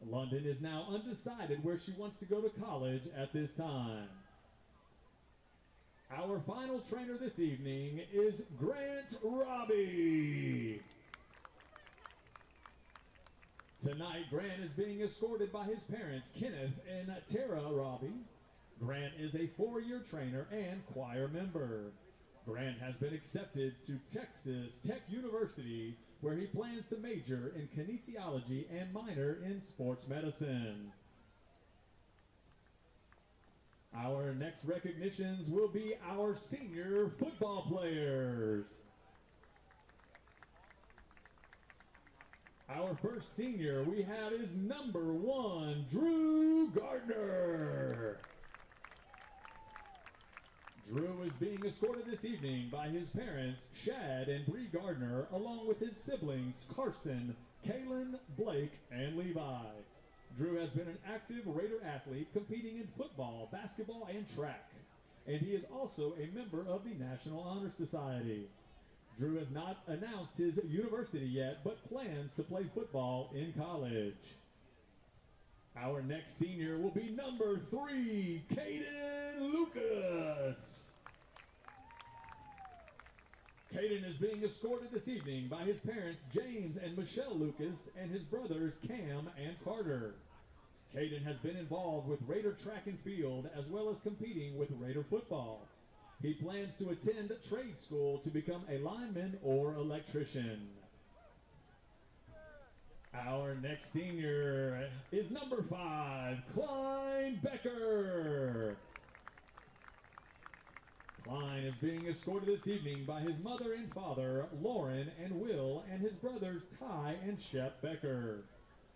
London is now undecided where she wants to go to college at this time. Our final trainer this evening is Grant Robbie. Tonight, Grant is being escorted by his parents, Kenneth and Tara Robbie. Grant is a 4-year trainer and choir member. Grant has been accepted to Texas Tech University, where he plans to major in kinesiology and minor in sports medicine. Our next recognitions will be our senior football players. Our first senior we have is number 1, Drew Gardner. Drew is being escorted this evening by his parents, Shad and Bree Gardner, along with his siblings, Carson, Kaylin, Blake, and Levi. Drew has been an active Raider athlete competing in football, basketball, and track. And he is also a member of the National Honor Society. Drew has not announced his university yet, but plans to play football in college. Our next senior will be number 3, Caden Lucas. Caden is being escorted this evening by his parents, James and Michelle Lucas, and his brothers, Cam and Carter. Caden has been involved with Raider track and field, as well as competing with Raider football. He plans to attend trade school to become a lineman or electrician. Our next senior is number 5, Klein Becker. Klein is being escorted this evening by his mother and father, Lauren and Will, and his brothers, Ty and Shep Becker.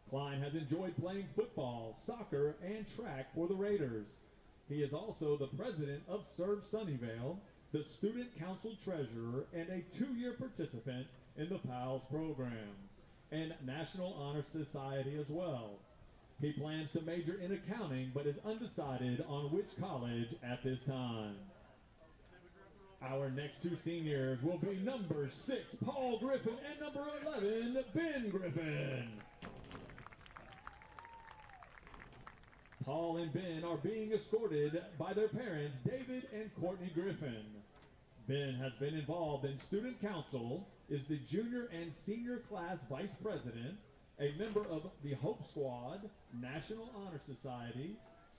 Klein has enjoyed playing football, soccer, and track for the Raiders. He is also the president of Serve Sunnyvale, the student council treasurer, and a 2-year participant in the PALS program, and National Honor Society as well. He plans to major in accounting, but is undecided on which college at this time. Our next 2 seniors will be number 6, Paul Griffin, and number 11, Ben Griffin. Paul and Ben are being escorted by their parents, David and Courtney Griffin. Ben has been involved in student council, is the junior and senior class vice president, a member of the Hope Squad, National Honor Society,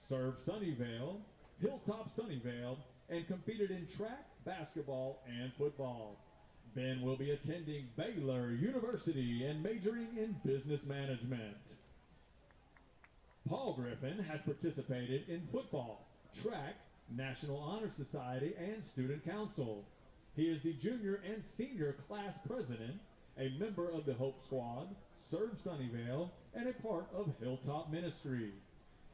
Serve Sunnyvale, Hilltop Sunnyvale, and competed in track, basketball, and football. Ben will be attending Baylor University and majoring in business management. Paul Griffin has participated in football, track, National Honor Society, and student council. He is the junior and senior class president, a member of the Hope Squad, Serve Sunnyvale, and a part of Hilltop Ministry.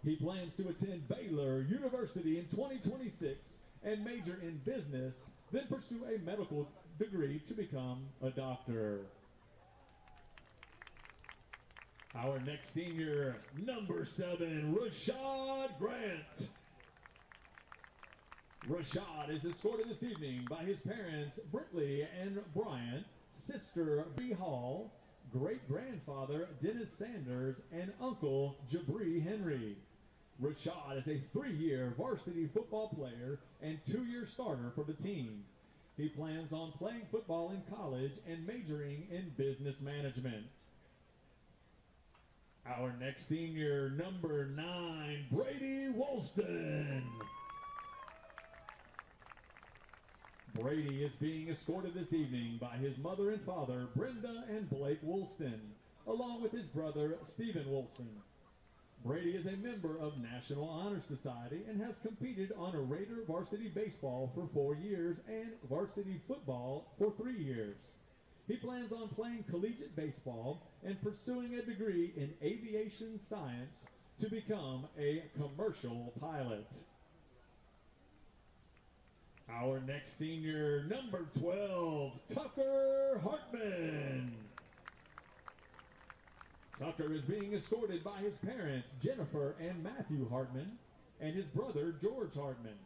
He plans to attend Baylor University in 2026 and major in business, then pursue a medical degree to become a doctor. Our next senior, number 7, Rashad Grant. Rashad is escorted this evening by his parents, Brittley and Bryant, sister B. Hall, great-grandfather Dennis Sanders, and uncle Jabri Henry. Rashad is a 3-year varsity football player and 2-year starter for the team. He plans on playing football in college and majoring in business management. Our next senior, number 9, Brady Woolston. Brady is being escorted this evening by his mother and father, Brenda and Blake Woolston, along with his brother, Stephen Woolston. Brady is a member of National Honor Society and has competed on a Raider varsity baseball for 4 years and varsity football for 3 years. He plans on playing collegiate baseball and pursuing a degree in aviation science to become a commercial pilot. Our next senior, number 12, Tucker Hartman. Tucker is being escorted by his parents, Jennifer and Matthew Hartman, and his brother, George Hartman.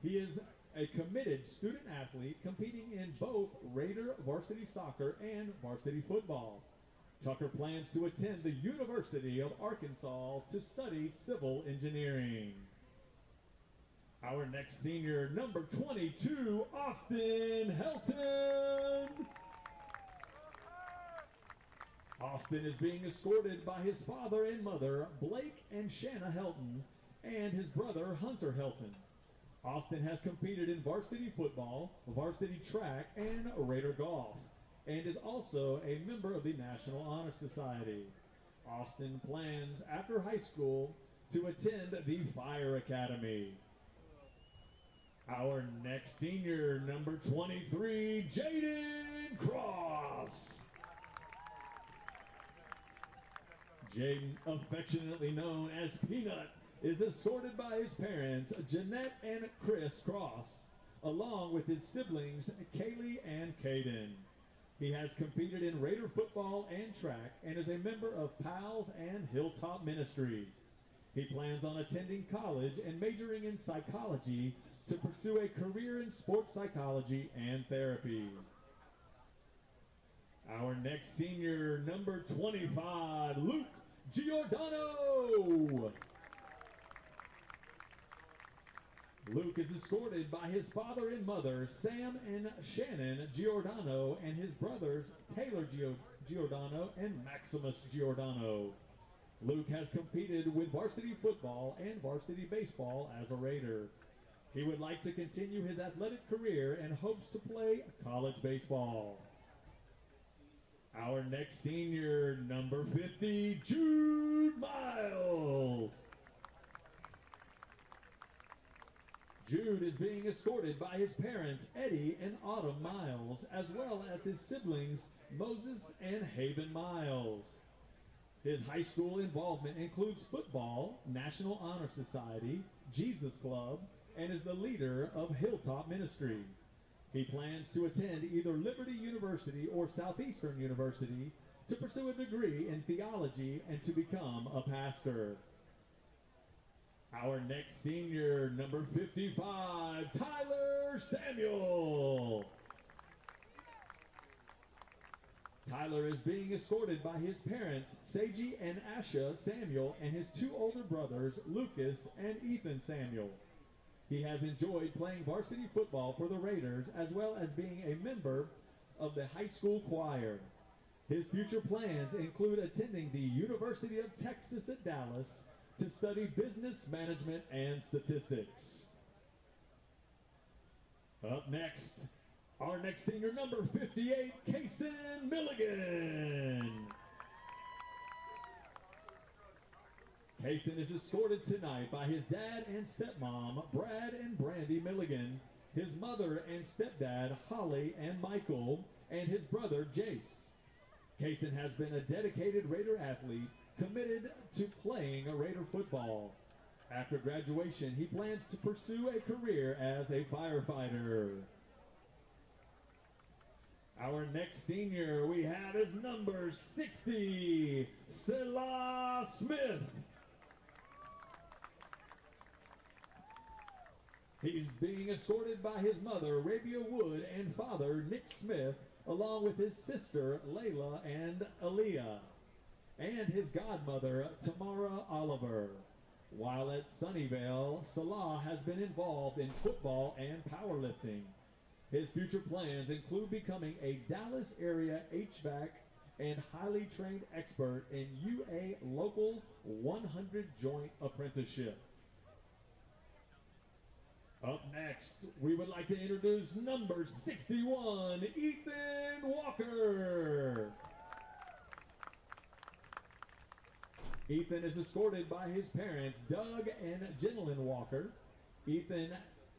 He is a committed student athlete competing in both Raider varsity soccer and varsity football. Tucker plans to attend the University of Arkansas to study civil engineering. Our next senior, number 22, Austin Helton. Austin is being escorted by his father and mother, Blake and Shanna Helton, and his brother, Hunter Helton. Austin has competed in varsity football, varsity track, and Raider golf, and is also a member of the National Honor Society. Austin plans, after high school, to attend the Fire Academy. Our next senior, number 23, Jaden Cross. Jaden, affectionately known as Peanut, is escorted by his parents, Jeanette and Chris Cross, along with his siblings, Kaylee and Caden. He has competed in Raider football and track and is a member of PALS and Hilltop Ministry. He plans on attending college and majoring in psychology to pursue a career in sports psychology and therapy. Our next senior, number 25, Luke Giordano. Luke is escorted by his father and mother, Sam and Shannon Giordano, and his brothers, Taylor Giordano and Maximus Giordano. Luke has competed with varsity football and varsity baseball as a Raider. He would like to continue his athletic career and hopes to play college baseball. Our next senior, number 50, Jude Miles. Jude is being escorted by his parents, Eddie and Autumn Miles, as well as his siblings, Moses and Haven Miles. His high school involvement includes football, National Honor Society, Jesus Club, and is the leader of Hilltop Ministry. He plans to attend either Liberty University or Southeastern University to pursue a degree in theology and to become a pastor. Our next senior, number 55, Tyler Samuel. Tyler is being escorted by his parents, Seiji and Asha Samuel, and his two older brothers, Lucas and Ethan Samuel. He has enjoyed playing varsity football for the Raiders as well as being a member of the high school choir. His future plans include attending the University of Texas at Dallas to study business management and statistics. Up next, our next senior, number 58, Kaysen Milligan. Kaysen is escorted tonight by his dad and stepmom, Brad and Brandy Milligan, his mother and stepdad, Holly and Michael, and his brother, Jace. Kaysen has been a dedicated Raider athlete, committed to playing a Raider football. After graduation, he plans to pursue a career as a firefighter. Our next senior we have is number 60, Selah Smith. He's being escorted by his mother, Arabia Wood, and father, Nick Smith, along with his sister, Layla and Aaliyah, and his godmother, Tamara Oliver. While at Sunnyvale, Salah has been involved in football and powerlifting. His future plans include becoming a Dallas area HVAC and highly trained expert in UA local 100 joint apprenticeship. Up next, we would like to introduce number 61, Ethan Walker. Ethan is escorted by his parents, Doug and Jenilyn Walker. Ethan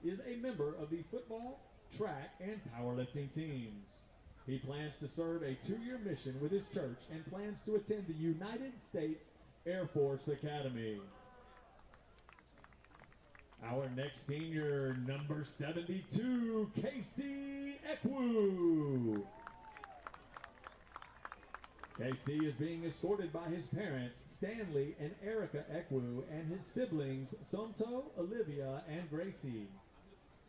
is a member of the football, track, and powerlifting teams. He plans to serve a 2-year mission with his church and plans to attend the United States Air Force Academy. Our next senior, number 72, Casey Ekwu. Casey is being escorted by his parents, Stanley and Erica Ekwu, and his siblings, Somto, Olivia, and Gracie.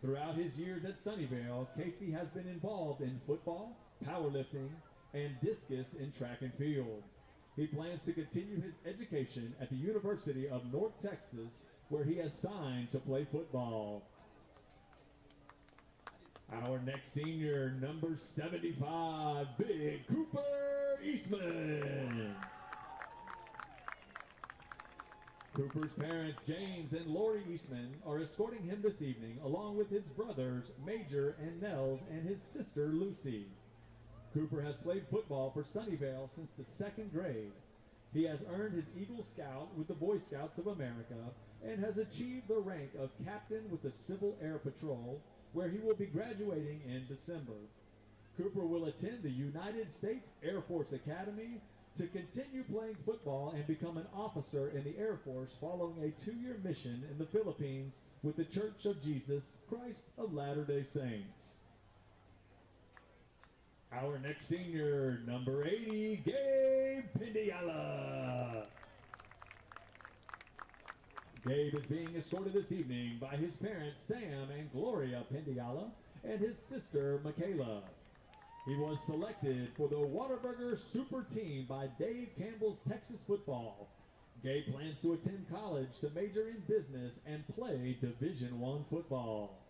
Throughout his years at Sunnyvale, Casey has been involved in football, powerlifting, and discus in track and field. He plans to continue his education at the University of North Texas, where he has signed to play football. Our next senior, number 75, Big Cooper Eastman. Cooper's parents, James and Lori Eastman, are escorting him this evening, along with his brothers, Major and Nels, and his sister, Lucy. Cooper has played football for Sunnyvale since the 2nd grade. He has earned his Eagle Scout with the Boy Scouts of America and has achieved the rank of captain with the Civil Air Patrol, where he will be graduating in December. Cooper will attend the United States Air Force Academy to continue playing football and become an officer in the Air Force following a 2-year mission in the Philippines with the Church of Jesus Christ of Latter-day Saints. Our next senior, number 80, Gabe Pindiala. Gabe is being escorted this evening by his parents, Sam and Gloria Pindiala, and his sister, Michaela. He was selected for the Whataburger Super Team by Dave Campbell's Texas Football. Gabe plans to attend college to major in business and play Division I football.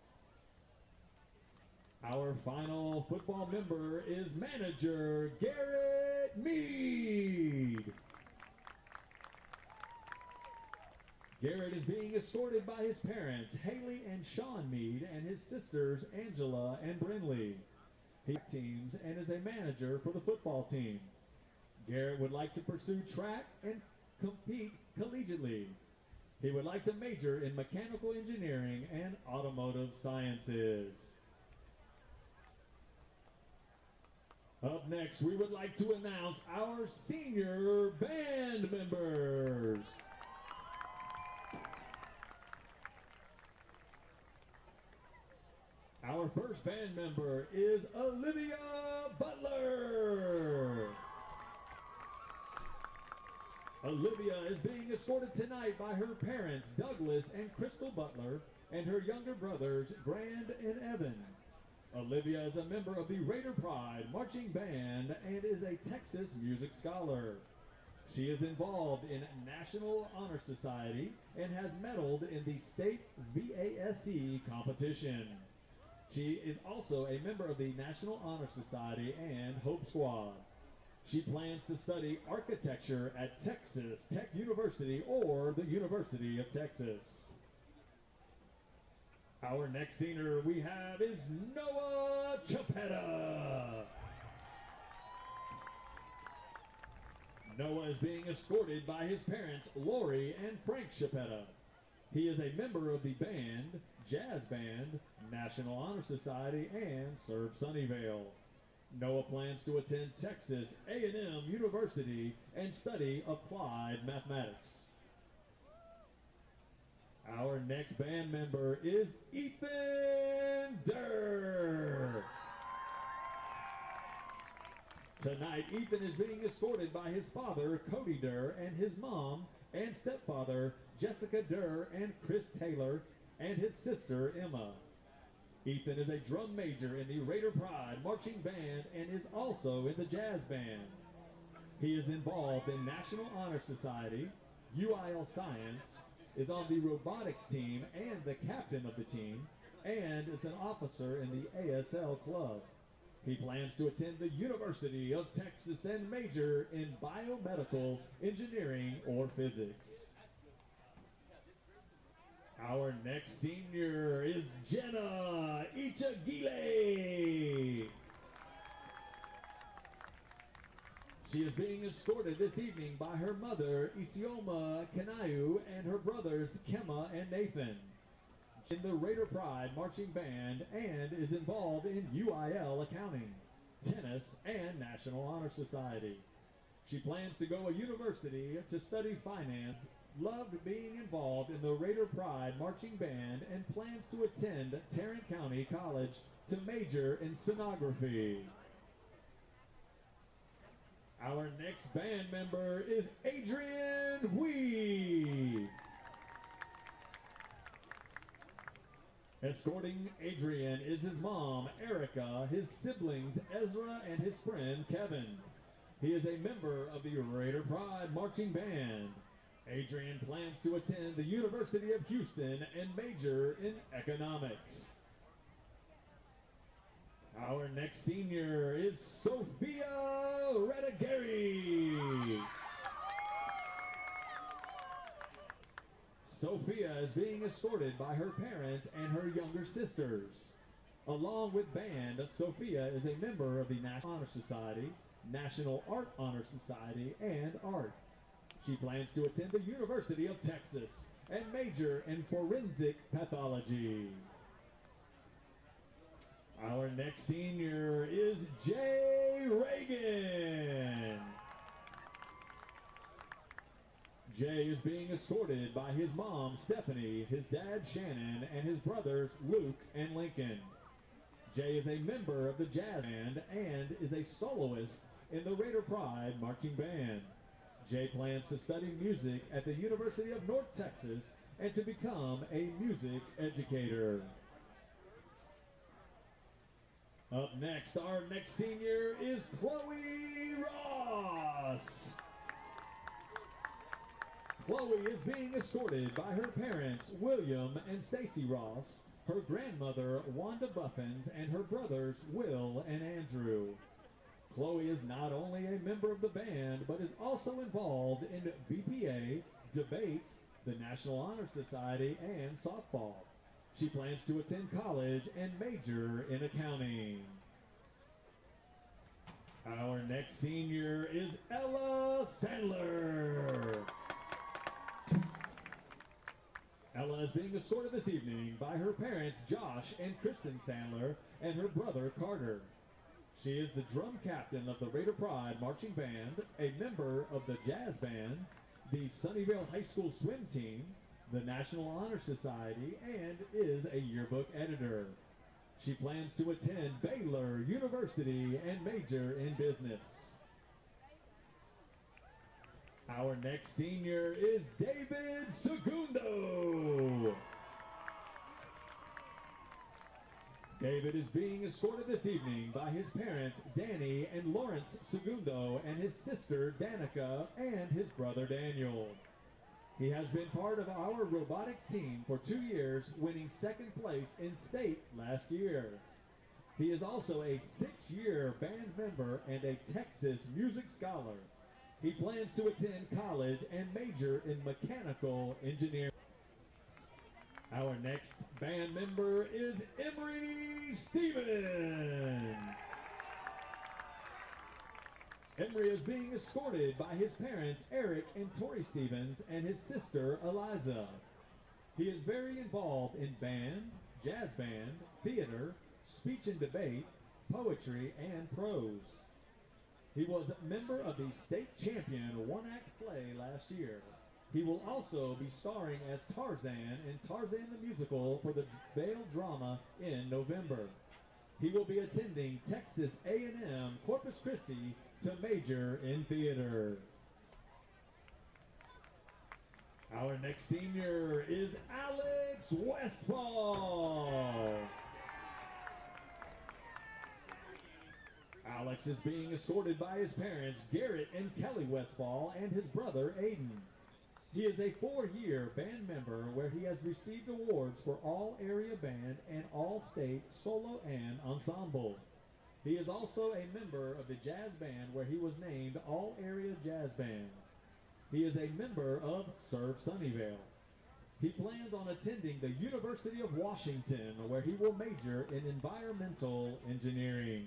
Our final football member is manager Garrett Mead. Garrett is being escorted by his parents, Haley and Sean Mead, and his sisters, Angela and Brinley. He teams and is a manager for the football team. Garrett would like to pursue track and compete collegiately. He would like to major in mechanical engineering and automotive sciences. Up next, we would like to announce our senior band members. Our first band member is Olivia Butler. Olivia is being escorted tonight by her parents, Douglas and Crystal Butler, and her younger brothers, Grand and Evan. Olivia is a member of the Raider Pride Marching Band and is a Texas music scholar. She is involved in National Honor Society and has medaled in the state VASE competition. She is also a member of the National Honor Society and Hope Squad. She plans to study architecture at Texas Tech University or the University of Texas. Our next senior we have is Noah Chapetta. Noah is being escorted by his parents, Lori and Frank Chapetta. He is a member of the band, Jazz Band, National Honor Society, and serves Sunnyvale. Noah plans to attend Texas A&M University and study applied mathematics. Our next band member is Ethan Durr. Tonight, Ethan is being escorted by his father, Cody Durr, and his mom and stepfather, Jessica Durr and Chris Taylor, and his sister, Emma. Ethan is a drum major in the Raider Pride Marching Band and is also in the Jazz Band. He is involved in National Honor Society, UIL Science, is on the robotics team and the captain of the team, and is an officer in the ASL club. He plans to attend the University of Texas and major in biomedical engineering or physics. Our next senior is Jenna Ichagile. She is being escorted this evening by her mother, Isioma Kanayu, and her brothers, Kemma and Nathan, in the Raider Pride Marching Band, and is involved in UIL accounting, tennis, and National Honor Society. She plans to go to university to study finance, loved being involved in the Raider Pride Marching Band, and plans to attend Tarrant County College to major in sonography. Our next band member is Adrian Wee. Escorting Adrian is his mom, Erica, his siblings, Ezra, and his friend, Kevin. He is a member of the Raider Pride Marching Band. Adrian plans to attend the University of Houston and major in economics. Our next senior is Sophia Redigeri. Sophia is being escorted by her parents and her younger sisters. Along with band, Sophia is a member of the National Honor Society, National Art Honor Society, and Art. She plans to attend the University of Texas and major in forensic pathology. Our next senior is Jay Reagan. Jay is being escorted by his mom, Stephanie, his dad, Shannon, and his brothers, Luke and Lincoln. Jay is a member of the jazz band and is a soloist in the Raider Pride Marching Band. Jay plans to study music at the University of North Texas and to become a music educator. Up next, our next senior is Chloe Ross. Chloe is being escorted by her parents, William and Stacy Ross, her grandmother, Wanda Buffins, and her brothers, Will and Andrew. Chloe is not only a member of the band, but is also involved in BPA, debate, the National Honor Society, and softball. She plans to attend college and major in accounting. Our next senior is Ella Sandler. Ella is being escorted this evening by her parents, Josh and Kristen Sandler, and her brother, Carter. She is the drum captain of the Raider Pride Marching Band, a member of the jazz band, the Sunnyvale High School swim team, the National Honor Society, and is a yearbook editor. She plans to attend Baylor University and major in business. Our next senior is David Segundo. David is being escorted this evening by his parents, Danny and Lawrence Segundo, and his sister, Danica, and his brother, Daniel. He has been part of our robotics team for 2 years, winning second place in state last year. He is also a 6-year band member and a Texas music scholar. He plans to attend college and major in mechanical engineering. Our next band member is Emery Stevens. Emery is being escorted by his parents, Eric and Tori Stevens, and his sister, Eliza. He is very involved in band, jazz band, theater, speech and debate, poetry, and prose. He was a member of the state champion one-act play last year. He will also be starring as Tarzan in Tarzan the Musical for the Vail Drama in November. He will be attending Texas A&M Corpus Christi to major in theater. Our next senior is Alex Westfall. Alex is being escorted by his parents, Garrett and Kelly Westfall, and his brother, Aiden. He is a 4-year band member where he has received awards for all-area band and all-state solo and ensemble. He is also a member of the jazz band where he was named all-area jazz band. He is a member of Serve Sunnyvale. He plans on attending the University of Washington where he will major in environmental engineering.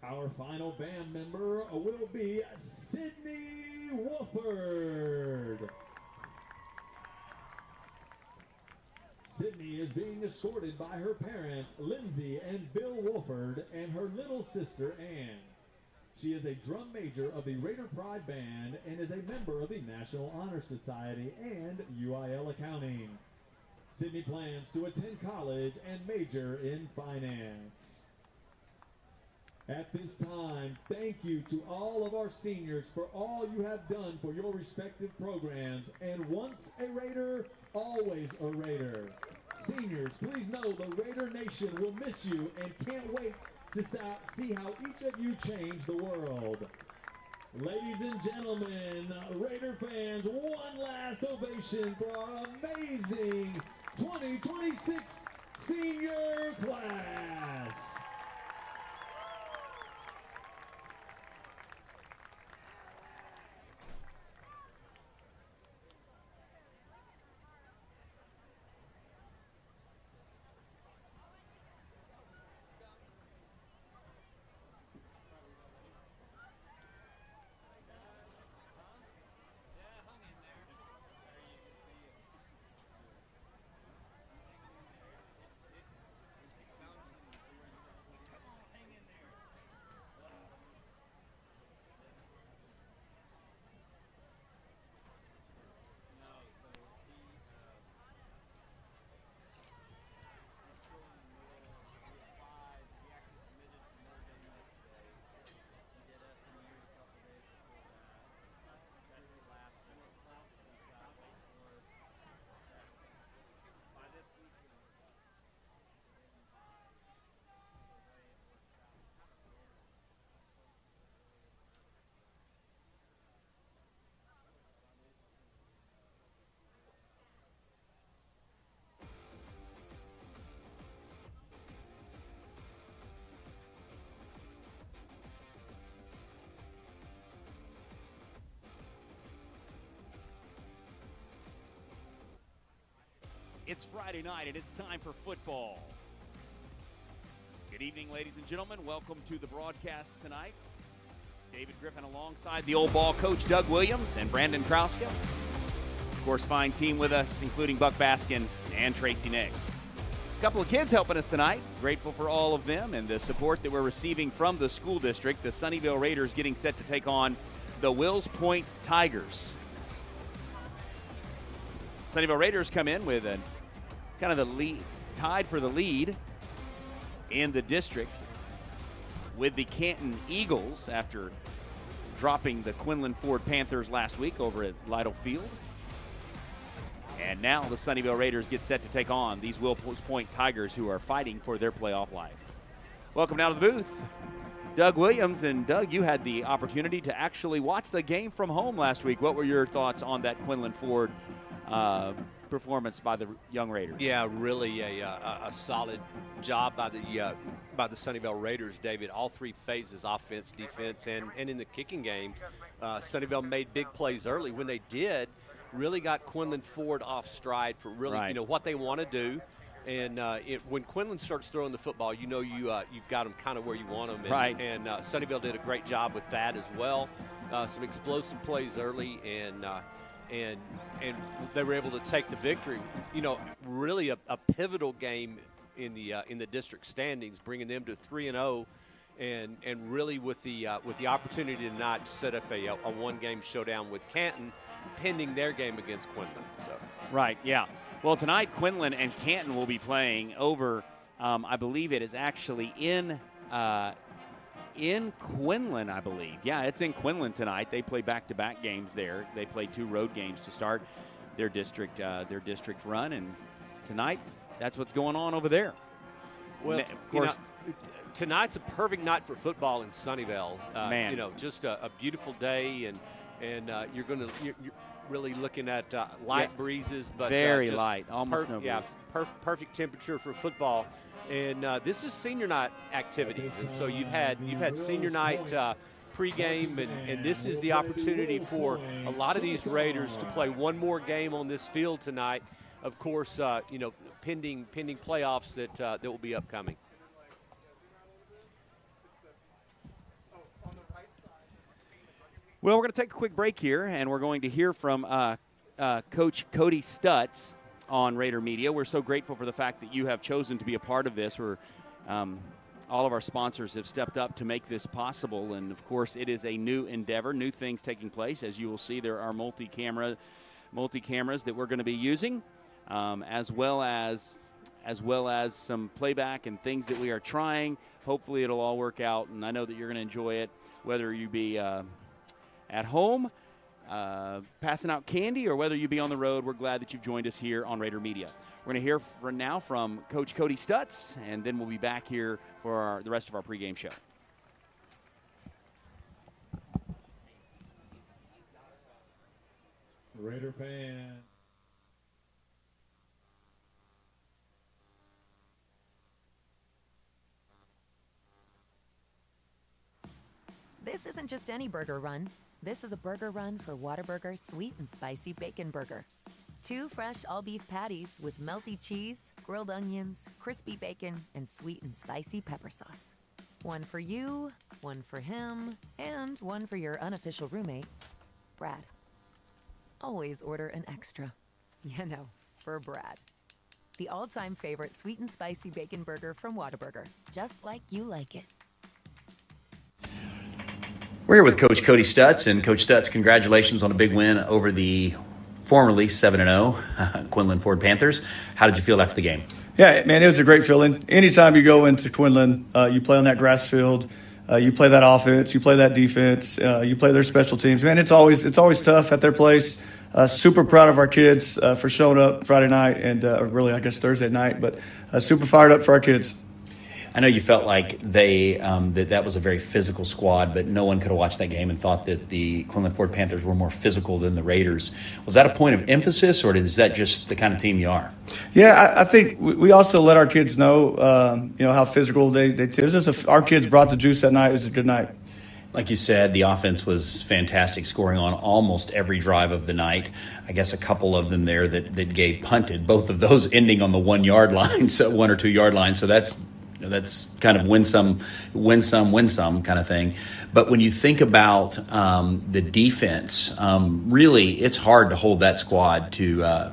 Our final band member will be Sydney Wolford. Sydney is being escorted by her parents, Lindsay and Bill Wolford, and her little sister, Ann. She is a drum major of the Raider Pride Band and is a member of the National Honor Society and UIL Accounting. Sydney plans to attend college and major in finance. At this time, thank you to all of our seniors for all you have done for your respective programs. And once a Raider, always a Raider. Seniors, please know the Raider Nation will miss you and can't wait to see how each of you change the world. Ladies and gentlemen, Raider fans, one last ovation for our amazing 2026 senior class. It's Friday night, and it's time for football. Good evening, ladies and gentlemen. Welcome to the broadcast tonight. David Griffin alongside the old ball coach Doug Williams and Brandon Krauska. Of course, fine team with us, including Buck Baskin and Tracy Nix. A couple of kids helping us tonight. Grateful for all of them and the support that we're receiving from the school district. The Sunnyvale Raiders getting set to take on the Wills Point Tigers. Sunnyvale Raiders come in with a kind of the lead, tied for the lead in the district with the Canton Eagles after dropping the Quinlan Ford Panthers last week over at Lytle Field. And now the Sunnyvale Raiders get set to take on these Wills Point Tigers, who are fighting for their playoff life. Welcome now to the booth, Doug Williams. And Doug, you had the opportunity to actually watch the game from home last week. What were your thoughts on that Quinlan Ford performance by the young Raiders? Yeah, really a solid job by the Sunnyvale Raiders, David. All three phases, offense, defense, and in the kicking game, Sunnyvale made big plays early. When they did, really got Quinlan Ford off stride for really what they want to do. And when Quinlan starts throwing the football, you've got them kind of where you want them. And, and Sunnyvale did a great job with that as well. Some explosive plays early, and they were able to take the victory. Really a pivotal game in the district standings, bringing them to 3-0, and really with the opportunity tonight to set up a one-game showdown with Canton, pending their game against Quinlan. So. Right. Yeah. Well, tonight Quinlan and Canton will be playing over. I believe it is actually in Quinlan, I believe. Yeah, it's in Quinlan tonight. They play back-to-back games there. They play 2 road games to start their district run, and tonight that's what's going on over there. Well, of course, tonight's a perfect night for football in Sunnyvale. Man, just a beautiful day, and you're really looking at light breezes, but very light, almost no breeze. Yeah, perfect temperature for football. And this is senior night activities, and so you've had senior night pregame, and this is the opportunity for a lot of these Raiders to play one more game on this field tonight. Of course, pending playoffs that will be upcoming. Well, we're going to take a quick break here, and we're going to hear from Coach Cody Stutz on Raider Media. We're so grateful for the fact that you have chosen to be a part of this. All of our sponsors have stepped up to make this possible, and of course it is a new endeavor, new things taking place. As you will see, there are multi-cameras that we're going to be using, as well as some playback and things that we are trying. Hopefully it'll all work out, and I know that you're going to enjoy it, whether you be at home passing out candy, or whether you be on the road, we're glad that you've joined us here on Raider Media. We're going to hear now from Coach Cody Stutz, and then we'll be back here for the rest of our pregame show. Raider fan. This isn't just any burger run. This is a burger run for Whataburger's sweet and spicy bacon burger. 2 fresh all-beef patties with melty cheese, grilled onions, crispy bacon, and sweet and spicy pepper sauce. One for you, one for him, and one for your unofficial roommate, Brad. Always order an extra. You know, for Brad. The all-time favorite sweet and spicy bacon burger from Whataburger. Just like you like it. We're here with Coach Cody Stutz, and Coach Stutz, congratulations on a big win over the formerly 7-0 Quinlan Ford Panthers. How did you feel after the game? Yeah, man, it was a great feeling. Anytime you go into Quinlan, you play on that grass field, you play that offense, you play that defense, you play their special teams. Man, it's always tough at their place. Super proud of our kids for showing up Friday night and really, I guess, Thursday night, but super fired up for our kids. I know you felt like that was a very physical squad, but no one could have watched that game and thought that the Quinlan Ford Panthers were more physical than the Raiders. Was that a point of emphasis, or is that just the kind of team you are? Yeah, I think we also let our kids know, how physical they our kids brought the juice that night. It was a good night. Like you said, the offense was fantastic, scoring on almost every drive of the night. I guess a couple of them there that Gabe punted, both of those ending on the 1 yard line, so 1 or 2 yard line. So that's kind of win some kind of thing. But when you think about the defense, really it's hard to hold that squad to,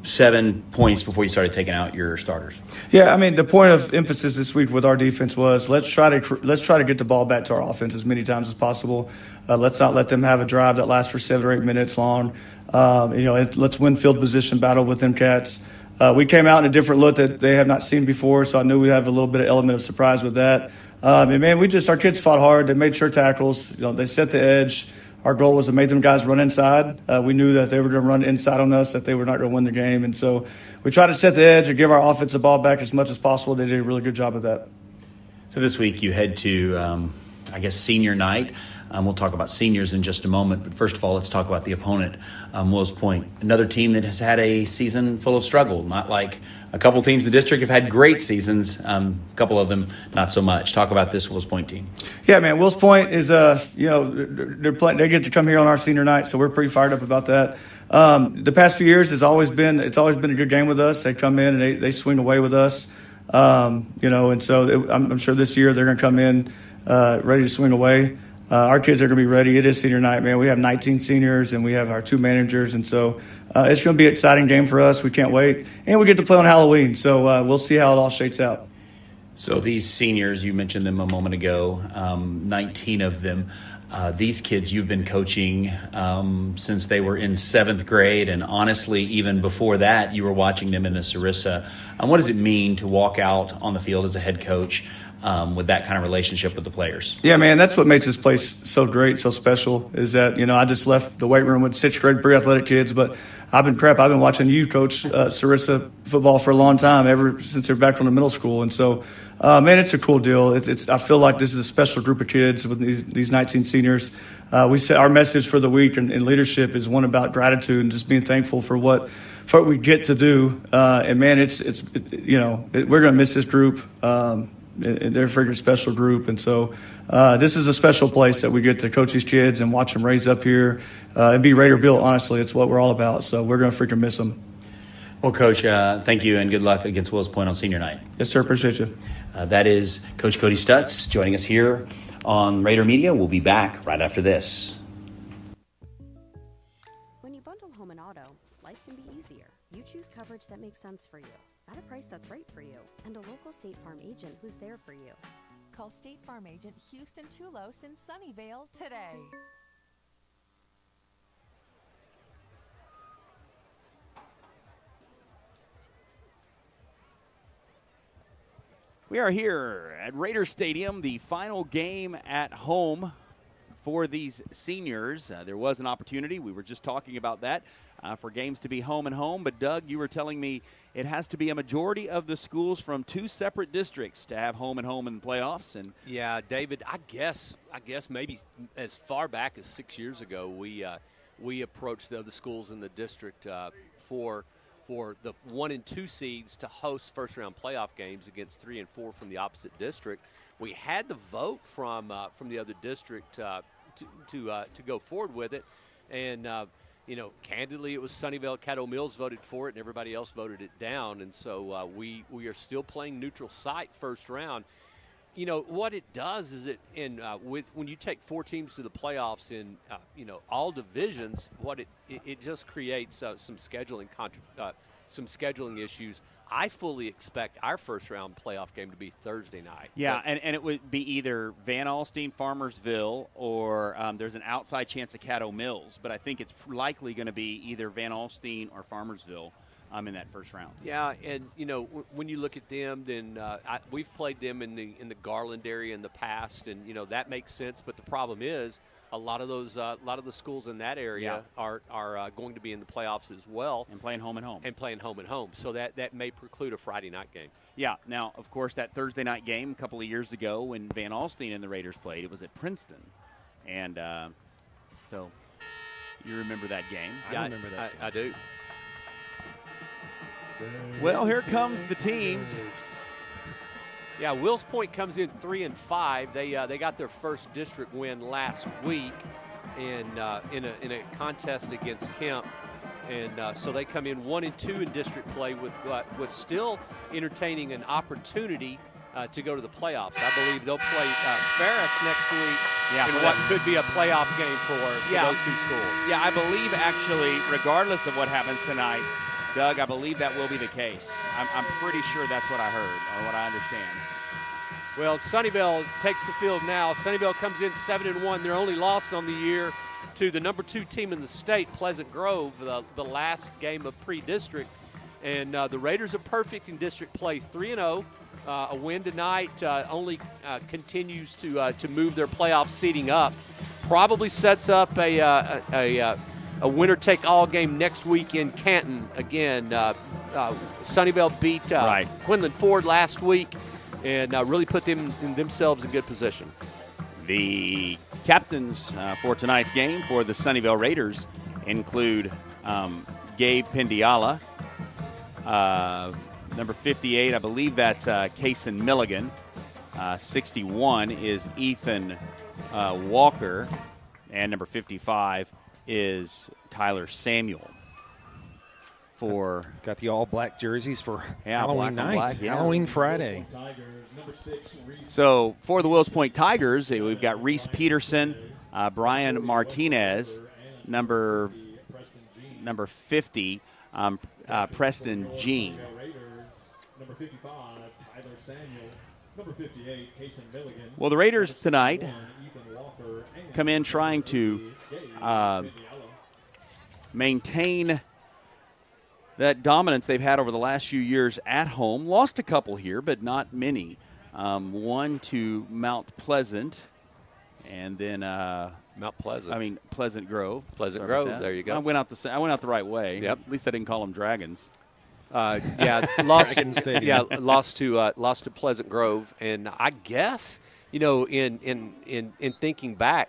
7 points before you started taking out your starters. Yeah, I mean, the point of emphasis this week with our defense was let's try to get the ball back to our offense as many times as possible. Let's not let them have a drive that lasts for 7 or 8 minutes long. Let's win field position battle with them cats. We came out in a different look that they have not seen before, so I knew we'd have a little bit of element of surprise with that. Our kids fought hard. They made sure tackles. They set the edge. Our goal was to make them guys run inside. We knew that they were going to run inside on us, that they were not going to win the game. And so we tried to set the edge and give our offense the ball back as much as possible. They did a really good job of that. So this week you head to, senior night. We'll talk about seniors in just a moment. But first of all, let's talk about the opponent, Wills Point. Another team that has had a season full of struggle, not like a couple teams in the district have had great seasons. A couple of them, not so much. Talk about this Wills Point team. Yeah, man, Wills Point is, they get to come here on our senior night, so we're pretty fired up about that. The past few years it's always been a good game with us. They come in and they swing away with us, and so I'm sure this year they're going to come in ready to swing away. Our kids are going to be ready. It is senior night, man. We have 19 seniors, and we have our 2 managers, and so it's going to be an exciting game for us. We can't wait. And we get to play on Halloween, so we'll see how it all shakes out. So these seniors, you mentioned them a moment ago, 19 of them. These kids you've been coaching since they were in 7th grade, and honestly, even before that, you were watching them in the Sarissa. What does it mean to walk out on the field as a head coach with that kind of relationship with the players? Yeah, man, that's what makes this place so great, so special, is that, I just left the weight room with 6th grade pre-athletic kids, but I've been watching you coach Sarissa football for a long time, ever since they're back from the middle school. And so, man, it's a cool deal. I feel like this is a special group of kids with these 19 seniors. We say our message for the week in leadership is one about gratitude and just being thankful for what we get to do. And man, we're going to miss this group. They're a freaking special group. And so this is a special place that we get to coach these kids and watch them raise up here and be Raider built. Honestly, it's what we're all about. So we're going to freaking miss them. Well, Coach, thank you and good luck against Wills Point on senior night. Yes, sir. Appreciate you. That is Coach Cody Stutz joining us here on Raider Media. We'll be back right after this. When you bundle home and auto, life can be easier. You choose coverage that makes sense for you, at a price that's right for you, and a local State Farm agent who's there for you. Call State Farm agent Houston Tulos in Sunnyvale today. We are here at Raider Stadium, the final game at home for these seniors. There was an opportunity. We were just talking about that for games to be home and home. But, Doug, you were telling me it has to be a majority of the schools from 2 separate districts to have home and home in the playoffs. And yeah, David, I guess maybe as far back as 6 years ago, we approached the other schools in the district for the 1 and 2 seeds to host first-round playoff games against 3 and 4 from the opposite district. We had to vote from the other district to go forward with it, and candidly, it was Sunnyvale, Caddo Mills voted for it, and everybody else voted it down. And so we are still playing neutral site first round. What it does is when you take 4 teams to the playoffs in all divisions, it just creates some scheduling issues. I fully expect our first round playoff game to be Thursday night. Yeah, and it would be either Van Alstyne, Farmersville, or there's an outside chance of Caddo Mills, but I think it's likely going to be either Van Alstyne or Farmersville in that first round. Yeah, and when you look at them, then we've played them in the Garland area in the past, and that makes sense. But the problem is a lot of the schools in that area are going to be in the playoffs as well, and playing home and home. So that may preclude a Friday night game. Yeah. Now, of course, that Thursday night game a couple of years ago when Van Alstyne and the Raiders played, it was at Princeton, and so you remember that game? I remember that. I do. Well, here comes the teams. Yeah, Wills Point comes in 3 and 5. They got their first district win last week, in a contest against Kemp, and so they come in 1 and 2 in district play with still entertaining an opportunity to go to the playoffs. I believe they'll play Ferris next week in what could be a playoff game for those 2 schools. Yeah, I believe actually, regardless of what happens tonight, Doug, I believe that will be the case. I'm pretty sure that's what I heard or what I understand. Well, Sunnyvale takes the field now. Sunnyvale comes in 7-1. Their only loss on the year to the number 2 team in the state, Pleasant Grove, the last game of pre-district. And the Raiders are perfect in district play, 3-0. A win tonight only continues to move their playoff seeding up. Probably sets up a winner-take-all game next week in Canton. Again, Sunnyvale beat Quinlan Ford last week and really put themselves in good position. The captains for tonight's game for the Sunnyvale Raiders include Gabe Pendiala, number 58, I believe that's Kaysen Milligan. 61 is Ethan Walker, and number 55 is Tyler Samuel. Got the all-black jerseys for black Halloween night, black, Halloween Friday. So for the Wills Point Tigers, we've got Reese Peterson, Brian Martinez, number 50, Preston Jean. Number 55, Tyler Samuel. Number 58, Kaysen Milligan. Well, the Raiders tonight come in trying to maintain that dominance they've had over the last few years at home. Lost a couple here, but not many. One to Mount Pleasant, and then Pleasant Grove. Pleasant Grove. There you go. I went out the right way. Yep. At least I didn't call them Dragons. Lost to Pleasant Grove, and I guess in thinking back,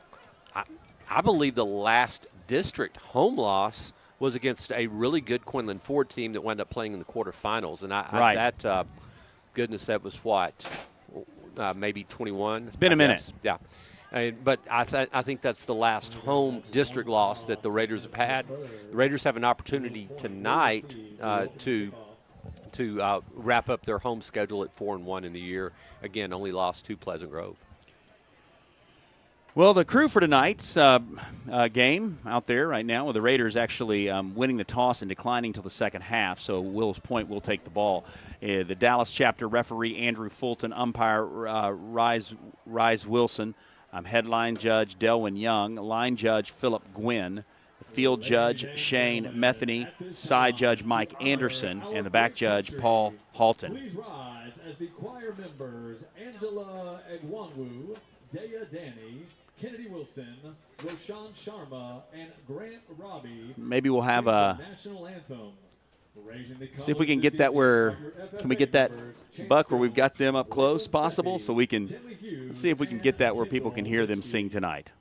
I believe the last district home loss was against a really good Quinlan Ford team that wound up playing in the quarterfinals, and goodness, that was what, maybe 21. It's been a minute. Yeah. But I think that's the last home district loss that the Raiders have had. The Raiders have an opportunity tonight to wrap up their home schedule at 4-1 in the year. Again, only lost to Pleasant Grove. Well, the crew for tonight's game out there right now, with the Raiders actually winning the toss and declining till the second half, so Wills Point will take the ball. The Dallas chapter referee Andrew Fulton, umpire Rise Wilson, headline judge Delwyn Young, line judge Philip Gwynn, field judge Shane Metheny, side judge Mike Anderson, and the back judge Paul Halton. Please rise as the choir members Angela Egwanwu, Dea Danny, Kennedy Wilson, Roshan Sharma, and Grant Robbie. Maybe we'll have a national anthem. see if we can get that can we get that, Buck, where we've got them up close possible, so we can see if we can get that where people can hear them sing tonight.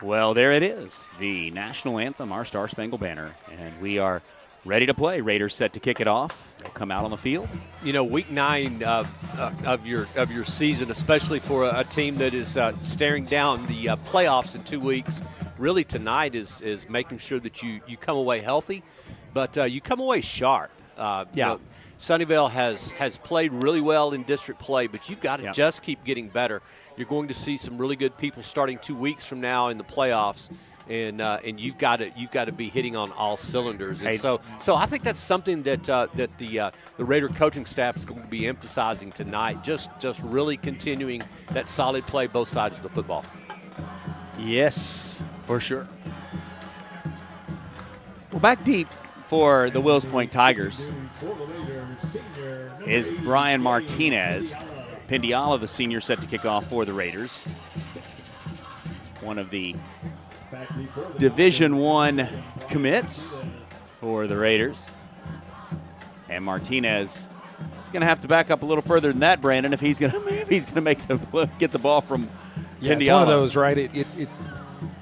Well, there it is, the national anthem, our Star Spangled Banner, and we are ready to play. Raiders set to kick it off. They'll come out on the field. You know, week 9 of your season, especially for a team that is staring down the playoffs in 2 weeks, really tonight is making sure that you come away healthy, but you come away sharp. You know, Sunnyvale has played really well in district play, but you've got to just keep getting better. You're going to see some really good people starting 2 weeks from now in the playoffs, and you've got to be hitting on all cylinders. And so I think that's something that the Raider coaching staff is going to be emphasizing tonight. Just really continuing that solid play both sides of the football. Yes, for sure. Well, back deep for the Wills Point Tigers is Brian Martinez. Pendiala, the senior, set to kick off for the Raiders. One of the Division I commits for the Raiders. And Martinez is going to have to back up a little further than that, Brandon, if he's going to get the ball from Pendiala. It's one of those, right?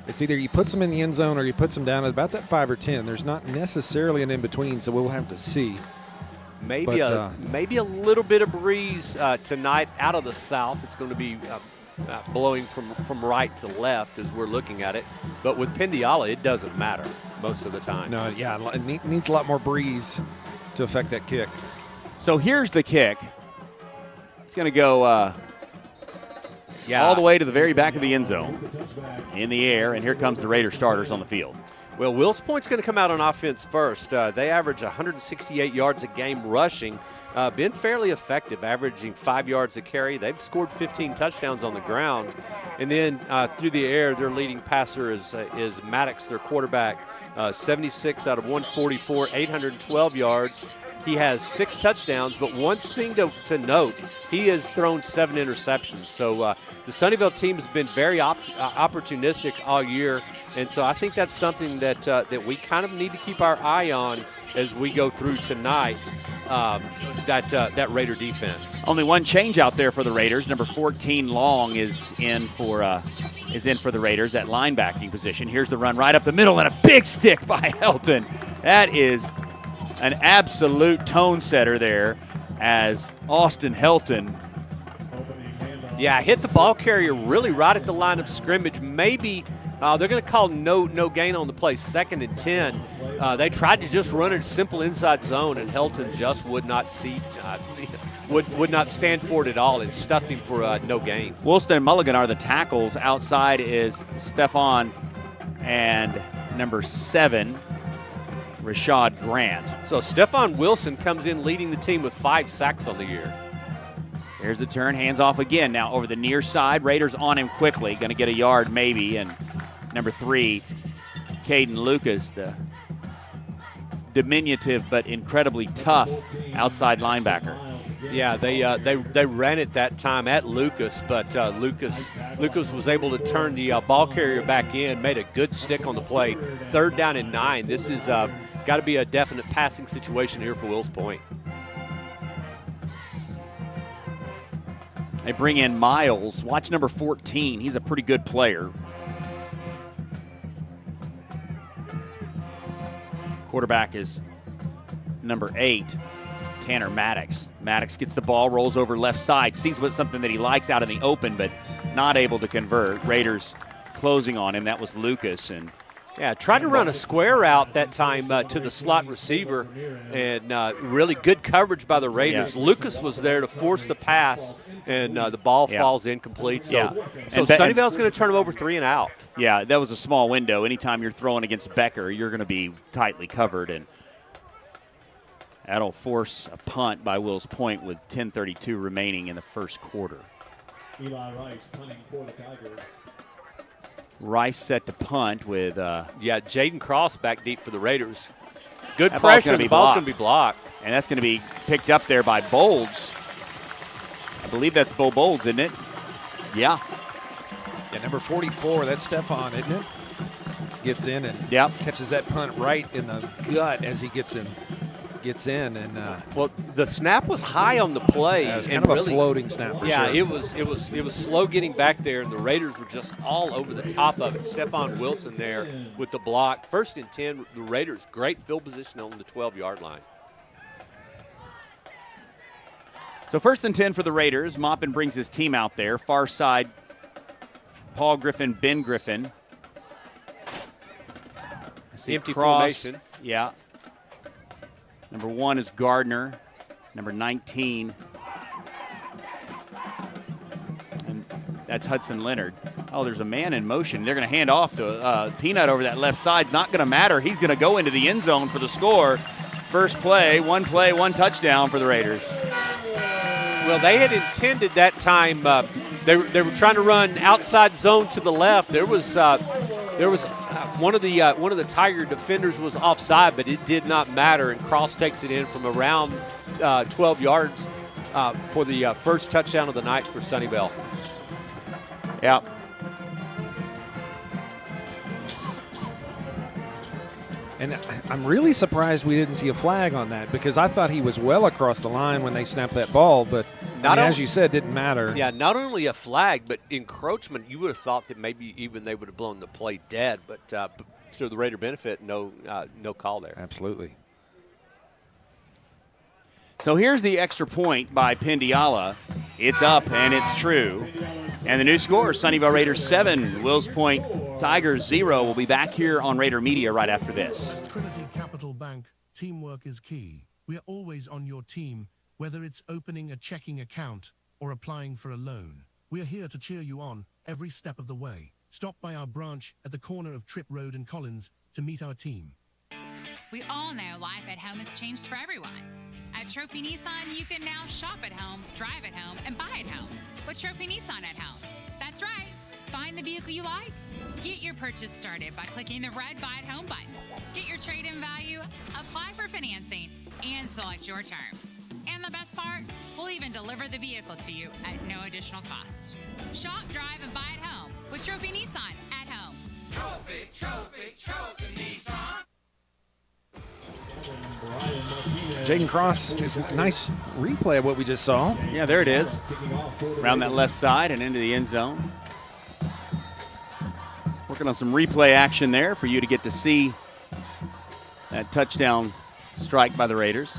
It's either you put them in the end zone or you put them down at about that 5 or 10. There's not necessarily an in-between, so we'll have to see. Maybe a little bit of breeze tonight out of the south. It's going to be blowing from right to left as we're looking at it. But with Pendiala, it doesn't matter most of the time. No, it needs a lot more breeze to affect that kick. So here's the kick. It's going to go all the way to the very back of the end zone in the air, and here comes the Raider starters on the field. Well, Wills Point's going to come out on offense first. They average 168 yards a game rushing. Been fairly effective, averaging 5 yards a carry. They've scored 15 touchdowns on the ground. And then through the air, their leading passer is Maddox, their quarterback, 76 out of 144, 812 yards. He has 6 touchdowns, but one thing to note, he has thrown 7 interceptions. So the Sunnyvale team has been very opportunistic all year, and so I think that's something that we kind of need to keep our eye on as we go through tonight, that Raider defense. Only one change out there for the Raiders. Number 14, Long, is in for the Raiders at linebacking position. Here's the run right up the middle, and a big stick by Helton. That is an absolute tone setter there as Austin Helton. Yeah, hit the ball carrier really right at the line of scrimmage. Maybe they're going to call no gain on the play, 2nd and 10. They tried to just run a simple inside zone, and Helton just would not stand for it at all and stuffed him for no gain. Woolston and Mulligan are the tackles. Outside is Stefan and number 7, Rashad Grant. So Stephon Wilson comes in leading the team with 5 sacks on the year. Here's the turn, hands off again. Now over the near side, Raiders on him quickly. Going to get a yard maybe. And number 3, Caden Lucas, the diminutive but incredibly tough outside linebacker. Yeah, they ran it that time at Lucas, but Lucas was able to turn the ball carrier back in, made a good stick on the play. 3rd down and 9. This is got to be a definite passing situation here for Wills Point. They bring in Miles. Watch number 14. He's a pretty good player. Quarterback is number 8, Tanner Maddox. Maddox gets the ball, rolls over left side, sees what's something that he likes out in the open, but not able to convert. Raiders closing on him. That was Lucas. And yeah, tried to run a square out that time to the slot receiver, and really good coverage by the Raiders. Yeah. Lucas was there to force the pass, and the ball falls incomplete. So, so And Sunnyvale's going to turn him over 3 and out. Yeah, that was a small window. Anytime you're throwing against Becker, you're going to be tightly covered, and that'll force a punt by Wills Point with 10:32 remaining in the first quarter. Eli Rice punting for the Tigers. Rice set to punt with Jaden Cross back deep for the Raiders. Good that ball's pressure. gonna be The ball's blocked. going to be blocked. and that's going to be picked up there by Bolds. I believe that's Bo Bolds, isn't it? Yeah. Yeah, number 44, that's Stefan, isn't it? Gets in and catches that punt right in the gut as he gets in. And well, the snap was high on the play. Yeah, it was and kind of really, a floating snap for yeah, sure. it was slow getting back there, and the Raiders were just all over the top of it. Stephon Wilson there with the block. 1st and 10, the Raiders, great field position on the 12-yard line. So 1st and 10 for the Raiders. Maupin brings his team out there. Far side, Paul Griffin, Ben Griffin. I see Empty Cross. formation. Yeah. Number 1 is Gardner. Number 19. And that's Hudson Leonard. Oh, there's a man in motion. They're going to hand off to Peanut over that left side. It's not going to matter. He's going to go into the end zone for the score. First play, one touchdown for the Raiders. Well, they had intended that time. They were trying to run outside zone to the left. There was one of the Tiger defenders was offside, but it did not matter. And Cross takes it in from around 12 yards for the first touchdown of the night for Sunnyvale. Yeah. And I'm really surprised we didn't see a flag on that because I thought he was well across the line when they snapped that ball, but as you said, didn't matter. Yeah, not only a flag, but encroachment. You would have thought that maybe even they would have blown the play dead, but to the Raider benefit, no call there. Absolutely. So here's the extra point by Pendiala. It's up and it's true. And the new score, Sunnyvale Raiders 7, Wills Point Tigers 0. We'll be back here on Raider Media right after this. Trinity Capital Bank, teamwork is key. We're always on your team, whether it's opening a checking account or applying for a loan. We're here to cheer you on every step of the way. Stop by our branch at the corner of Tripp Road and Collins to meet our team. We all know life at home has changed for everyone. At Trophy Nissan, you can now shop at home, drive at home, and buy at home with Trophy Nissan at home. That's right. Find the vehicle you like. Get your purchase started by clicking the red Buy at Home button. Get your trade-in value, apply for financing, and select your terms. And the best part, we'll even deliver the vehicle to you at no additional cost. Shop, drive, and buy at home with Trophy Nissan at home. Trophy, trophy, trophy Nissan. Jaden Cross, is a nice replay of what we just saw. Yeah, there it is. Around that left side and into the end zone. Working on some replay action there for you to get to see that touchdown strike by the Raiders.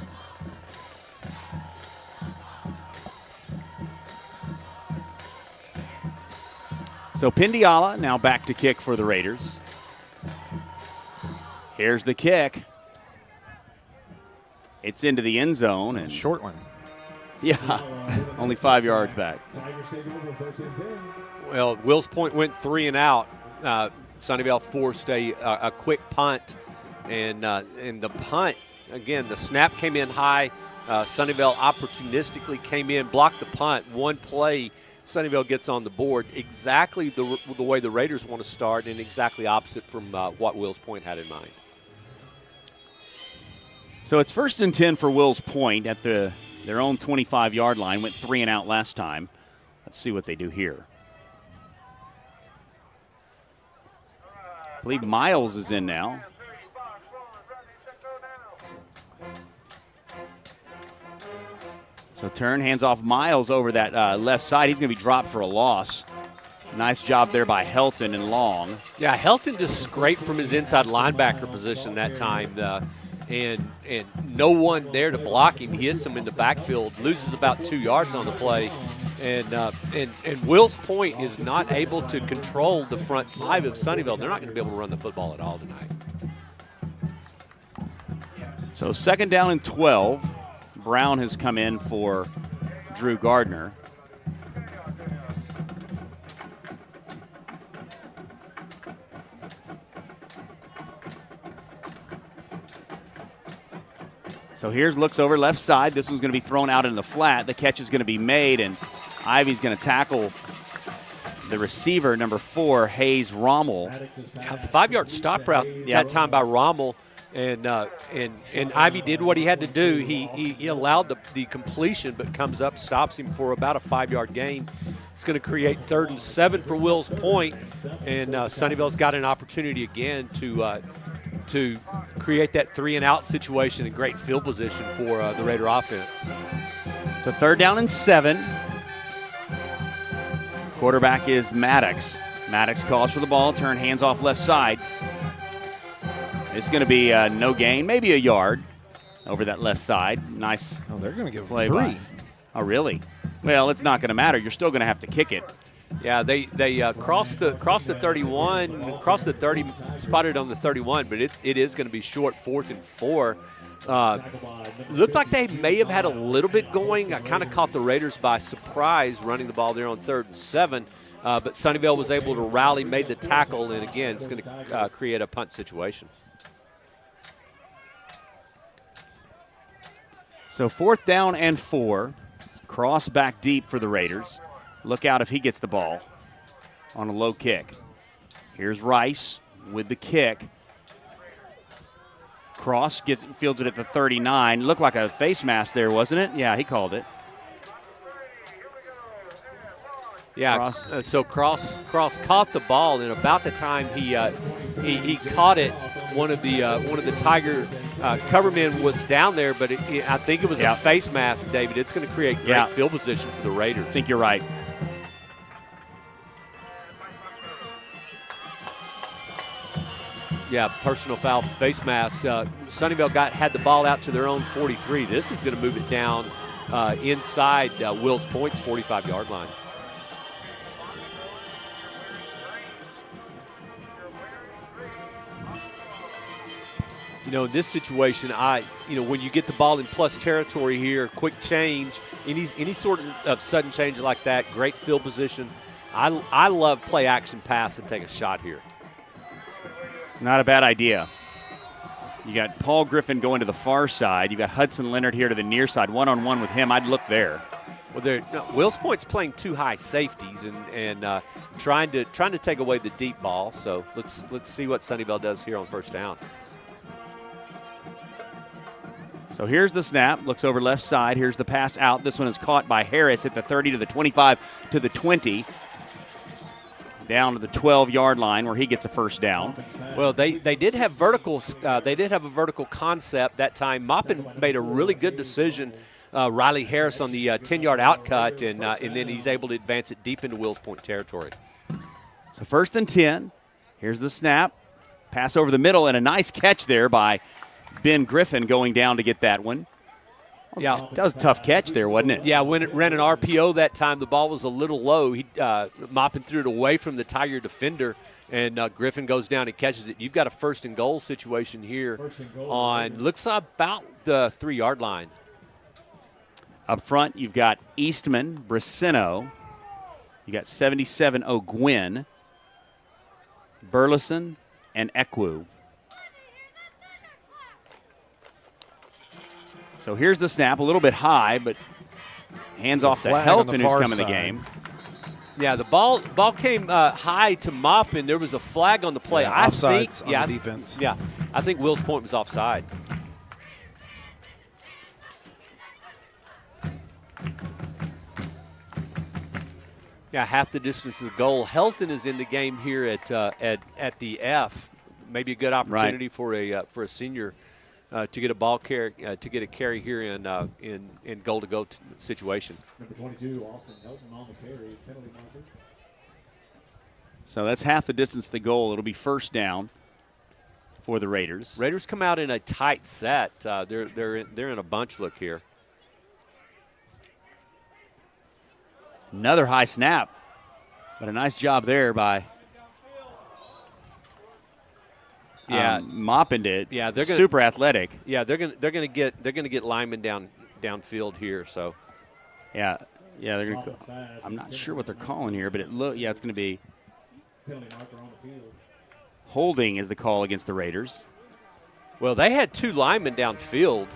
So Pendiala now back to kick for the Raiders. Here's the kick. It's into the end zone. And short one. Yeah, only 5 yards back. Well, Wills Point went 3 and out. Sunnyvale forced a quick punt, and the punt, again, the snap came in high. Sunnyvale opportunistically came in, blocked the punt. One play, Sunnyvale gets on the board. Exactly the way the Raiders want to start, and exactly opposite from what Wills Point had in mind. So it's 1st and 10 for Wills Point at their own 25-yard line. Went 3 and out last time. Let's see what they do here. I believe Miles is in now. So turn, hands off Miles over that left side. He's going to be dropped for a loss. Nice job there by Helton and Long. Yeah, Helton just scraped from his inside linebacker position that time, and no one there to block him. He hits him in the backfield, loses about 2 yards on the play, and Wills Point is not able to control the front five of Sunnyvale. They're not going to be able to run the football at all tonight. So 2nd down and 12. Brown has come in for Drew Gardner. So here's looks over left side. This one's going to be thrown out in the flat. The catch is going to be made, and Ivy's going to tackle the receiver, number 4, Hayes Rommel. Yeah, 5-yard stop route that time by Rommel, and Ivy did what he had to do. He allowed the completion, but comes up, stops him for about a 5-yard gain. It's going to create 3rd and 7 for Wills Point, and Sunnyvale's got an opportunity again to create that 3-and-out situation and great field position for the Raider offense. So 3rd down and 7. Quarterback is Maddox. Maddox calls for the ball, turn, hands off left side. It's going to be no gain, maybe a yard over that left side. Nice. Oh, they're going to give play 3. by. Oh, really? Well, it's not going to matter. You're still going to have to kick it. Yeah, they crossed the 31, crossed the 30, spotted on the 31, but it is going to be short, 4th and 4. Looked like they may have had a little bit going. I kind of caught the Raiders by surprise running the ball there on 3rd and 7, but Sunnyvale was able to rally, made the tackle, and again, it's going to create a punt situation. So 4th down and 4. Cross back deep for the Raiders. Look out if he gets the ball on a low kick. Here's Rice with the kick. Cross fields it at the 39. Looked like a face mask there, wasn't it? Yeah, he called it. Yeah, so Cross caught the ball, and about the time he caught it, one of the Tiger covermen was down there, but I think it was a face mask, David. It's going to create great field position for the Raiders. I think you're right. Yeah, personal foul, face mask. Sunnyvale had the ball out to their own 43. This is going to move it down inside Wills Point's 45-yard line. You know, in this situation, when you get the ball in plus territory here, quick change, any sort of sudden change like that, great field position. I love play action pass and take a shot here. Not a bad idea. You got Paul Griffin going to the far side. You got Hudson Leonard here to the near side. One-on-one with him. I'd look there. Well, Wills Point's playing 2 high safeties and trying to take away the deep ball. So let's see what Sunnyvale does here on 1st down. So here's the snap. Looks over left side. Here's the pass out. This one is caught by Harris at the 30 to the 25 to the 20. Down to the 12-yard line where he gets a 1st down. Well, they did have verticals. They did have a vertical concept that time. Maupin made a really good decision. Riley Harris on the 10-yard outcut, and then he's able to advance it deep into Wills Point territory. So 1st and 10. Here's the snap. Pass over the middle, and a nice catch there by Ben Griffin going down to get that one. Yeah, that was a tough catch there, wasn't it? Yeah, when it ran an RPO that time, the ball was a little low. Maupin threw it away from the Tiger defender, and Griffin goes down and catches it. You've got a 1st and goal situation here on, looks about the 3-yard line. Up front, you've got Eastman, Bracino. You got 77 O'Gwin, Burleson, and Equu. So here's the snap, a little bit high, but hands off to Helton, who's come in the game. Yeah, the ball came high to Maupin. There was a flag on the play. Yeah, I offsides think, on the defense. Yeah, I think Wills Point was offside. Yeah, half the distance to the goal. Helton is in the game here at the F. Maybe a good opportunity for a senior to get a ball carry to get a carry here in goal to go situation. Number 22, Austin Helton on the carry, penalty marker. So that's half the distance to the goal. It'll be first down for the Raiders. Raiders come out in a tight set. They're in a bunch look here. Another high snap, but a nice job there by Moppin it. Yeah, they're gonna, super athletic. Yeah, they're gonna get linemen downfield here. So yeah, they're gonna. I'm not sure what they're calling here, but it's gonna be penalty marker on the field. Holding is the call against the Raiders. Well, they had 2 linemen downfield.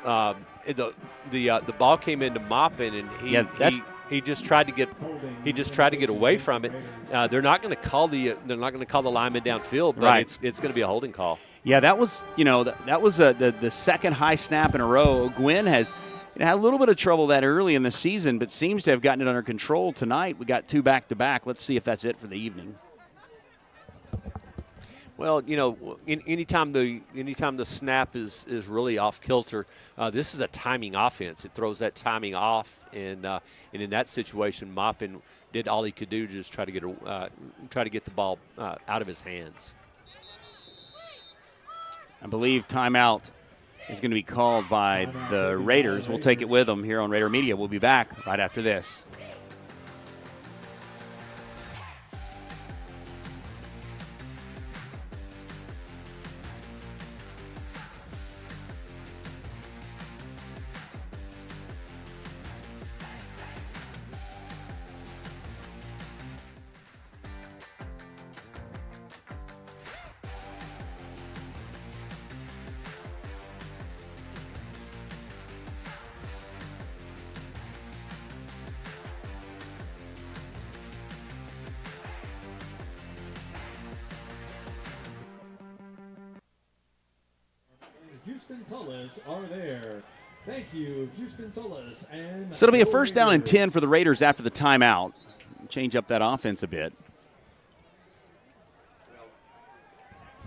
The ball came into Moppin, and he just tried to get away from it. They're not going to call the lineman downfield, but right. It's going to be a holding call. Yeah, that was the second high snap in a row. Gwynn has had a little bit of trouble that early in the season, but seems to have gotten it under control tonight. We got 2 back-to-back. Let's see if that's it for the evening. Well, anytime the snap is really off kilter, this is a timing offense. It throws that timing off, and in that situation, Moppin did all he could do to just try to get the ball out of his hands. I believe timeout is going to be called by the Raiders. We'll take it with them here on Raider Media. We'll be back right after this. Houston Tullis are there. Thank you, Houston Tullis. And so it'll be a first down and 10 for the Raiders after the timeout. Change up that offense a bit.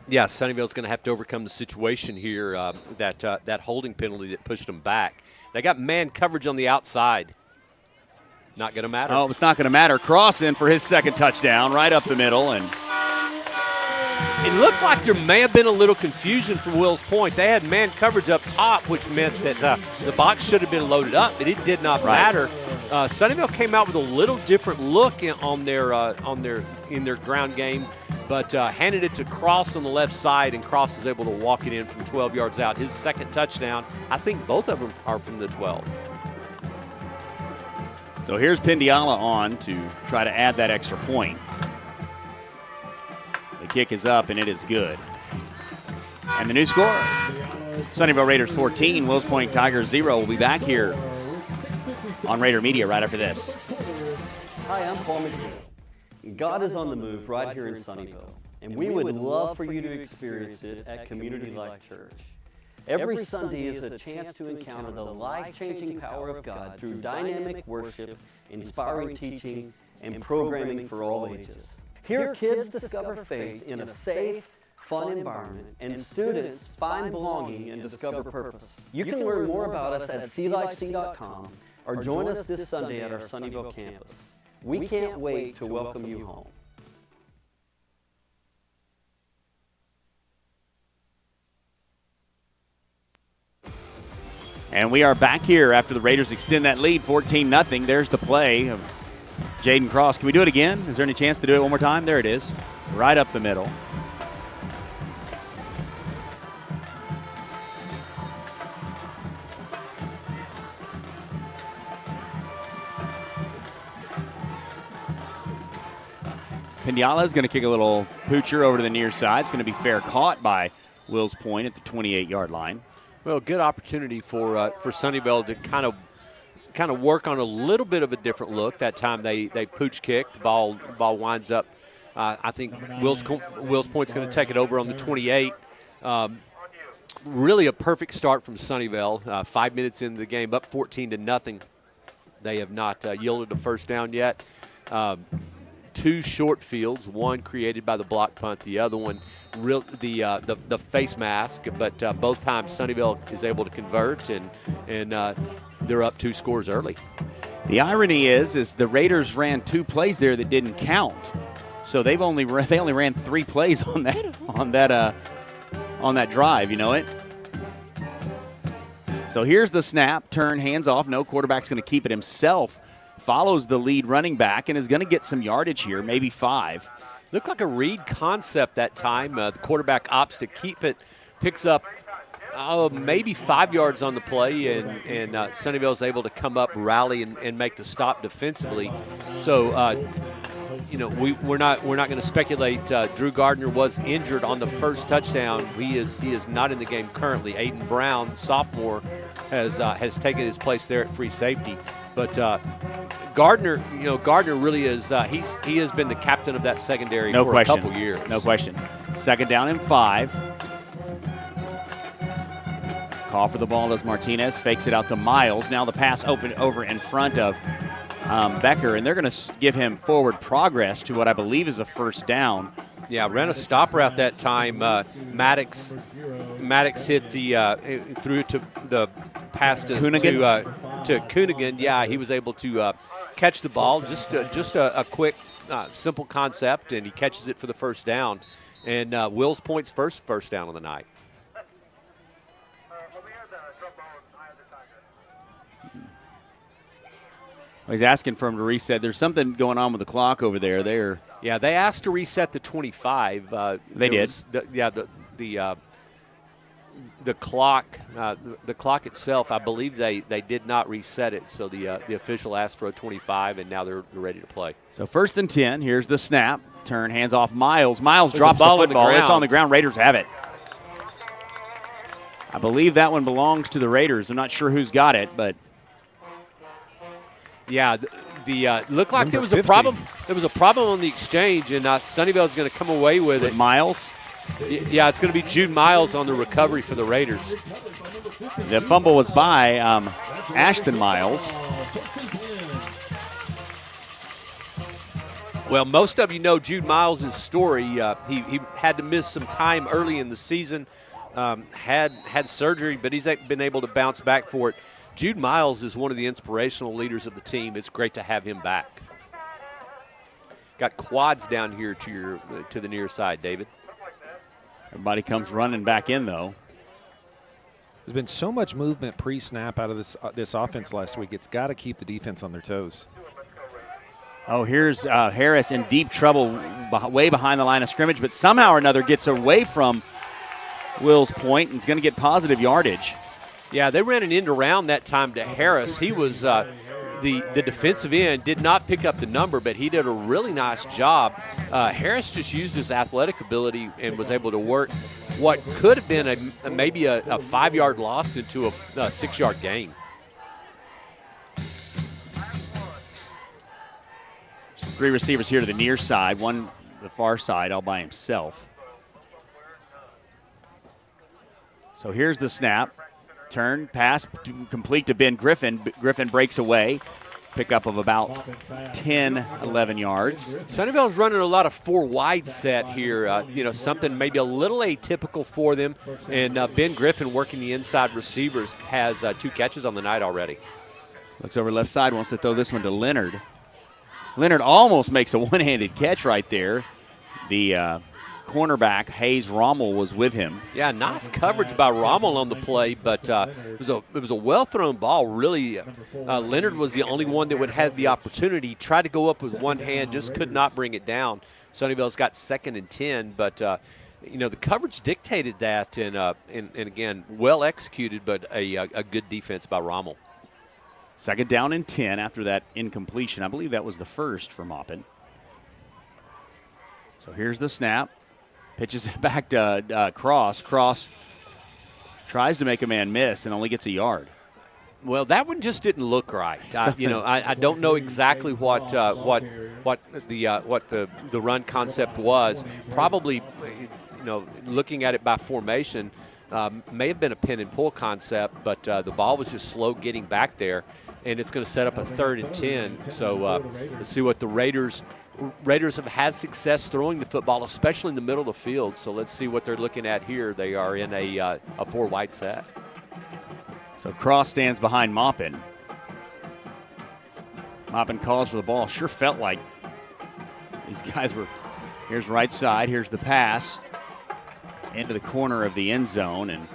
Yeah, Sunnyvale's going to have to overcome the situation here, that holding penalty that pushed them back. They got man coverage on the outside. Not going to matter. Oh, it's not going to matter. Cross in for his second touchdown, right up the middle, and it looked like there may have been a little confusion from Wills Point. They had man coverage up top, which meant that the box should have been loaded up, but it did not matter. Sunnyvale came out with a little different look in their ground game, but handed it to Cross on the left side, and Cross is able to walk it in from 12 yards out. His second touchdown, I think both of them are from the 12. So here's Pendiala on to try to add that extra point. The kick is up, and it is good. And the new score, Sunnyvale Raiders 14, Wills Point Tigers 0. We'll be back here on Raider Media right after this. Hi, I'm Paul McGill. God is on the move right here in Sunnyvale, and we would love for you to experience it at Community Life Church. Every Sunday is a chance to encounter the life-changing power of God through dynamic worship, inspiring teaching, and programming for all ages. Here, kids discover faith in a safe, fun environment, and students find belonging and discover purpose. You can learn more about us at clifec.com or join us this Sunday at our Sunnyvale campus. We can't wait to welcome you home. And we are back here after the Raiders extend that lead 14-0. There's the play of Jaden Cross. Can we do it again? Is there any chance to do it one more time? There it is. Right up the middle. Pendiala is going to kick a little poocher over to the near side. It's going to be fair caught by Wills Point at the 28-yard line. Well, good opportunity for Sunnyvale to kind of work on a little bit of a different look. That time they pooch kick. The ball winds up. I think Wills Point's going to take it over on the 28. Really a perfect start from Sunnyvale. 5 minutes into the game, up 14-0. They have not yielded a first down yet. 2 short fields, one created by the block punt, the other one the face mask, but both times Sunnyvale is able to convert, and they're up 2 scores early. The irony is the Raiders ran 2 plays there that didn't count, so they only ran 3 plays on that drive. You know it. So here's the snap, turn, hands off. No, quarterback's going to keep it himself. Follows the lead running back and is going to get some yardage here, maybe 5. Looked like a read concept that time. The quarterback opts to keep it, picks up maybe 5 yards on the play, and Sunnyvale's able to come up, rally, and make the stop defensively. So, we're not going to speculate. Drew Gardner was injured on the first touchdown. He is not in the game currently. Aiden Brown, sophomore, has taken his place there at free safety. But Gardner really is. He has been the captain of that secondary for a couple years. No question. 2nd down and 5. Call for the ball as Martinez fakes it out to Miles. Now the pass open over in front of Becker, and they're going to give him forward progress to what I believe is a 1st down. Yeah, ran a stop route that time. Maddox hit through to the pass to Coonigan. Yeah, he was able to catch the ball. Just a quick, simple concept, and he catches it for the 1st down. And Wills Point's first down of the night. He's asking for him to reset. There's something going on with the clock over there. Yeah, they asked to reset the 25. They did. The clock itself, I believe they did not reset it. So the official asked for a 25, and now they're ready to play. So 1st and 10. Here's the snap. Turn, hands off Miles. Miles drops the football. It's on the ground. Raiders have it. I believe that one belongs to the Raiders. I'm not sure who's got it, but. Yeah, looked like there was a problem. There was a problem on the exchange, and Sunnyvale is going to come away with it. Miles? Yeah, it's going to be Jude Miles on the recovery for the Raiders. The fumble was by Ashton Miles. Well, most of you know Jude Miles' story. He had to miss some time early in the season, had surgery, but he's been able to bounce back for it. Jude Miles is one of the inspirational leaders of the team. It's great to have him back. Got quads down here to the near side, David. Everybody comes running back in, though. There's been so much movement pre-snap out of this offense last week. It's got to keep the defense on their toes. Oh, here's Harris in deep trouble way behind the line of scrimmage, but somehow or another gets away from Wills Point and is going to get positive yardage. Yeah, they ran an end around that time to Harris. He was the defensive end, did not pick up the number, but he did a really nice job. Harris just used his athletic ability and was able to work what could have been maybe a 5-yard loss into a 6-yard gain. Three receivers here to the near side, one the far side all by himself. So here's the snap. Turn, pass, complete to Ben Griffin. Griffin breaks away. Pickup of about 10, 11 yards. Sunnyvale's running a lot of 4 wide set here. Something maybe a little atypical for them. And Ben Griffin, working the inside receivers, has 2 catches on the night already. Looks over left side, wants to throw this one to Leonard. Leonard almost makes a one-handed catch right there. The cornerback, Hayes Rommel, was with him. Yeah, nice coverage by Rommel on the play, but it was a well-thrown ball, really. Leonard was the only one that would have the opportunity. Tried to go up with one hand, just could not bring it down. Sunnyvale's got 2nd and 10, but the coverage dictated that, and again, well executed, but a good defense by Rommel. 2nd down and 10 after that incompletion. I believe that was the first for Maupin. So here's the snap. Pitches it back to Cross. Cross tries to make a man miss and only gets a yard. Well, that one just didn't look right. I don't know exactly what the run concept was. Probably, looking at it by formation, may have been a pin and pull concept, but the ball was just slow getting back there, and it's going to set up a 3rd and 10. So let's see what the Raiders Raiders have had success throwing the football, especially in the middle of the field. So let's see what they're looking at here. They are in a 4-wide set. So Cross stands behind Maupin. Maupin calls for the ball. Sure felt like these guys were. Here's right side. Here's the pass into the corner of the end zone, and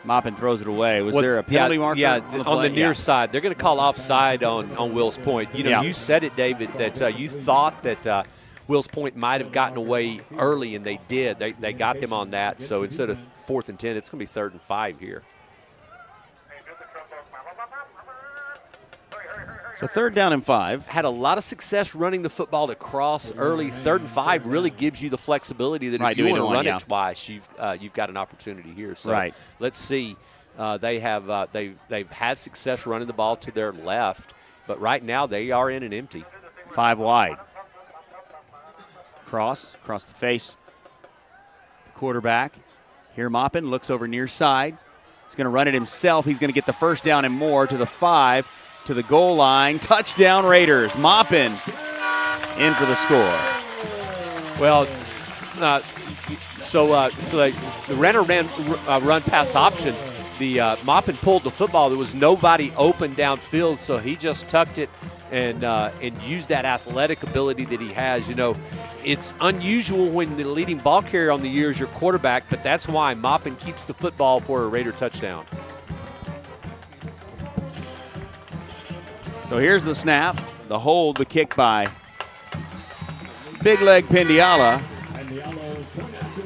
Maupin throws it away. Was there a penalty marker? Yeah, on the near side. They're going to call offside on Wills Point. You know, you said it, David, that you thought that Wills Point might have gotten away early, and they did. They got them on that. So instead of 4th and 10, it's going to be 3rd and 5 here. So 3rd down and 5. Had a lot of success running the football to Cross early. 3rd and 5 really gives you the flexibility that if you want to run it twice, you've got an opportunity here. So let's see. They've had success running the ball to their left, but right now they are in an empty. 5 wide. Cross across the face. The quarterback. Here Maupin looks over near side. He's going to run it himself. He's going to get the 1st down and more to the 5. To the goal line. Touchdown Raiders. Maupin in for the score. Well, the run pass option. The Maupin pulled the football. There was nobody open downfield, so he just tucked it and used that athletic ability that he has. You know, it's unusual when the leading ball carrier on the year is your quarterback, but that's why Maupin keeps the football for a Raider touchdown. So here's the snap, the hold, the kick by Big Leg Pendiala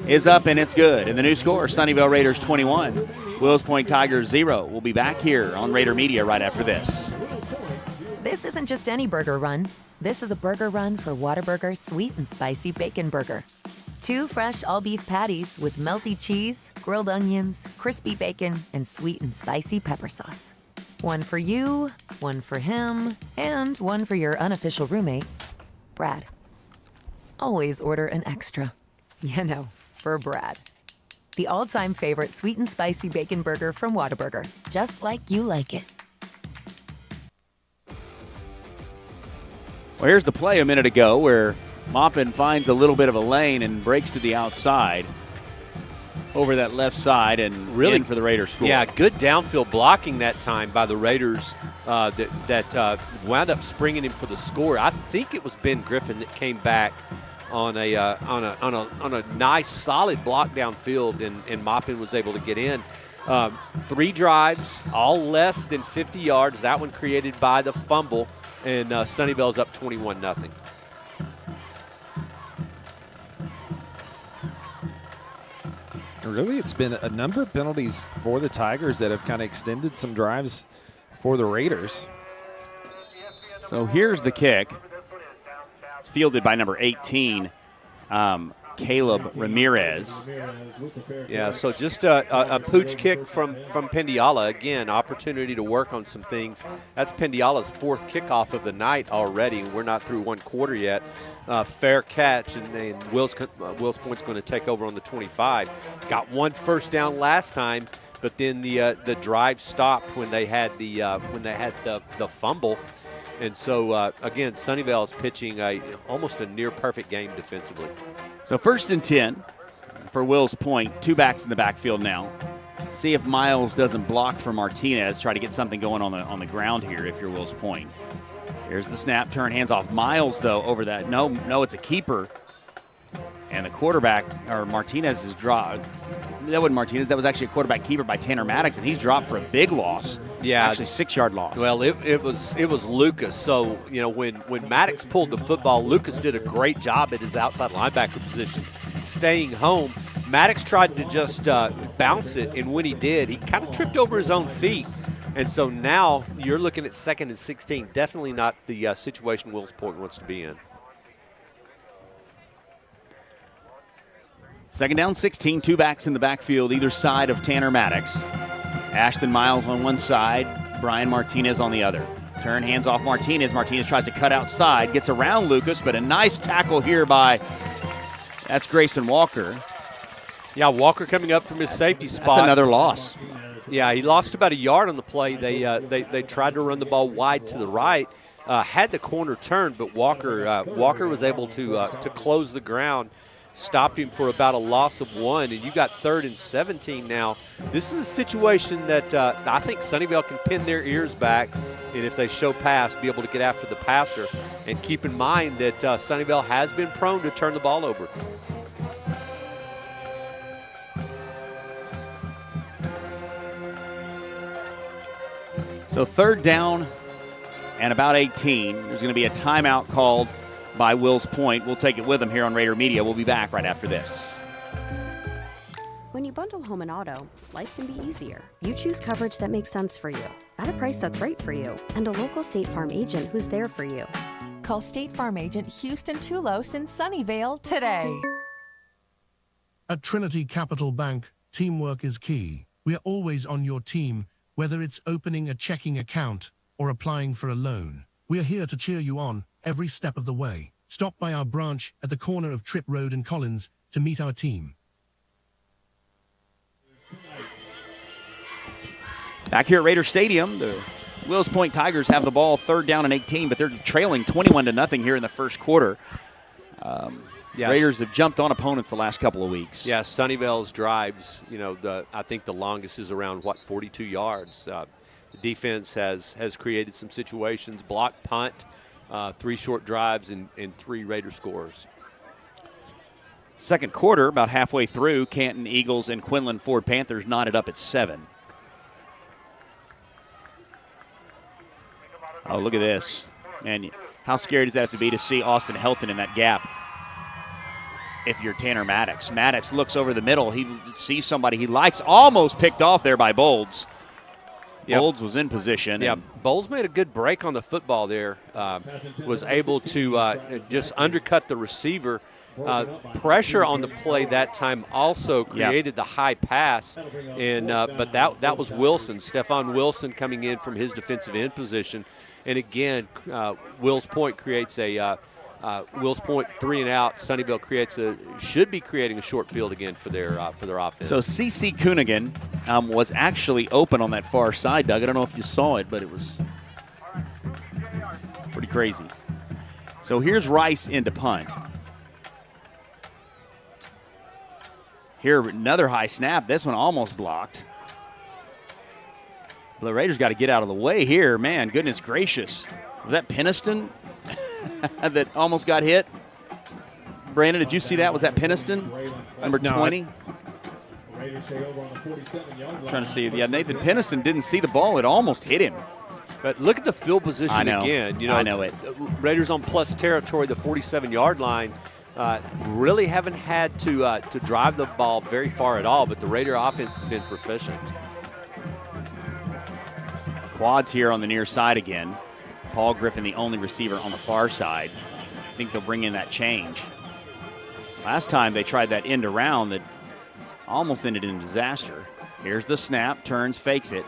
is up and it's good. And the new score, Sunnyvale Raiders 21, Wills Point Tigers 0. We'll be back here on Raider Media right after this. This isn't just any burger run. This is a burger run for Whataburger Sweet and Spicy Bacon Burger. 2 fresh all-beef patties with melty cheese, grilled onions, crispy bacon, and sweet and spicy pepper sauce. One for you, one for him, and one for your unofficial roommate, Brad. Always order an extra. You know, for Brad. The all-time favorite sweet and spicy bacon burger from Whataburger. Just like you like it. Well, here's the play a minute ago where Maupin finds a little bit of a lane and breaks to the outside. Over that left side and really in for the Raiders score. Yeah, good downfield blocking that time by the Raiders that wound up springing him for the score. I think it was Ben Griffin that came back on a nice solid block downfield, and Maupin was able to get in. 3 drives, all less than 50 yards. That one created by the fumble, and Sunnyvale's up 21-0. Really, it's been a number of penalties for the Tigers that have kind of extended some drives for the Raiders. So here's the kick. It's fielded by number 18, Caleb Ramirez. Yeah, so just a pooch kick from Pendiala. Again, opportunity to work on some things. That's Pendiala's 4th kickoff of the night already. We're not through 1 quarter yet. Fair catch, and then Wills Point's going to take over on the 25. Got 1 first down last time, but then the drive stopped when they had the fumble, and so again, Sunnyvale is pitching almost a near perfect game defensively. So 1st and 10 for Wills Point. 2 backs in the backfield now. See if Miles doesn't block for Martinez. Try to get something going on the ground here if you're Wills Point. Here's the snap, turn, hands off. Miles, though, over that. No, it's a keeper. And the quarterback, or Martinez, is dropped. That wasn't Martinez. That was actually a quarterback keeper by Tanner Maddox, and he's dropped for a big loss. Yeah. Actually, 6-yard loss. Well, it was Lucas. So, you know, when Maddox pulled the football, Lucas did a great job at his outside linebacker position, staying home. Maddox tried to just bounce it, and when he did, he kind of tripped over his own feet. And so now you're looking at 2nd and 16. Definitely not the situation Wills Point wants to be in. 2nd down, 16. 2 backs in the backfield, either side of Tanner Maddox. Ashton Miles on one side, Brian Martinez on the other. Turn, hands off Martinez. Martinez tries to cut outside, gets around Lucas, but a nice tackle here that's Grayson Walker. Yeah, Walker coming up from his safety spot. That's another loss. Yeah, he lost about a yard on the play. They tried to run the ball wide to the right, had the corner turned, but Walker was able to close the ground, stopped him for about a loss of 1, and you got 3rd and 17 now. This is a situation that I think Sunnyvale can pin their ears back, and if they show pass, be able to get after the passer. And keep in mind that Sunnyvale has been prone to turn the ball over. So 3rd down and about 18. There's going to be a timeout called by Wills Point. We'll take it with them here on Raider Media. We'll be back right after this. When you bundle home and auto, life can be easier. You choose coverage that makes sense for you, at a price that's right for you, and a local State Farm agent who's there for you. Call State Farm agent Houston Tulos in Sunnyvale today. At Trinity Capital Bank, teamwork is key. We are always on your team, whether it's opening a checking account or applying for a loan. We are here to cheer you on every step of the way. Stop by our branch at the corner of Tripp Road and Collins to meet our team. Back here at Raider Stadium, the Wills Point Tigers have the ball 3rd down and 18, but they're trailing 21-0 here in the first quarter. Yes. Raiders have jumped on opponents the last couple of weeks. Yeah, Sunnyvale's drives, I think the longest is around, 42 yards. The defense has created some situations, block, punt, 3 short drives, and 3 Raider scores. Second quarter, about halfway through, Canton Eagles and Quinlan Ford Panthers knotted up at 7. Oh, look at this. And how scary does that have to be to see Austin Helton in that gap if you're Tanner Maddox? Maddox looks over the middle. He sees somebody he likes, almost picked off there by Bolds. Yep. Bolds was in position. Yeah, Bolds made a good break on the football there. Was able to just undercut the receiver. Pressure on the play that time also created the high pass, and but that was Wilson, Stephon Wilson, coming in from his defensive end position. And again, Wills Point creates a Wills Point 3 and out. Sunnyvale should be creating a short field again for their offense. So C.C. Coonigan was actually open on that far side, Doug. I don't know if you saw it, but it was pretty crazy. So here's Rice into punt. Here, another high snap. This one almost blocked. The Raiders got to get out of the way here. Man, goodness gracious. Was that Peniston that almost got hit? Brandon, did you see that? Was that Peniston? Number 20? I'm trying to see. Yeah, Nathan Peniston didn't see the ball. It almost hit him. But look at the field position again. I know it. Raiders on plus territory, the 47-yard line. Really haven't had to drive the ball very far at all, but the Raider offense has been proficient. Quads here on the near side again. Paul Griffin, the only receiver on the far side. I think they'll bring in that change. Last time they tried that end around that almost ended in disaster. Here's the snap, turns, fakes it.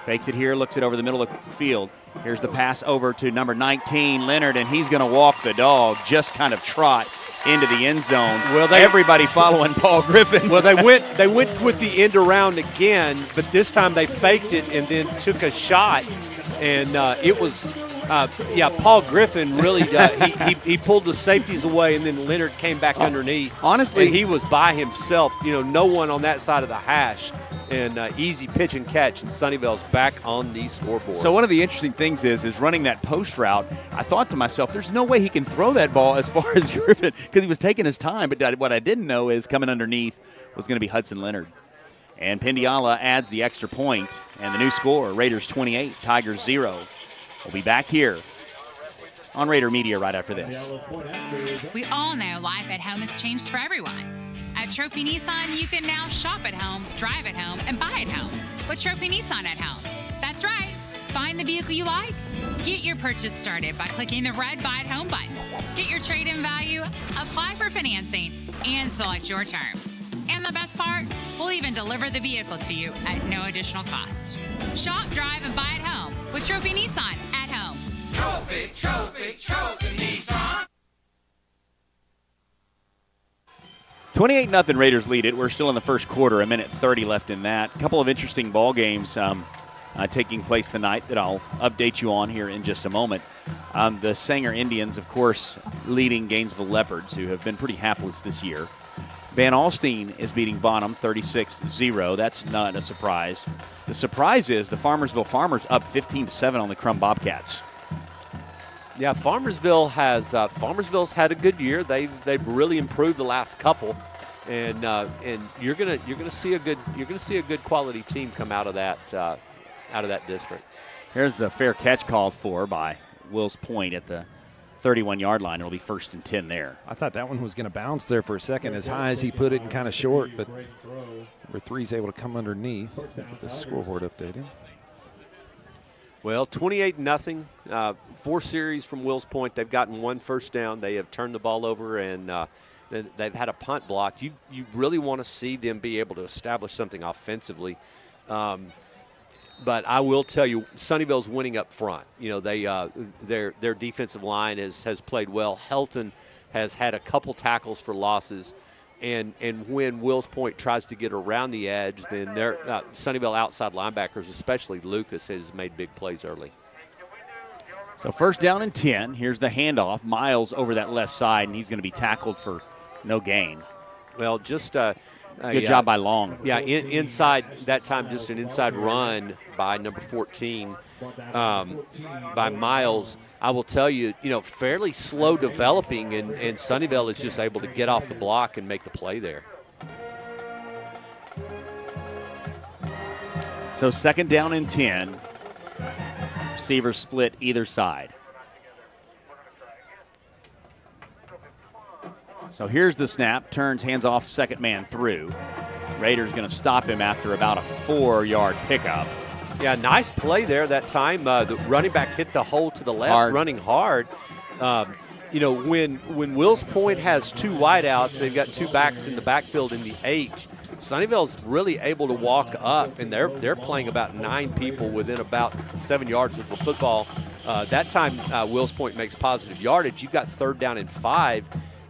Fakes it here, looks it over the middle of the field. Here's the pass over to number 19, Leonard, and he's going to walk the dog, just kind of trot into the end zone. Well, everybody following Paul Griffin. Well, they went with the end around again, but this time they faked it and then took a shot, and it was Paul Griffin really he pulled the safeties away, and then Leonard came back underneath. Honestly, he was by himself. No one on that side of the hash. And easy pitch and catch, and Sunnyvale's back on the scoreboard. So one of the interesting things is running that post route. I thought to myself, there's no way he can throw that ball as far as Griffin because he was taking his time. But what I didn't know is coming underneath was going to be Hudson Leonard. And Pendiala adds the extra point, and the new score, Raiders 28, Tigers 0. We'll be back here on Raider Media right after this. We all know life at home has changed for everyone. At Trophy Nissan, you can now shop at home, drive at home, and buy at home with Trophy Nissan at home. That's right. Find the vehicle you like. Get your purchase started by clicking the red Buy at Home button. Get your trade-in value, apply for financing, and select your terms. And the best part, we'll even deliver the vehicle to you at no additional cost. Shop, drive, and buy at home with Trophy Nissan at home. Trophy, trophy, trophy Nissan. 28-0 Raiders lead it. We're still in the first quarter, a minute 30 left in that. A couple of interesting ball games taking place tonight that I'll update you on here in just a moment. The Sanger Indians, of course, leading Gainesville Leopards, who have been pretty hapless this year. Van Alstyne is beating Bonham 36-0. That's not a surprise. The surprise is the Farmersville Farmers up 15-7 on the Crum Bobcats. Yeah, Farmersville's had a good year. They've really improved the last couple, and you're gonna see a good quality team come out of that district. Here's the fair catch called for by Wills Point at the 31-yard line. It'll be 1st and 10 there. I thought that one was going to bounce there for a second, as high as he put it and kind of short, but number 3 is able to come underneath. Get the scoreboard updated. Well, 28-0, 4 series from Wills Point. They've gotten 1 first down. They have turned the ball over, and they've had a punt blocked. You really want to see them be able to establish something offensively. But I will tell you, Sunnyvale's winning up front. You know, their defensive line has played well. Helton has had a couple tackles for losses. And when Wills Point tries to get around the edge, then their Sunnyvale outside linebackers, especially Lucas, has made big plays early. So 1st down and 10. Here's the handoff. Miles over that left side, and he's going to be tackled for no gain. Well, just good job by Long. Yeah, inside that time, just an inside run by number 14 by Miles. I will tell you, fairly slow developing, and Sunnyvale is just able to get off the block and make the play there. So 2nd down and 10. Receivers split either side. So here's the snap. Turns, hands off, second man through. Raiders going to stop him after about a 4-yard pickup. Yeah, nice play there that time. The running back hit the hole to the left, running hard. When Wills Point has 2 wideouts, they've got 2 backs in the backfield in the H. Sunnyvale's really able to walk up, and they're playing about 9 people within about 7 yards of the football. That time, Wills Point makes positive yardage. You've got 3rd down and 5.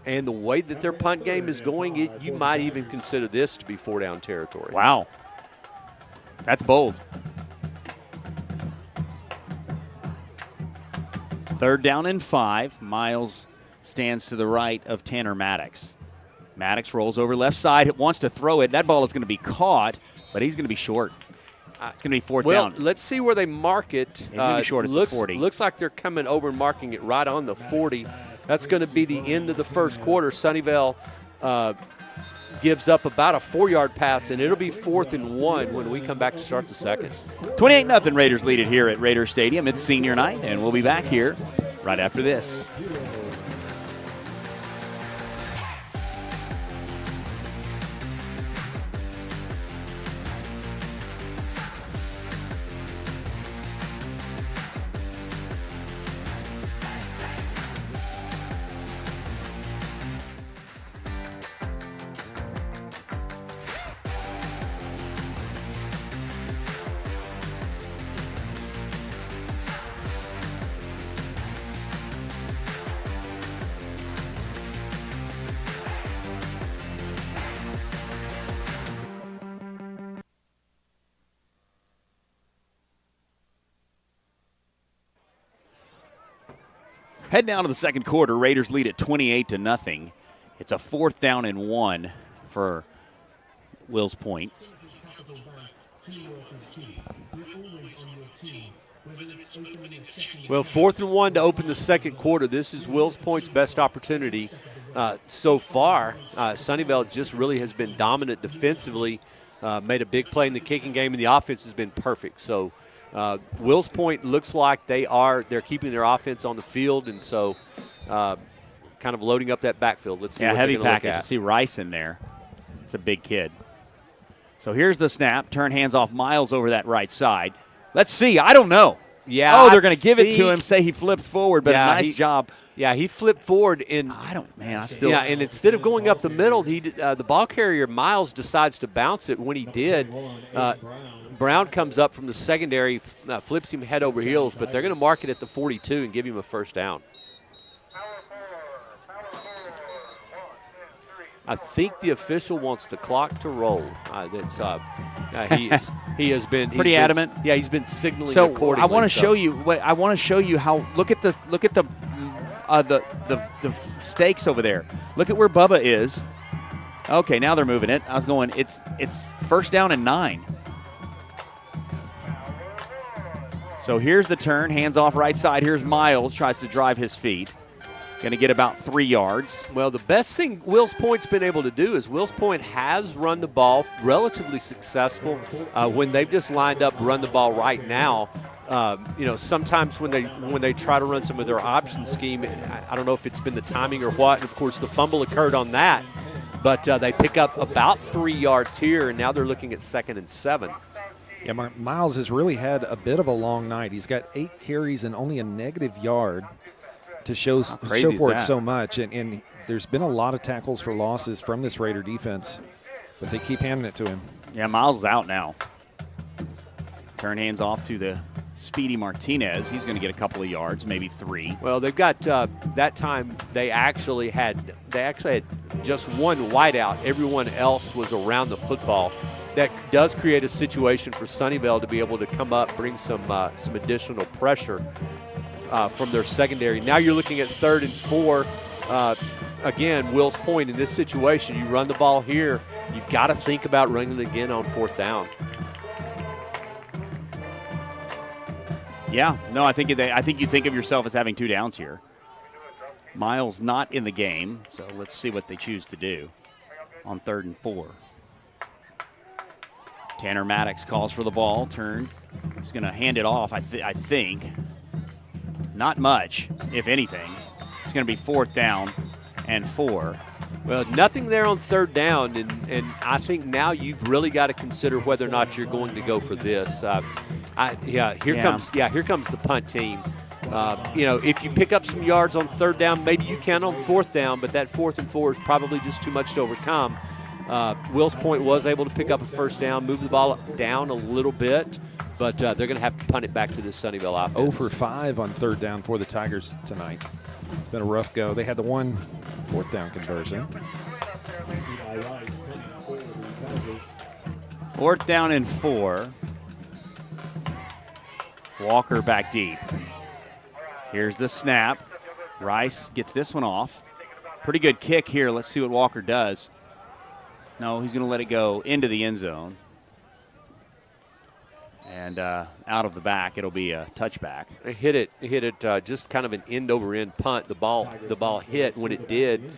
And the way that their punt game is going, you might even consider this to be 4-down territory. Wow. That's bold. 3rd down and 5. Miles stands to the right of Tanner Maddox. Maddox rolls over left side, wants to throw it. That ball is going to be caught, but he's going to be short. It's going to be 4th down. Well, let's see where they mark it. He's going to be short. It's the 40. Looks like they're coming over and marking it right on the 40. That's going to be the end of the first quarter. Sunnyvale gives up about a 4-yard pass, and it'll be 4th and 1 when we come back to start the second. 28-0 Raiders lead it here at Raiders Stadium. It's senior night, and we'll be back here right after this. Head down to the second quarter. Raiders lead at 28-0. It's a 4th down and 1 for Wills Point. Well, 4th and 1 to open the second quarter. This is Wills Point's best opportunity so far. Sunnyvale just really has been dominant defensively, made a big play in the kicking game, and the offense has been perfect. So Wills Point looks like they're keeping their offense on the field, and so kind of loading up that backfield. Let's see what heavy they're gonna package. look at. You see Rice in there. It's a big kid. So here's the snap. Turn, hands off Miles over that right side. Let's see. I don't know. Yeah. They're going to give it to him, say he flipped forward, but a nice job. Yeah, he flipped forward, and Yeah, and instead of going up the middle, the ball carrier Miles decides to bounce it. When he did, Brown comes up from the secondary, flips him head over heels, but they're going to mark it at the 42 and give him a 1st down. I think the official wants the clock to roll. He has been pretty adamant. He's been signaling So accordingly. I want to show you. I want to show you how. Look at the stakes over there. Look at where Bubba is. Okay, now they're moving it. I was going. It's first down and 9. So here's the turn. Hands off right side. Here's Miles. Tries to drive his feet. Going to get about 3 yards. Well, the best thing Wills Point's been able to do is Wills Point has run the ball relatively successful when they've just lined up run the ball right now. Sometimes when they try to run some of their option scheme, I don't know if it's been the timing or what. And of course, the fumble occurred on that, but they pick up about 3 yards here, and now they're looking at 2nd and 7. Yeah, Miles has really had a bit of a long night. He's got 8 carries and only a negative yard to show for it so much. And there's been a lot of tackles for losses from this Raider defense, but they keep handing it to him. Yeah, Miles is out now. Turn hands off to the speedy Martinez. He's going to get a couple of yards, maybe 3. Well, they've got that time they actually had just one wideout. Everyone else was around the football. That does create a situation for Sunnyvale to be able to come up, bring some additional pressure from their secondary. Now you're looking at 3rd and 4. Again, Wills Point in this situation, you run the ball here, you've got to think about running it again on 4th down. Yeah, no, I think you think of yourself as having 2 downs here. Miles not in the game, so let's see what they choose to do on 3rd and 4. Tanner Maddox calls for the ball, turn. He's going to hand it off, I think. Not much, if anything. It's going to be 4th down and 4. Well, nothing there on 3rd down, and I think now you've really got to consider whether or not you're going to go for this. Here comes the punt team. If you pick up some yards on 3rd down, maybe you can on 4th down, but that 4th and 4 is probably just too much to overcome. Wills Point was able to pick up a 1st down, move the ball down a little bit, but they're going to have to punt it back to the Sunnyvale offense. 0 for 5 on 3rd down for the Tigers tonight. It's been a rough go. They had the 1 4th down conversion. 4th down and 4. Walker back deep. Here's the snap. Rice gets this one off. Pretty good kick here. Let's see what Walker does. No, he's going to let it go into the end zone. And out of the back, it'll be a touchback. Hit it just kind of an end-over-end punt. The ball hit. When it did,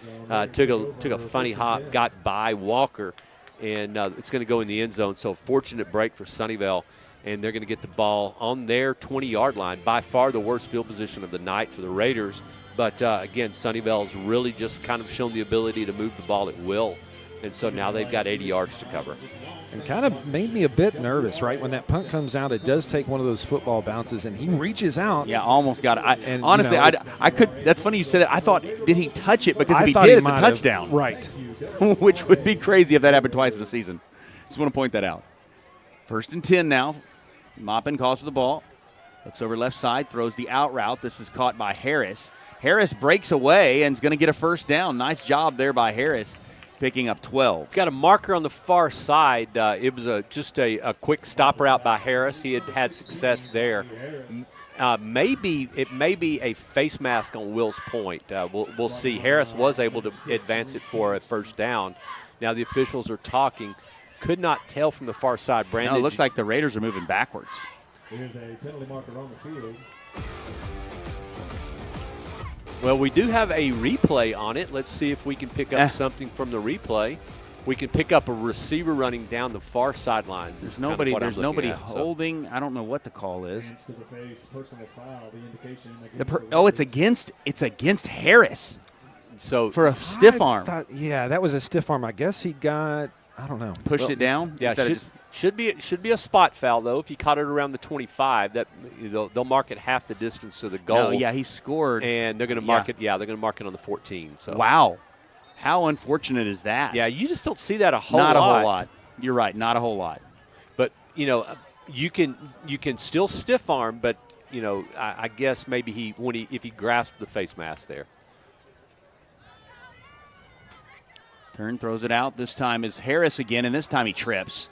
took a funny hop, got by Walker, and it's going to go in the end zone. So fortunate break for Sunnyvale, and they're going to get the ball on their 20-yard line. By far the worst field position of the night for the Raiders. But, again, Sunnyvale's really just kind of shown the ability to move the ball at will. And so now they've got 80 yards to cover. And kind of made me a bit nervous, right? When that punt comes out, it does take one of those football bounces, and he reaches out. Yeah, almost got it. Honestly, I could. That's funny you said that. I thought, did he touch it? Because if he did, it's a touchdown. Right. Which would be crazy if that happened twice in the season. Just want to point that out. 1st and 10 now. Maupin calls for the ball. Looks over left side, throws the out route. This is caught by Harris. Harris breaks away and is going to get a 1st down. Nice job there by Harris, picking up 12. Got a marker on the far side. It was just a quick stop route by Harris. He had success there. It may be a face mask on Wills Point. We'll see. Harris was able to advance it for a 1st down. Now the officials are talking. Could not tell from the far side. Brandon, it looks like the Raiders are moving backwards. Here's a penalty marker on the field. Well, we do have a replay on it. Let's see if we can pick up something from the replay. We can pick up a receiver running down the far sidelines. There's nobody holding. I don't know what the call is. It's against Harris. So for a stiff arm. That was a stiff arm. I guess he got, I don't know. Pushed it down? Yeah, should be a spot foul, though. If you caught it around the 25, that they'll mark it half the distance to the goal. No, yeah, he scored. And they're going to mark it. Yeah, they're going to mark it on the 14. So. Wow. How unfortunate is that? Yeah, you just don't see that a whole lot. Not a whole lot. You're right, not a whole lot. But, you can still stiff arm, but, I guess maybe if he grasped the face mask there. Turn throws it out. This time is Harris again, and this time he trips.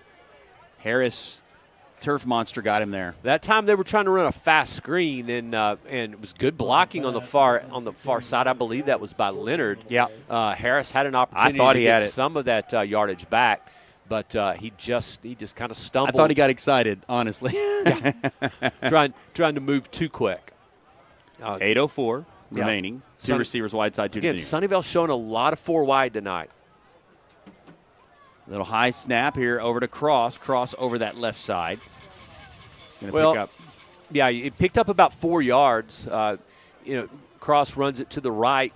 Harris, turf monster, got him there. That time they were trying to run a fast screen, and it was good blocking on the far side. I believe that was by Leonard. Yeah. Harris had an opportunity to get some of that yardage back, but he just kind of stumbled. I thought he got excited, honestly. Yeah. trying to move too quick. 8:04 remaining. Two receivers wide side, two again, to Sunnyvale showing a lot of 4 wide tonight. Little high snap here over to Cross. Cross over that left side. He's going to pick up. Yeah, it picked up about 4 yards. Cross runs it to the right,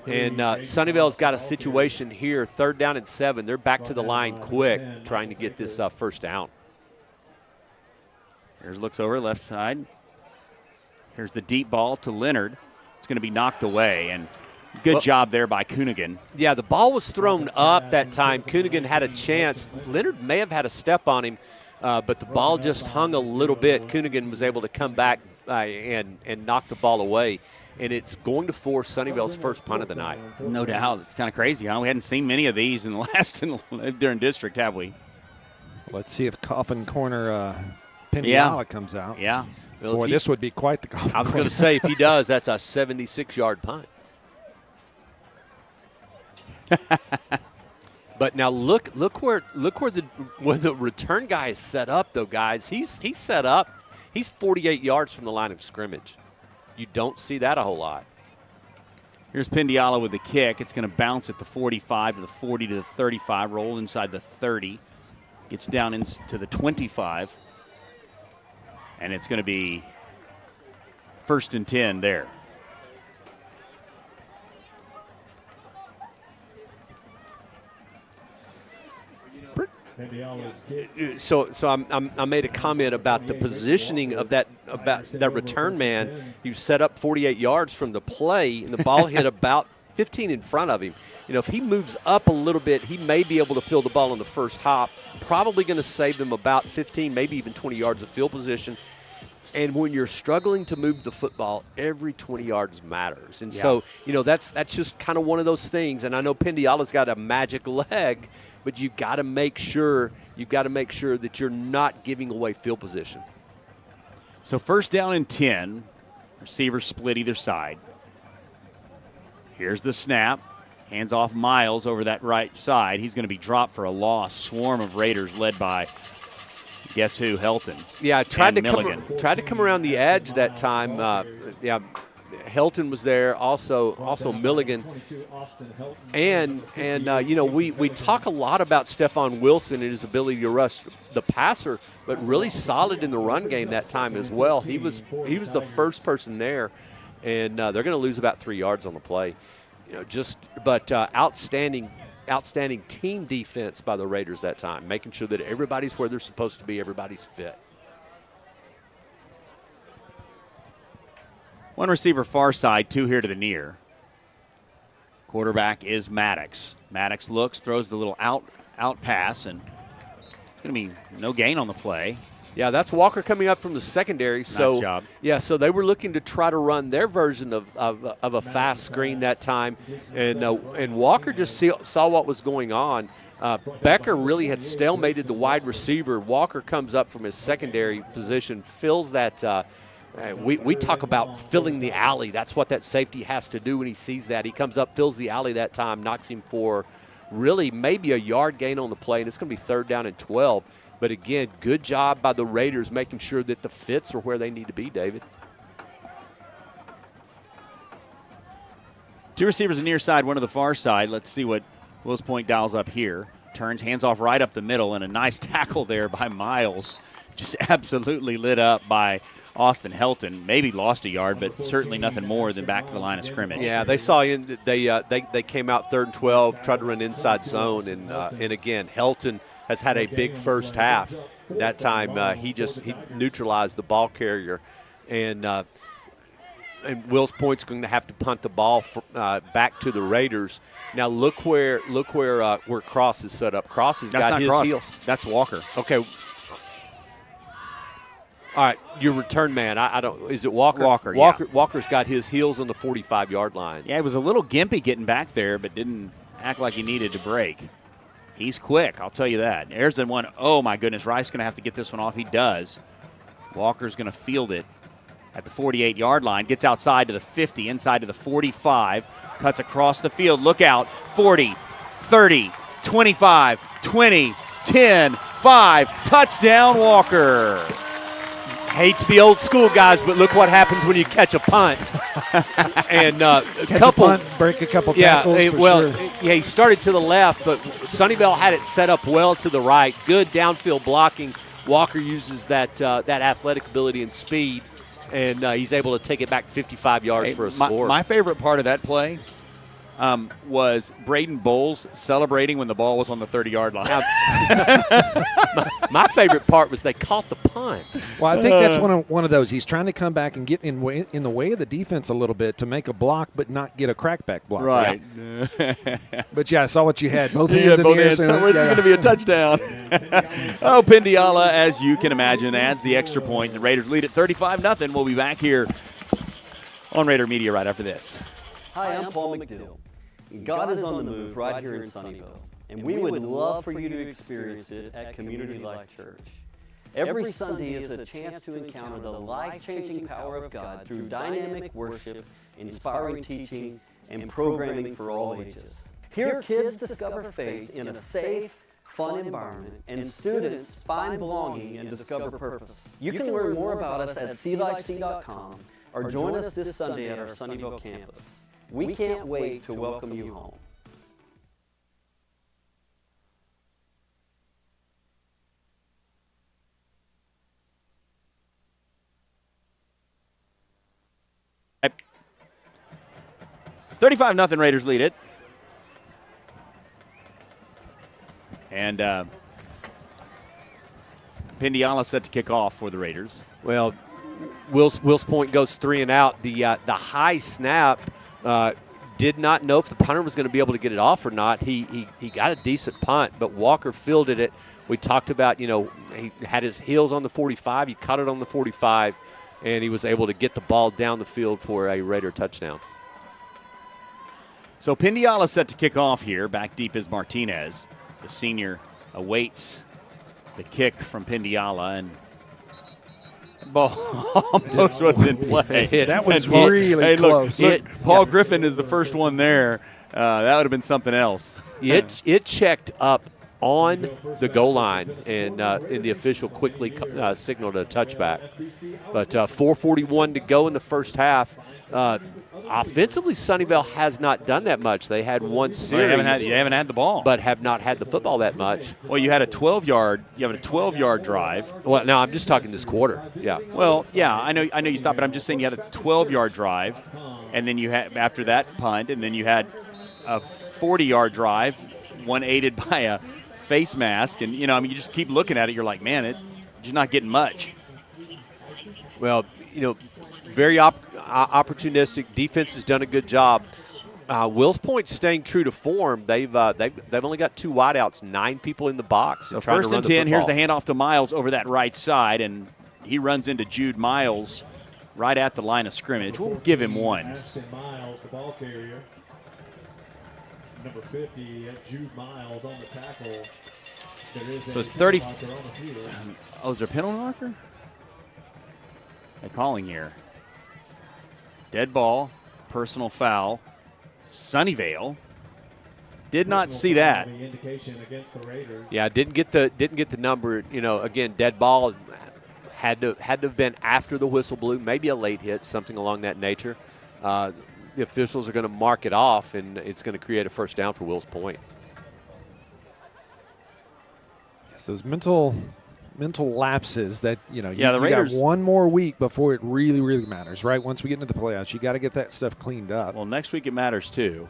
and Sunnyvale's got a situation here, 3rd down and 7. They're back to the line quick, trying to get this first down. Here's looks over left side. Here's the deep ball to Leonard. It's going to be knocked away, and good job there by Coonigan. Yeah, the ball was thrown up that time. Coonigan had a chance. Leonard may have had a step on him, but the ball just hung a little bit. Coonigan was able to come back and knock the ball away, and it's going to force Sunnyvale's first punt of the night. No doubt. It's kind of crazy, huh? We hadn't seen many of these in the last during district, have we? Let's see if Coffin Corner Pendiala comes out. Yeah. Well, boy, this would be quite the Coffin I was going to say, if he does, that's a 76-yard punt. But now look where the return guy is set up, though, guys. He's set up. He's 48 yards from the line of scrimmage. You don't see that a whole lot. Here's Pendiala with the kick. It's going to bounce at the 45 to the 40 to the 35, roll inside the 30. Gets down into the 25. And it's going to be 1st and 10 there. So I made a comment about the positioning of that return man. He was set up 48 yards from the play, and the ball hit about 15 in front of him. If he moves up a little bit, he may be able to field the ball on the first hop. Probably going to save them about 15, maybe even 20 yards of field position. And when you're struggling to move the football, every 20 yards matters. And so, that's just kind of one of those things. And I know Pendiala's got a magic leg, but you've got to make sure that you're not giving away field position. So 1st down and 10. Receivers split either side. Here's the snap. Hands off Miles over that right side. He's going to be dropped for a loss. Swarm of Raiders led by, guess who, Helton. Yeah, tried to come around the edge that time. Helton was there, also Milligan. And we talk a lot about Stephon Wilson and his ability to rush the passer, but really solid in the run game that time as well. He was the first person there, and they're going to lose about 3 yards on the play. Outstanding team defense by the Raiders that time, making sure that everybody's where they're supposed to be, everybody's fit. One receiver far side, 2 here to the near. Quarterback is Maddox. Maddox looks, throws the little out pass, and it's going to be no gain on the play. Yeah, that's Walker coming up from the secondary. Nice job. Yeah, so they were looking to try to run their version of a fast screen that time, and Walker just saw what was going on. Becker really had stalemated the wide receiver. Walker comes up from his secondary position, fills that. We talk about filling the alley. That's what that safety has to do when he sees that. He comes up, fills the alley that time, knocks him for really maybe a yard gain on the play, and it's going to be 3rd down and 12. But again, good job by the Raiders making sure that the fits are where they need to be, David. 2 receivers on the near side, 1 to the far side. Let's see what Wills Point dials up here. Turns, hands off right up the middle, and a nice tackle there by Miles. Just absolutely lit up by Austin Helton. Maybe lost a yard, but certainly nothing more than back to the line of scrimmage. Yeah, they saw they came out 3rd and 12, tried to run inside zone, and again, Helton has had a big first half. That time he neutralized the ball carrier, and Wills Point's going to have to punt the ball back to the Raiders. Now look where Cross is set up. Cross has got his heels. That's Walker. Okay. All right, your return man. I don't. Is it Walker? Walker. Walker's got his heels on the 45-yard line. Yeah, it was a little gimpy getting back there, but didn't act like he needed to break. He's quick, I'll tell you that. There's one. Oh, my goodness. Rice going to have to get this one off. He does. Walker's going to field it at the 48-yard line. Gets outside to the 50, inside to the 45. Cuts across the field. Look out. 40, 30, 25, 20, 10, 5. Touchdown, Walker. Hate to be old school, guys, but look what happens when you catch a punt. And break a couple tackles. Sure. Yeah, he started to the left, but Sunnyvale had it set up well to the right. Good downfield blocking. Walker uses that athletic ability and speed, and he's able to take it back 55 yards for a score. My favorite part of that play was Braden Bowles celebrating when the ball was on the 30-yard line. My favorite part was they caught the punt. Well, I think that's one of those. He's trying to come back and get in the way of the defense a little bit to make a block, but not get a crackback block. Right. But yeah, I saw what you had. Both hands in the air. Where's going to be a touchdown? Oh, Pindiala, as you can imagine, adds the extra point. The Raiders lead at 35-0. We'll be back here on Raider Media right after this. Hi, I'm Paul McDill. God is on the move right here in Sunnyvale, and we would love for you to experience it at Community Life Church. Every Sunday is a chance to encounter the life-changing power of God through dynamic worship, inspiring teaching, and programming for all ages. Here, kids discover faith in a safe, fun environment, and students find belonging and discover purpose. You can learn more about us at clifec.com or join us this Sunday at our Sunnyvale campus. We can't wait to welcome you home. At 35-0, Raiders lead it. And Pindiala set to kick off for the Raiders. Well, Will's Point goes 3 and out. The high snap. Did not know if the punter was going to be able to get it off or not. He got a decent punt, but Walker fielded it. We talked about, he had his heels on the 45. He caught it on the 45, and he was able to get the ball down the field for a Raider touchdown. So Pindiala set to kick off here. Back deep is Martinez. The senior awaits the kick from Pindiala, and ball almost was in play. That was really close. Look, Paul Griffin is the first one there. That would have been something else. It checked up on the goal line, and the official quickly signaled a touchback. But 4:41 to go in the first half. Offensively, Sunnyvale has not done that much. They had one series. They haven't had the ball, but have not had the football that much. Well, you had a 12-yard drive. Well, no, I'm just talking this quarter. Yeah. Well, yeah, I know you stopped, but I'm just saying you had a 12-yard drive, and then you had after that punt, and then you had a 40-yard drive, one aided by a face mask, and you just keep looking at it. You're like, man, you're just not getting much. Well, very opportunistic. Defense has done a good job. Wills Point staying true to form. They've only got 2 wideouts, 9 people in the box. So first and 10. Here's the handoff to Miles over that right side, and he runs into Jude Miles right at the line of scrimmage. We'll give him one. Miles, the ball carrier. Number 50, Jude Miles on the tackle. So it's 30. Oh, is there a penalty marker? They're calling here. Dead ball, personal foul. Sunnyvale did not see that. Yeah, didn't get the number. Again, dead ball had to have been after the whistle blew, maybe a late hit, something along that nature. The officials are going to mark it off, and it's going to create a first down for Wills Point. Yes, those mental lapses that, you Raiders got one more week before it really, really matters, right? Once we get into the playoffs, you got to get that stuff cleaned up. Well, next week it matters too.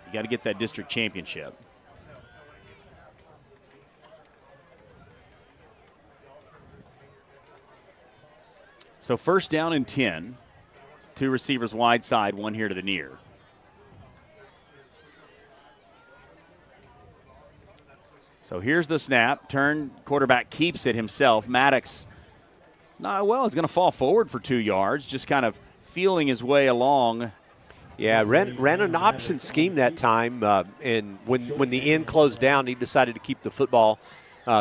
You got to get that district championship. So first down and 10. 2 receivers wide side, 1 here to the near. So here's the snap. Turn, quarterback keeps it himself. Maddox, he's going to fall forward for 2 yards, just kind of feeling his way along Yeah, ran an option scheme that time, and when the end closed down, he decided to keep the football.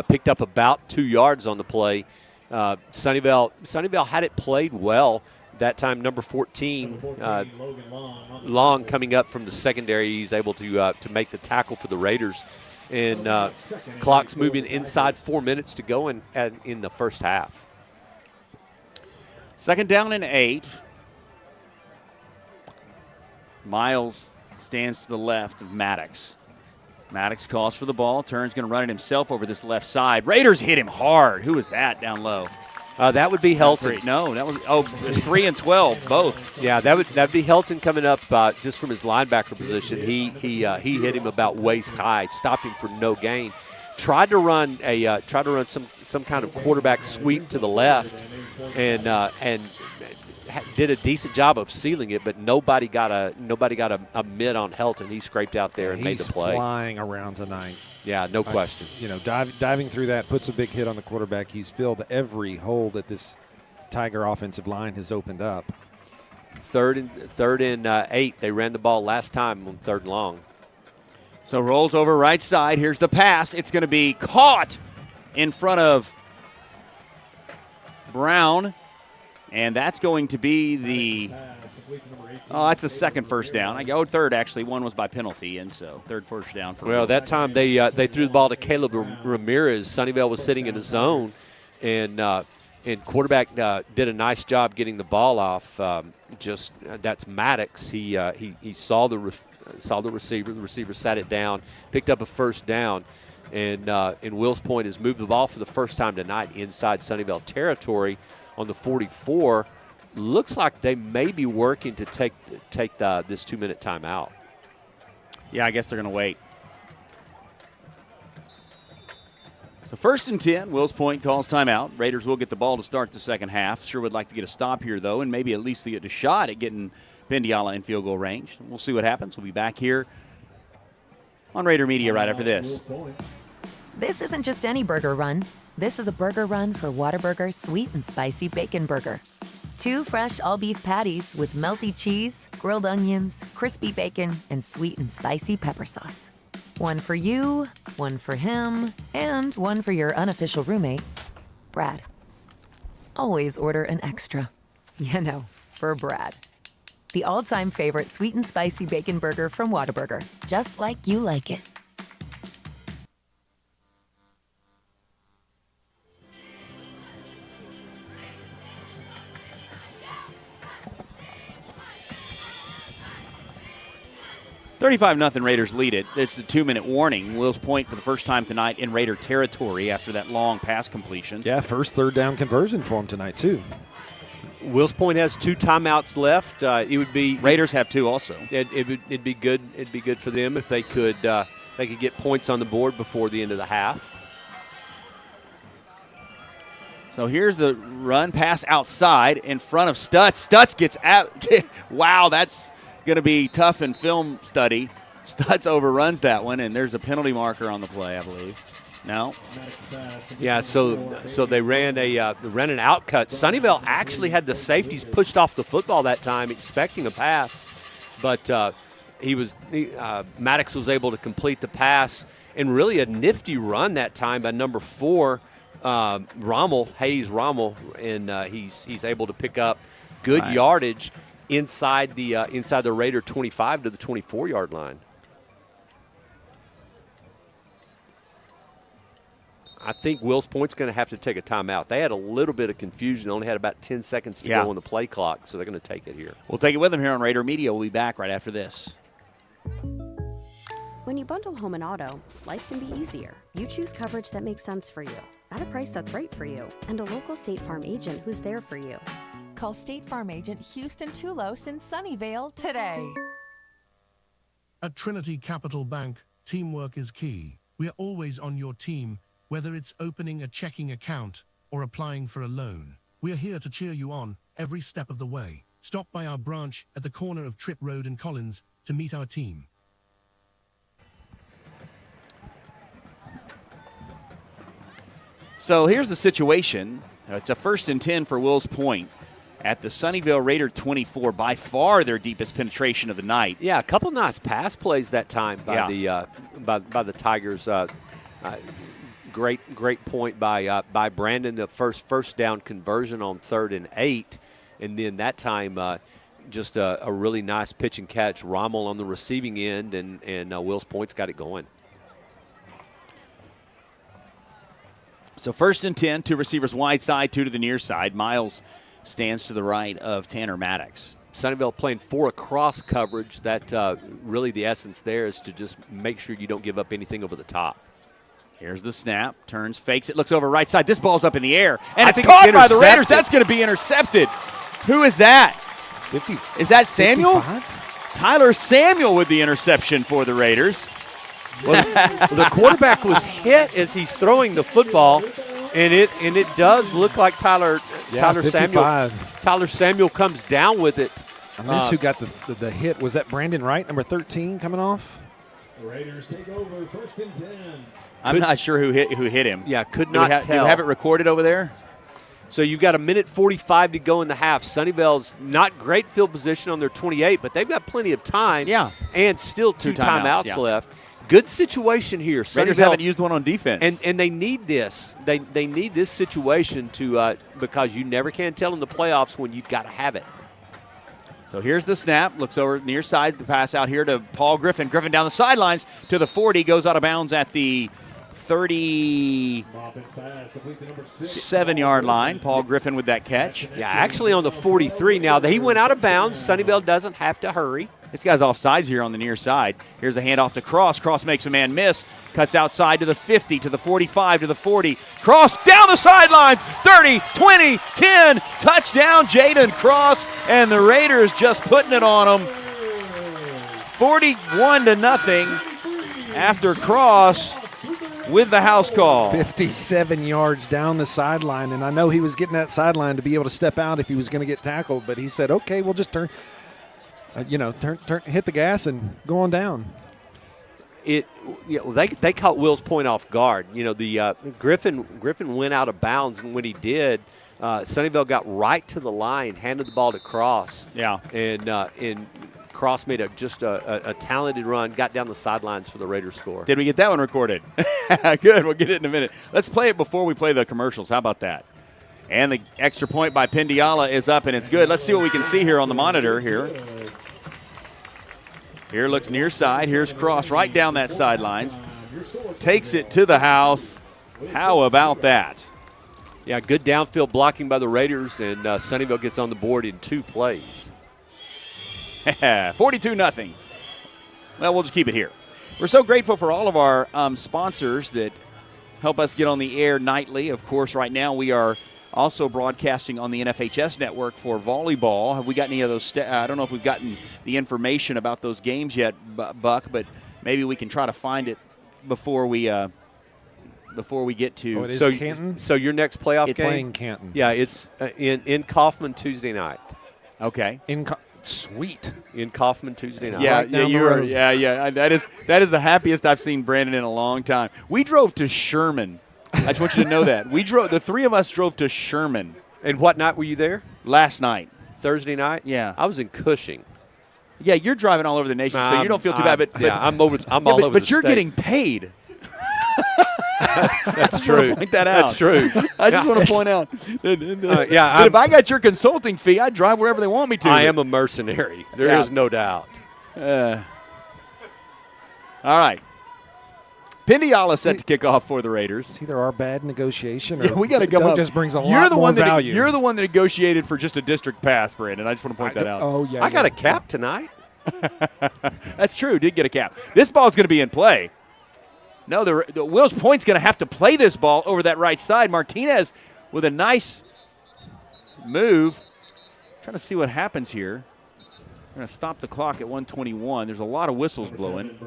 Picked up about 2 yards on the play. Sunnyvale had it played well that time. Number 14, Long coming up from the secondary. He's able to make the tackle for the Raiders. And clock's moving inside 4 minutes to go in the first half. 2nd down and 8. Miles stands to the left of Maddox. Maddox calls for the ball. Turns going to run it himself over this left side. Raiders hit him hard. Who was that down low? That would be Helton. No, that was it was 3 and 12 both. Yeah, that'd be Helton coming up just from his linebacker position. He hit him about waist high, stopped him for no gain. Tried to run some kind of quarterback sweep to the left, and did a decent job of sealing it, but nobody got a mid on Helton. He scraped out there and made the play. He's flying around tonight. Yeah, no question. Diving through that puts a big hit on the quarterback. He's filled every hole that this Tiger offensive line has opened up. Third and 8. They ran the ball last time on 3rd and long. So rolls over right side. Here's the pass. It's going to be caught in front of Brown. And that's going to be that's a 2nd first down. Third, actually. One was by penalty, and so 3rd first down. That time they threw the ball to Caleb Ramirez. Sunnyvale was sitting in a zone, and quarterback did a nice job getting the ball off. That's Maddox. He saw the receiver. The receiver sat it down, picked up a first down, and Wills Point has moved the ball for the first time tonight inside Sunnyvale territory. On the 44, looks like they may be working to take this 2-minute timeout. Yeah, I guess they're going to wait. So 1st and 10, Wills Point calls timeout. Raiders will get the ball to start the second half. Sure would like to get a stop here, though, and maybe at least to get a shot at getting Pendiala in field goal range. We'll see what happens. We'll be back here on Raider Media right after this. This isn't just any burger run. This is a burger run for Whataburger Sweet and Spicy Bacon Burger. 2 fresh all-beef patties with melty cheese, grilled onions, crispy bacon, and sweet and spicy pepper sauce. One for you, one for him, and one for your unofficial roommate, Brad. Always order an extra. For Brad. The all-time favorite sweet and spicy bacon burger from Whataburger. Just like you like it. $35-0 Raiders lead it. It's a 2-minute warning. Wills Point for the first time tonight in Raider territory after that long pass completion. Yeah, first 3rd down conversion for them tonight, too. Wills Point has 2 timeouts left. It would be Raiders have 2 also. It'd be good. It'd be good for them if they could get points on the board before the end of the half. So here's the run pass outside in front of Stutz. Stutz gets out. Wow, that's going to be tough in film study. Stutz overruns that one, and there's a penalty marker on the play, I believe. No? Yeah, so they ran an outcut. Sunnyvale actually had the safeties pushed off the football that time, expecting a pass, but Maddox was able to complete the pass, and really a nifty run that time by number 4, Hayes Rommel, and he's able to pick up good yardage inside the Raider 25 to the 24-yard line. I think Wills Point's going to have to take a timeout. They had a little bit of confusion. They only had about 10 seconds to go on the play clock, so they're going to take it here. We'll take it with them here on Raider Media. We'll be back right after this. When you bundle home and auto, life can be easier. You choose coverage that makes sense for you, at a price that's right for you, and a local State Farm agent who's there for you. Call State Farm agent Houston Tulos in Sunnyvale today. At Trinity Capital Bank, teamwork is key. We are always on your team, whether it's opening a checking account or applying for a loan. We are here to cheer you on every step of the way. Stop by our branch at the corner of Tripp Road and Collins to meet our team. So here's the situation. It's a 1st and 10 for Wills Point at the Sunnyvale Raider 24, by far their deepest penetration of the night. Yeah, a couple nice pass plays that time by the Tigers. Great point by Brandon. The first down conversion on 3rd and 8, and then that time just a really nice pitch and catch. Rommel on the receiving end, and Wills Point's got it going. So 1st and 10, 2 receivers wide side, 2 to the near side. Miles stands to the right of Tanner Maddox. Sunnyvale playing 4 across coverage. That really the essence there is to just make sure you don't give up anything over the top. Here's the snap, turns, fakes it, looks over right side. This ball's up in the air, and it's caught by the Raiders. That's going to be intercepted. Who is that? 50. Is that Samuel? 55? Tyler Samuel with the interception for the Raiders. Well, the quarterback was hit as he's throwing the football, and it does look like Tyler Samuel. Tyler Samuel comes down with it. I miss who got the hit. Was that Brandon Wright, number 13, coming off? The Raiders take over 1st and 10. I'm not sure who hit him. Yeah, could not tell. Do you have it recorded over there? So you've got 1:45 to go in the half. Sunnyvale's not great field position on their 28, but they've got plenty of time. Yeah. And still 2 timeouts yeah. left. Good situation here. Raiders haven't used one on defense. And they need this. They need this situation to because you never can tell in the playoffs when you've got to have it. So here's the snap. Looks over near side. The pass out here to Paul Griffin. Griffin down the sidelines to the 40. Goes out of bounds at the 37-yard line. Paul Griffin with that catch. Yeah, actually on the 43. Now, he went out of bounds. Sunnyvale doesn't have to hurry. This guy's offsides here on the near side. Here's the handoff to Cross. Cross makes a man miss. Cuts outside to the 50, to the 45, to the 40. Cross down the sidelines. 30, 20, 10. Touchdown, Jaden Cross. And the Raiders just putting it on them. 41-0 after Cross with the house call. 57 yards down the sideline. And I know he was getting that sideline to be able to step out if he was going to get tackled. But he said, okay, we'll just turn, hit the gas and go on down. They caught Wills Point off guard. The Griffin went out of bounds, and when he did, Sunnyvale got right to the line, handed the ball to Cross. Yeah. And Cross made a talented run, got down the sidelines for the Raiders score. Did we get that one recorded? Good. We'll get it in a minute. Let's play it before we play the commercials. How about that? And the extra point by Pindiala is up, and it's good. Let's see what we can see here on the monitor here. Here looks near side. Here's Cross right down that sidelines. Takes it to the house. How about that? Yeah, good downfield blocking by the Raiders, and Sunnyvale gets on the board in 2 plays. 42-0. Well, we'll just keep it here. We're so grateful for all of our sponsors that help us get on the air nightly. Of course, right now we are also broadcasting on the NFHS network for volleyball. Have we got any of those? I don't know if we've gotten the information about those games yet, Buck, but maybe we can try to find it before we get to. Oh, it is Canton? So your next playoff it's game? Playing Canton. Yeah, it's in Kaufman Tuesday night. Okay. Sweet. In Kaufman Tuesday night. Yeah, right down the road. Yeah. That is the happiest I've seen Brandon in a long time. We drove to Sherman. I just want you to know that. The 3 of us drove to Sherman. And what night were you there? Last night. Thursday night? Yeah. I was in Cushing. Yeah, you're driving all over the nation, so you don't feel too bad. But I'm all over the But you're state. getting paid. That's true. Point that out. That's true. I just want to point out that if I got your consulting fee, I'd drive wherever they want me to. I am a mercenary. There is no doubt. All right. Pindiala set to kick off for the Raiders. It's either our bad negotiation or we got to come up. Just brings a lot more value. You're the one that negotiated for just a district pass, Brandon. I just want to point that out. Oh, yeah. I got a cap tonight. That's true. Did get a cap. This ball's going to be in play. No, the Wills Point's going to have to play this ball over that right side. Martinez with a nice move. Trying to see what happens here. We're going to stop the clock at 1:21. There's a lot of whistles blowing.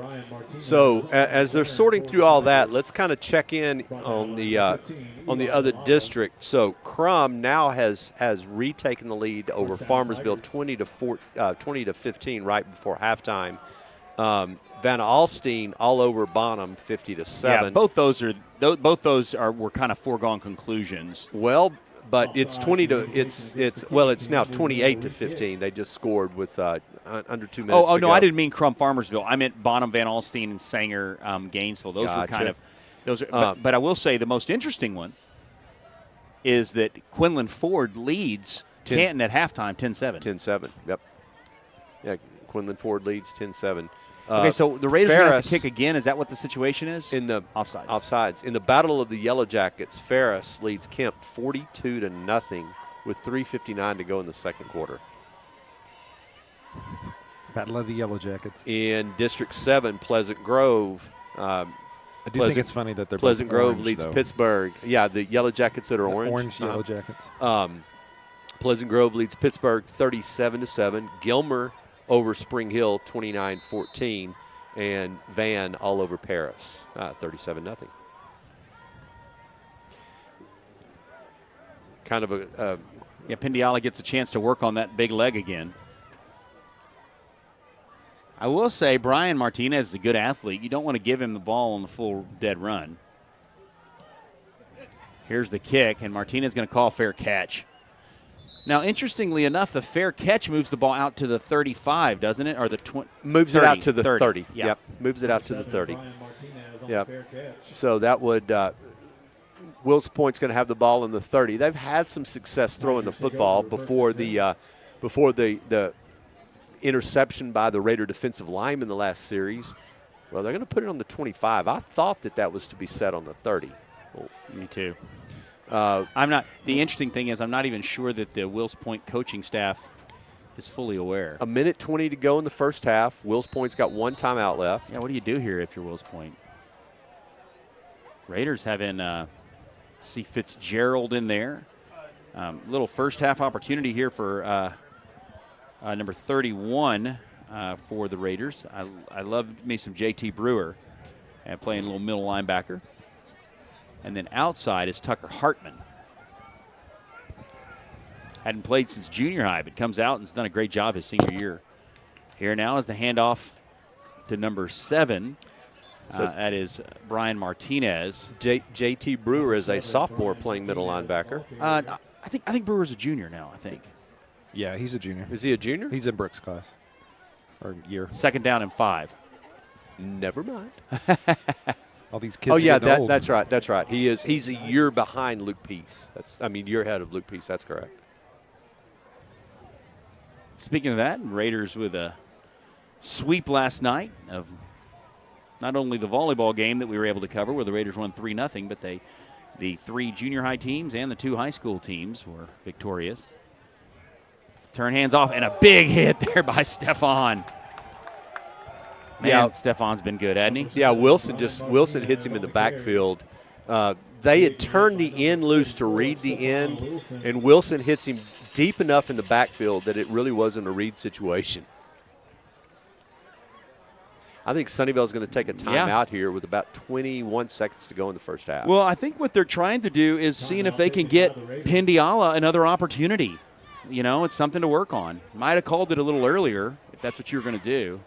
So as they're sorting through all that, let's kind of check in on the other district. So Crum now has retaken the lead over Farmersville 20 to 15 right before halftime. Van Alstyne all over Bonham 50 to 7. Yeah, both those were kind of foregone conclusions. Well, but it's 20 to it's now 28 to 15. They just scored with under 2 minutes. Oh to no, go. I didn't mean Crump Farmersville. I meant Bonham, Van Alstyne, and Sanger, Gainesville. Those were kind of those. But I will say the most interesting one is that Quinlan Ford leads Canton at halftime 10-7. 10-7. Yep. Yeah, Quinlan Ford leads 10-7. Okay, so the Raiders are going to have to kick again. Is that what the situation is? In the offsides. Offsides. In the Battle of the Yellow Jackets, Ferris leads Kemp 42-0 with 3:59 to go in the second quarter. Battle of the Yellow Jackets. In District 7, Pleasant Grove. I do think it's funny that they're Pleasant both Grove orange, leads though. Pittsburgh. Yeah, the Yellow Jackets that are orange. Orange Yellow Jackets. Pleasant Grove leads Pittsburgh 37-7. Gilmer over Spring Hill 29-14. And Van all over Paris 37-0. Kind of a Pendiala gets a chance to work on that big leg again. I will say Brian Martinez is a good athlete. You don't want to give him the ball on the full dead run. Here's the kick, and Martinez is going to call fair catch. Now, interestingly enough, the fair catch moves the ball out to the 35, doesn't it? Or the moves 30, it out to the 30. Yeah. Yep, moves it out to the 30. Yep. So that would Wills Point's going to have the ball in the 30. They've had some success throwing the football before the interception by the Raider defensive lineman in the last series. Well, they're going to put it on the 25. I thought that was to be set on the 30. Oh, me too. I'm not. The interesting thing is I'm not even sure that the Wills Point coaching staff is fully aware. A minute 20 to go in the first half. Wills Point's got one timeout left. Yeah, what do you do here if you're Wills Point? Raiders having see Fitzgerald in there. Little first half opportunity here for number 31 for the Raiders. I love me some JT Brewer playing a little middle linebacker. And then outside is Tucker Hartman. Hadn't played since junior high, but comes out and has done a great job his senior year. Here now is the handoff to number 7. So that is Brian Martinez. JT Brewer is a sophomore playing middle linebacker. I think Brewer's a junior now, I think. Yeah, he's a junior. Is he a junior? He's in Brooks' class or year. Second down and 5. Never mind. All these kids. Oh yeah, are old. that's right. That's right. He's a year behind Luke Peace. Year ahead of Luke Peace. That's correct. Speaking of that, Raiders with a sweep last night of not only the volleyball game that we were able to cover, where the Raiders won 3-0, but the 3 junior high teams and the 2 high school teams were victorious. Turn hands off, and a big hit there by Stefan. Man, Stefan's been good, hasn't he? Yeah, Wilson hits him in the backfield. They had turned the end loose to read the end, and Wilson hits him deep enough in the backfield that it really wasn't a read situation. I think Sunnyvale is going to take a timeout here with about 21 seconds to go in the first half. Well, I think what they're trying to do is seeing if they can get Pendiala another opportunity. You know, it's something to work on. Might have called it a little earlier if that's what you're going to do.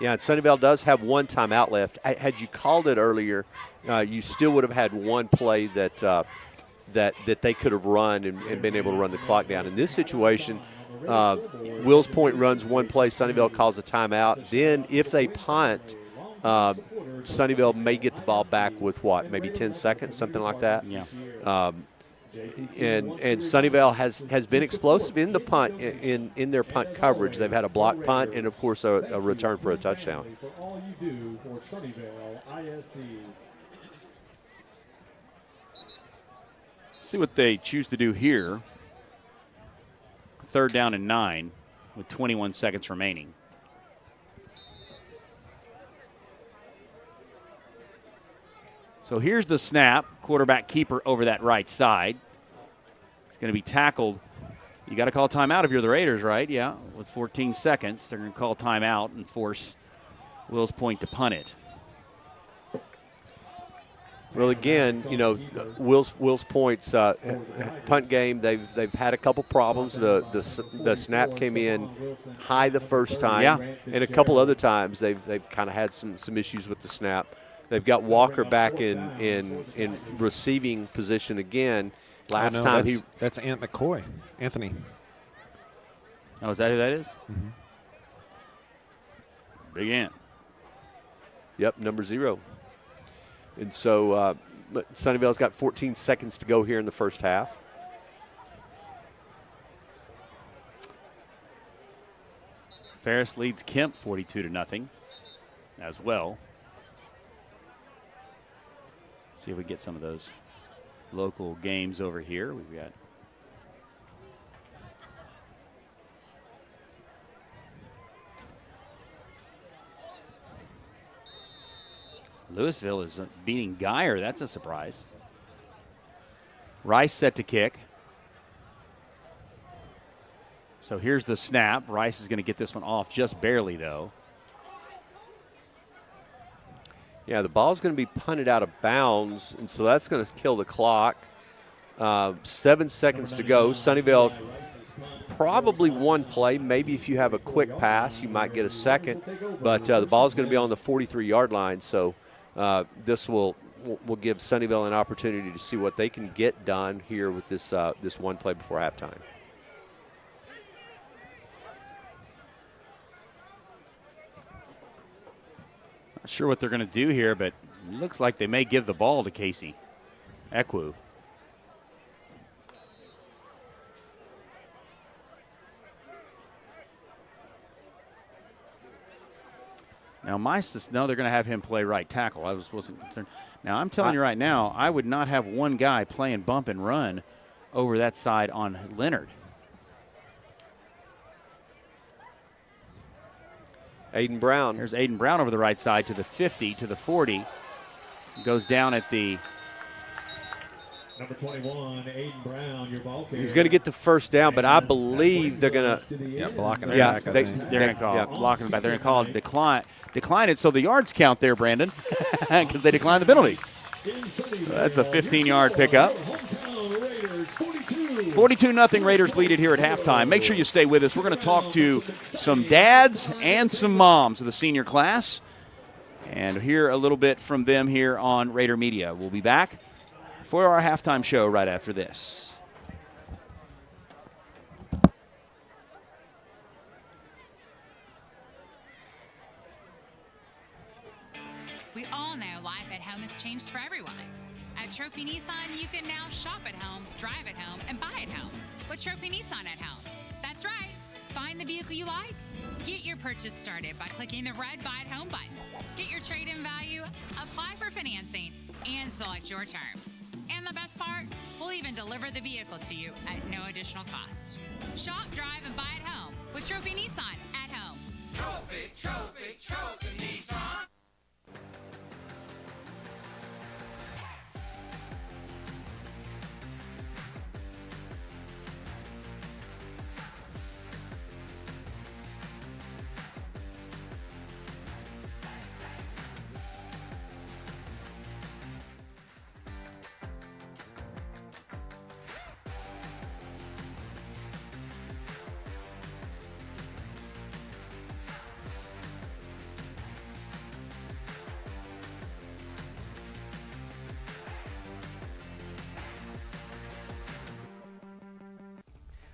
Yeah, and Sunnyvale does have one timeout left. Had you called it earlier, you still would have had one play that they could have run and been able to run the clock down. In this situation, Wills Point runs one play, Sunnyvale calls a timeout. Then if they punt, Sunnyvale may get the ball back with maybe 10 seconds, something like that. Yeah. And Sunnyvale has been explosive in the punt in their punt coverage. They've had a block punt and of course a return for a touchdown. See what they choose to do here. 3rd down and 9 with 21 seconds remaining. So here's the snap. Quarterback keeper over that right side. It's going to be tackled. You got to call timeout if you're the Raiders, right? Yeah, with 14 seconds. They're going to call timeout and force Wills Point to punt it. Well, again, you know, Wills Point's punt game. They've had a couple problems. The snap came in high the first time, and a couple other times they've kind of had some issues with the snap. They've got Walker back in receiving position again. Last time that's Ant McCoy, Anthony. Oh, is that who that is? Mm-hmm. Big Ant. Yep, number 0. And so Sunnyvale's got 14 seconds to go here in the first half. Ferris leads Kemp 42-0 as well. See if we get some of those local games over here. We've got Louisville is beating Geyer. That's a surprise. Rice set to kick. So here's the snap. Rice is going to get this one off just barely, though. Yeah, the ball's going to be punted out of bounds, and so that's going to kill the clock. 7 seconds to go. Sunnyvale probably one play. Maybe if you have a quick pass, you might get a second. But the ball's going to be on the 43-yard line, so this will give Sunnyvale an opportunity to see what they can get done here with this this one play before halftime. Not sure what they're going to do here, but it looks like they may give the ball to Casey Ekwu. Now, no, they're going to have him play right tackle. I wasn't concerned. Now, I'm telling you right now, I would not have one guy playing bump and run over that side on Leonard. Aiden Brown. Here's Aiden Brown over the right side to the 50, to the 40. Goes down at the... Number 21, Aiden Brown, your ball carrier. He's going to get the first down, but I believe they're going to blocking the back. They're going to call blocking the back. They're going to call it decline it. So the yards count there, Brandon, because they declined the penalty. So that's a 15-yard pickup. 42-0 Raiders lead it here at halftime. Make sure you stay with us. We're going to talk to some dads and some moms of the senior class and hear a little bit from them here on Raider Media. We'll be back for our halftime show right after this. We all know life at home has changed for everyone. At Trophy Nissan, you can now shop at home, drive at home, and buy at home with Trophy Nissan at home. That's right. Find the vehicle you like. Get your purchase started by clicking the red Buy at Home button. Get your trade-in value, apply for financing, and select your terms. And the best part, we'll even deliver the vehicle to you at no additional cost. Shop, drive, and buy at home with Trophy Nissan at home. Trophy, trophy, trophy Nissan.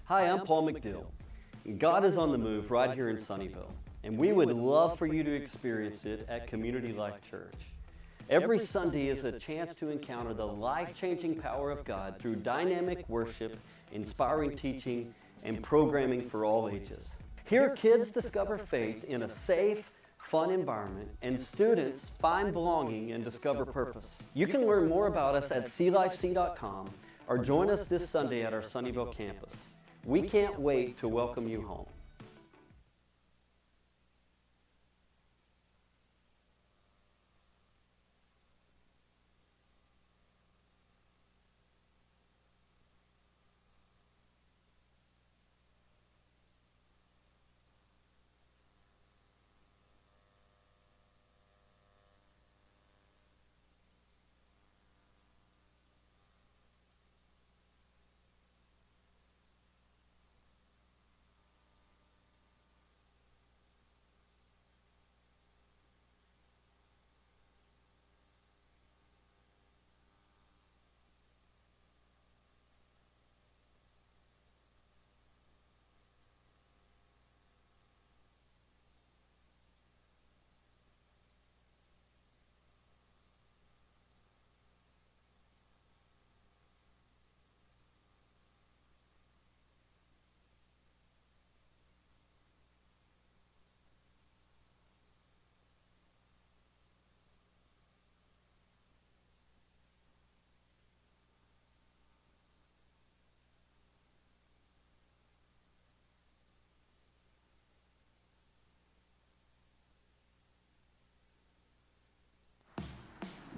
Hi, I'm Paul McDill. God is on the move right here in Sunnyvale, and we would love for you to experience it at Community Life Church. Every Sunday is a chance to encounter the life-changing power of God through dynamic worship, inspiring teaching, and programming for all ages. Here, kids discover faith in a safe, fun environment, and students find belonging and discover purpose. You can learn more about us at clifec.com or join us this Sunday at our Sunnyvale campus. We can't wait to welcome you home.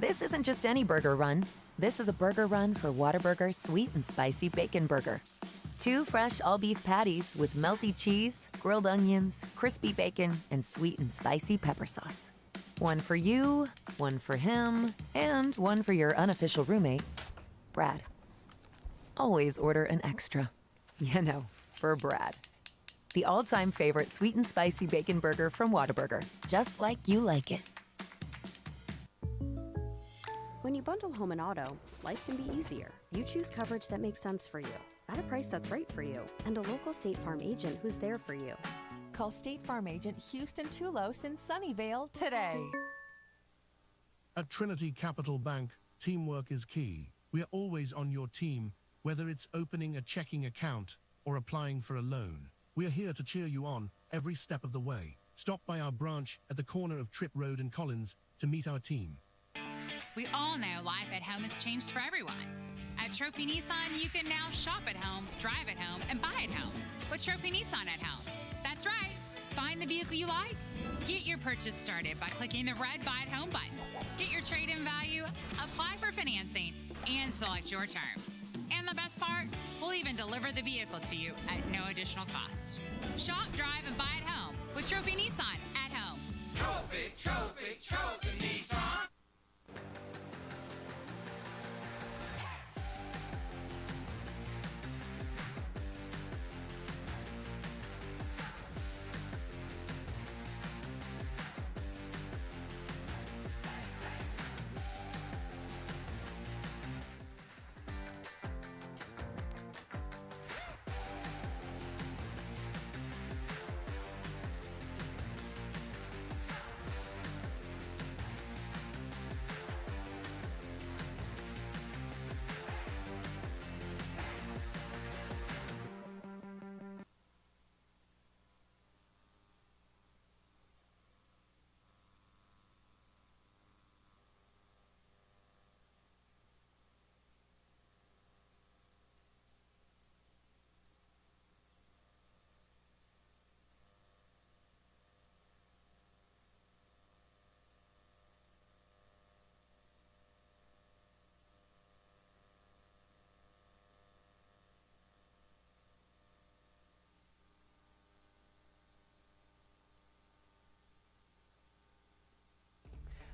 This isn't just any burger run. This is a burger run for Whataburger Sweet and Spicy Bacon Burger. 2 fresh all-beef patties with melty cheese, grilled onions, crispy bacon, and sweet and spicy pepper sauce. One for you, one for him, and one for your unofficial roommate, Brad. Always order an extra. You know, for Brad. The all-time favorite sweet and spicy bacon burger from Whataburger. Just like you like it. When you bundle home and auto, life can be easier. You choose coverage that makes sense for you, at a price that's right for you, and a local State Farm agent who's there for you. Call State Farm agent Houston Tulos in Sunnyvale today. At Trinity Capital Bank, teamwork is key. We are always on your team, whether it's opening a checking account or applying for a loan. We are here to cheer you on every step of the way. Stop by our branch at the corner of Tripp Road and Collins to meet our team. We all know life at home has changed for everyone. At Trophy Nissan, you can now shop at home, drive at home, and buy at home with Trophy Nissan at home. That's right. Find the vehicle you like. Get your purchase started by clicking the red Buy at Home button. Get your trade-in value, apply for financing, and select your terms. And the best part, we'll even deliver the vehicle to you at no additional cost. Shop, drive, and buy at home with Trophy Nissan at home. Trophy, trophy, trophy Nissan.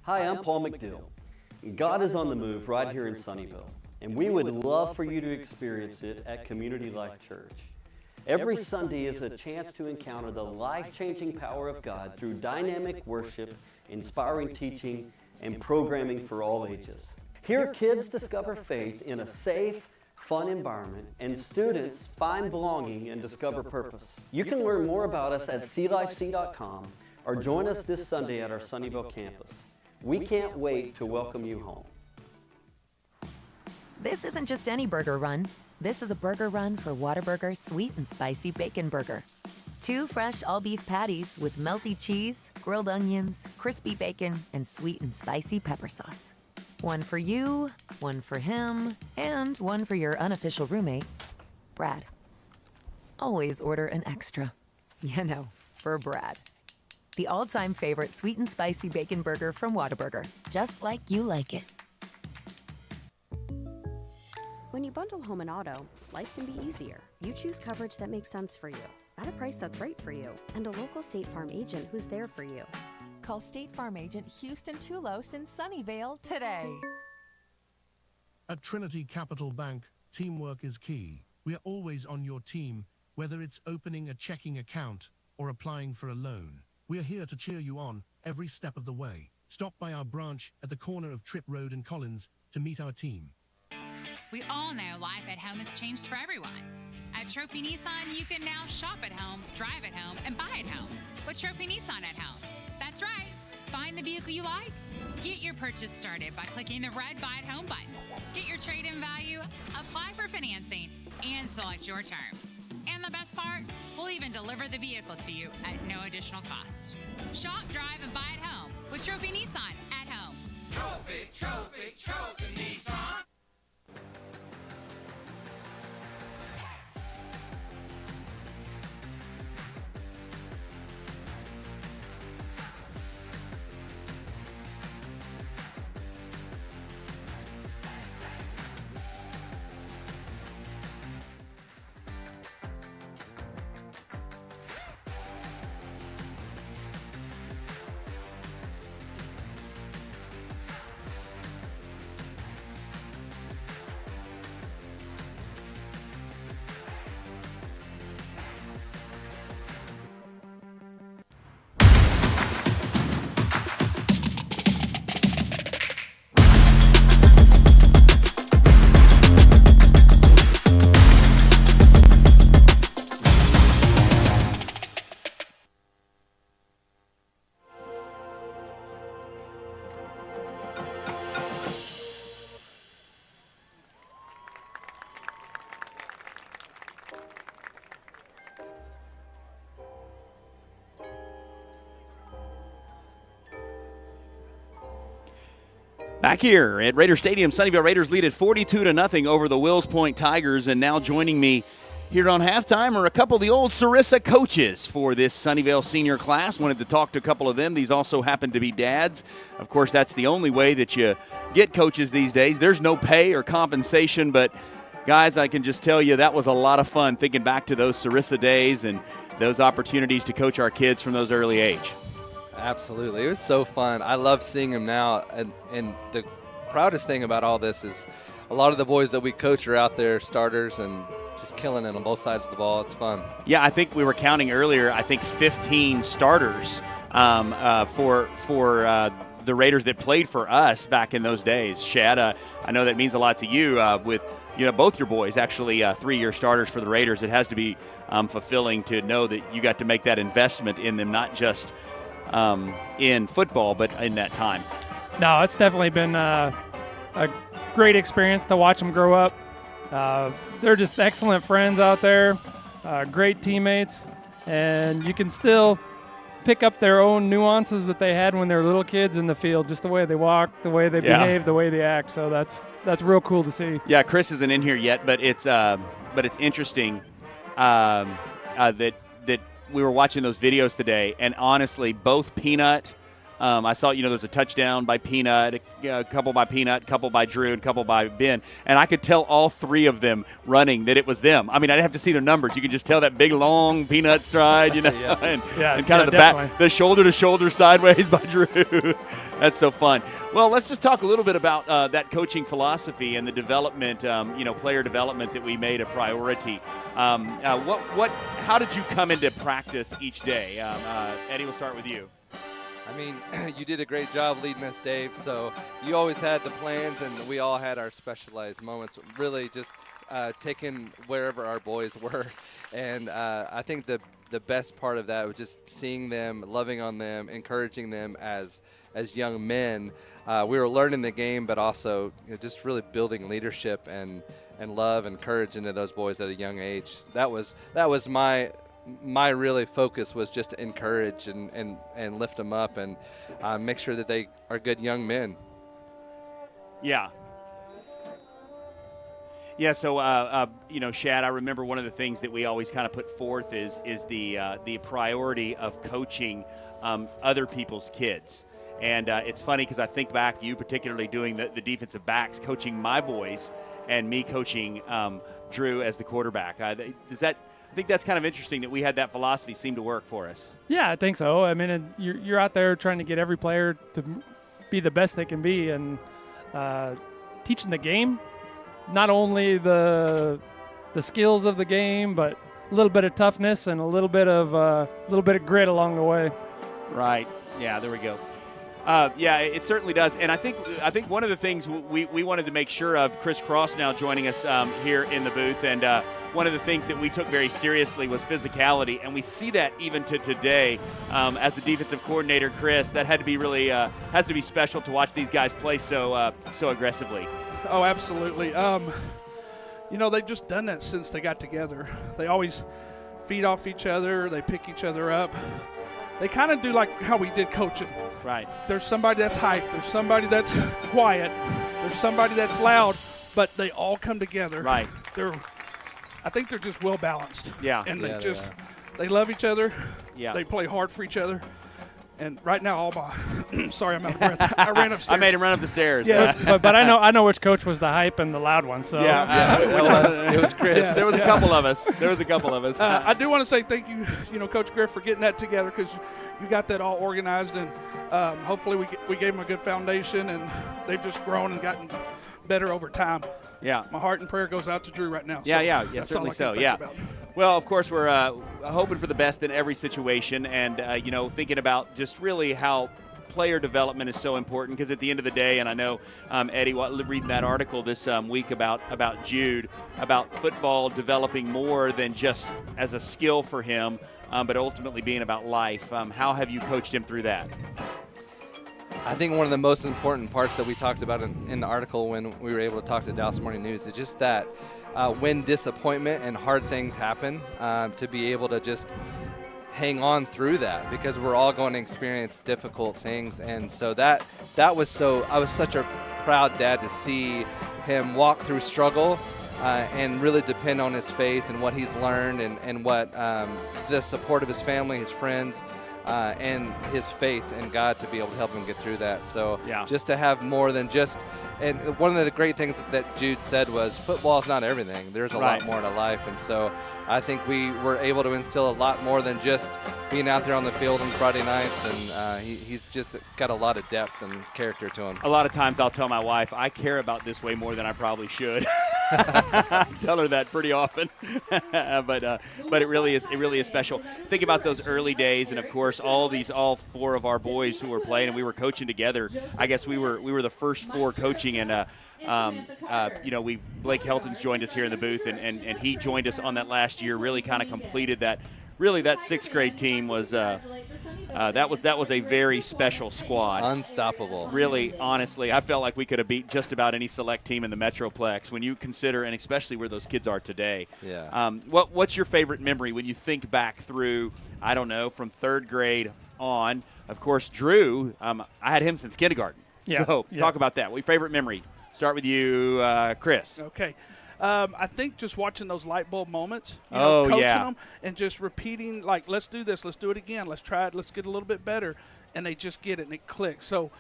Hi, I'm Paul McDill. God is on the move right here in Sunnyvale, and we would love for you to experience it at Community Life Church. Every Sunday is a chance to encounter the life-changing power of God through dynamic worship, inspiring teaching, and programming for all ages. Here, kids discover faith in a safe, fun environment, and students find belonging and discover purpose. You can learn more about us at clifec.com or join us this Sunday at our Sunnyvale campus. We can't wait to welcome you home. This isn't just any burger run. This is a burger run for Whataburger Sweet and Spicy Bacon Burger. 2 fresh all-beef patties with melty cheese, grilled onions, crispy bacon, and sweet and spicy pepper sauce. One for you, one for him, and one for your unofficial roommate, Brad. Always order an extra. You know, for Brad. The all-time favorite sweet and spicy bacon burger from Whataburger. Just like you like it. When you bundle home and auto, life can be easier. You choose coverage that makes sense for you, at a price that's right for you, and a local State Farm agent who's there for you. Call State Farm agent Houston Tulos in Sunnyvale today. At Trinity Capital Bank, teamwork is key. We are always on your team, whether it's opening a checking account or applying for a loan. We are here to cheer you on every step of the way. Stop by our branch at the corner of Tripp Road and Collins to meet our team. We all know life at home has changed for everyone. At Trophy Nissan, you can now shop at home, drive at home, and buy at home with Trophy Nissan at home. That's right. Find the vehicle you like. Get your purchase started by clicking the red Buy at Home button. Get your trade-in value, apply for financing, and select your terms. And the best part, we'll even deliver the vehicle to you at no additional cost. Shop, drive, and buy at home with Trophy Nissan at home. Trophy, trophy, trophy Nissan. Back here at Raider Stadium, Sunnyvale Raiders lead at 42-0 over the Wills Point Tigers. And now joining me here on halftime are a couple of the old Sarissa coaches for this Sunnyvale senior class. Wanted to talk to a couple of them. These also happen to be dads. Of course, that's the only way that you get coaches these days. There's no pay or compensation, but guys, I can just tell you that was a lot of fun thinking back to those Sarissa days and those opportunities to coach our kids from those early age. Absolutely. It was so fun. I love seeing them now. And the proudest thing about all this is a lot of the boys that we coach are out there starters and just killing it on both sides of the ball. It's fun. Yeah, I think we were counting earlier, 15 starters for the Raiders that played for us back in those days. Shad, I know that means a lot to you with both your boys actually 3-year starters for the Raiders. It has to be fulfilling to know that you got to make that investment in them, not just in football, but in that time. No, it's definitely been a great experience to watch them grow up. They're just excellent friends out there, great teammates, and you can still pick up their own nuances that they had when they were little kids in the field, just the way they walk, the way they behave, the way they act. So that's real cool to see. Yeah, Chris isn't in here yet, but it's interesting that we were watching those videos today, and honestly, both Peanut, I saw, there's a touchdown by Peanut, a couple by Peanut, a couple by Drew, and a couple by Ben, and I could tell all three of them running that it was them. I mean, I didn't have to see their numbers. You could just tell that big, long Peanut stride, and kind of the back, the shoulder-to-shoulder sideways by Drew. That's so fun. Well, let's just talk a little bit about that coaching philosophy and the development, player development that we made a priority. How did you come into practice each day? Eddie, we'll start with you. I mean, you did a great job leading us, Dave. So you always had the plans, and we all had our specialized moments. Really just taking wherever our boys were. And I think the best part of that was just seeing them, loving on them, encouraging them as young men. We were learning the game, but also just really building leadership and love and courage into those boys at a young age. That was my really focus, was just to encourage and lift them up and make sure that they are good young men. Yeah. Yeah, so, Shad, I remember one of the things that we always kind of put forth is the priority of coaching other people's kids. And it's funny because I think back, you particularly doing the defensive backs, coaching my boys, and me coaching Drew as the quarterback. I think that's kind of interesting that we had that philosophy seem to work for us. Yeah, I think so. I mean, you're out there trying to get every player to be the best they can be, and teaching the game, not only the skills of the game, but a little bit of toughness and a little bit of grit along the way. Right. Yeah. There we go. Yeah, it certainly does. And I think one of the things we wanted to make sure of, Chris Cross now joining us here in the booth, and one of the things that we took very seriously was physicality, and we see that even to today. As the defensive coordinator, Chris, that had to be really has to be special to watch these guys play so aggressively. Oh, absolutely. They've just done that since they got together. They always feed off each other. They pick each other up. They kind of do like how we did coaching. Right. There's somebody that's hyped. There's somebody that's quiet. There's somebody that's loud, but they all come together. Right. I think they're just well balanced. Yeah. And they love each other. Yeah. They play hard for each other. And right now, sorry, I'm out of breath. I ran upstairs. I made him run up the stairs. Yes. but I know which coach was the hype and the loud one. So it was Chris. There was a couple of us. I do want to say thank you, Coach Griff, for getting that together, because you got that all organized, and hopefully we gave them a good foundation, and they've just grown and gotten better over time. Yeah. My heart and prayer goes out to Drew right now. Yeah, certainly so. Yeah. Well, of course, we're hoping for the best in every situation, and thinking about just really how player development is so important, because at the end of the day, and I know Eddie, reading that article this week about Jude, about football developing more than just as a skill for him, but ultimately being about life. How have you coached him through that? I think one of the most important parts that we talked about in the article when we were able to talk to Dallas Morning News is just that when disappointment and hard things happen, to be able to just hang on through that, because we're all going to experience difficult things. And so I was such a proud dad to see him walk through struggle and really depend on his faith and what he's learned and what the support of his family, his friends, and his faith in God to be able to help him get through that. So just to have more than just – and one of the great things that Jude said was football is not everything. There's a lot more to life. And so I think we were able to instill a lot more than just being out there on the field on Friday nights. And he's just got a lot of depth and character to him. A lot of times I'll tell my wife, I care about this way more than I probably should. Tell her that pretty often. but it really is special. Think about those early days, and of course all 4 of our boys who were playing, and we were coaching together. I guess we were the first 4 coaching, and Blake Helton's joined us here in the booth, and he joined us on that last year. Really kind of completed that. Really, that 6th grade team was that was a very special squad. Unstoppable. Really, honestly, I felt like we could have beat just about any select team in the Metroplex when you consider, and especially where those kids are today. Yeah. What's your favorite memory when you think back through, I don't know, from 3rd grade on? Of course, Drew, I had him since kindergarten. Yeah. So talk about that. What your favorite memory? Start with you, Chris. Okay. I think just watching those light bulb moments, coaching them and just repeating, like, let's do this, let's do it again, let's try it, let's get a little bit better, and they just get it and it clicks. So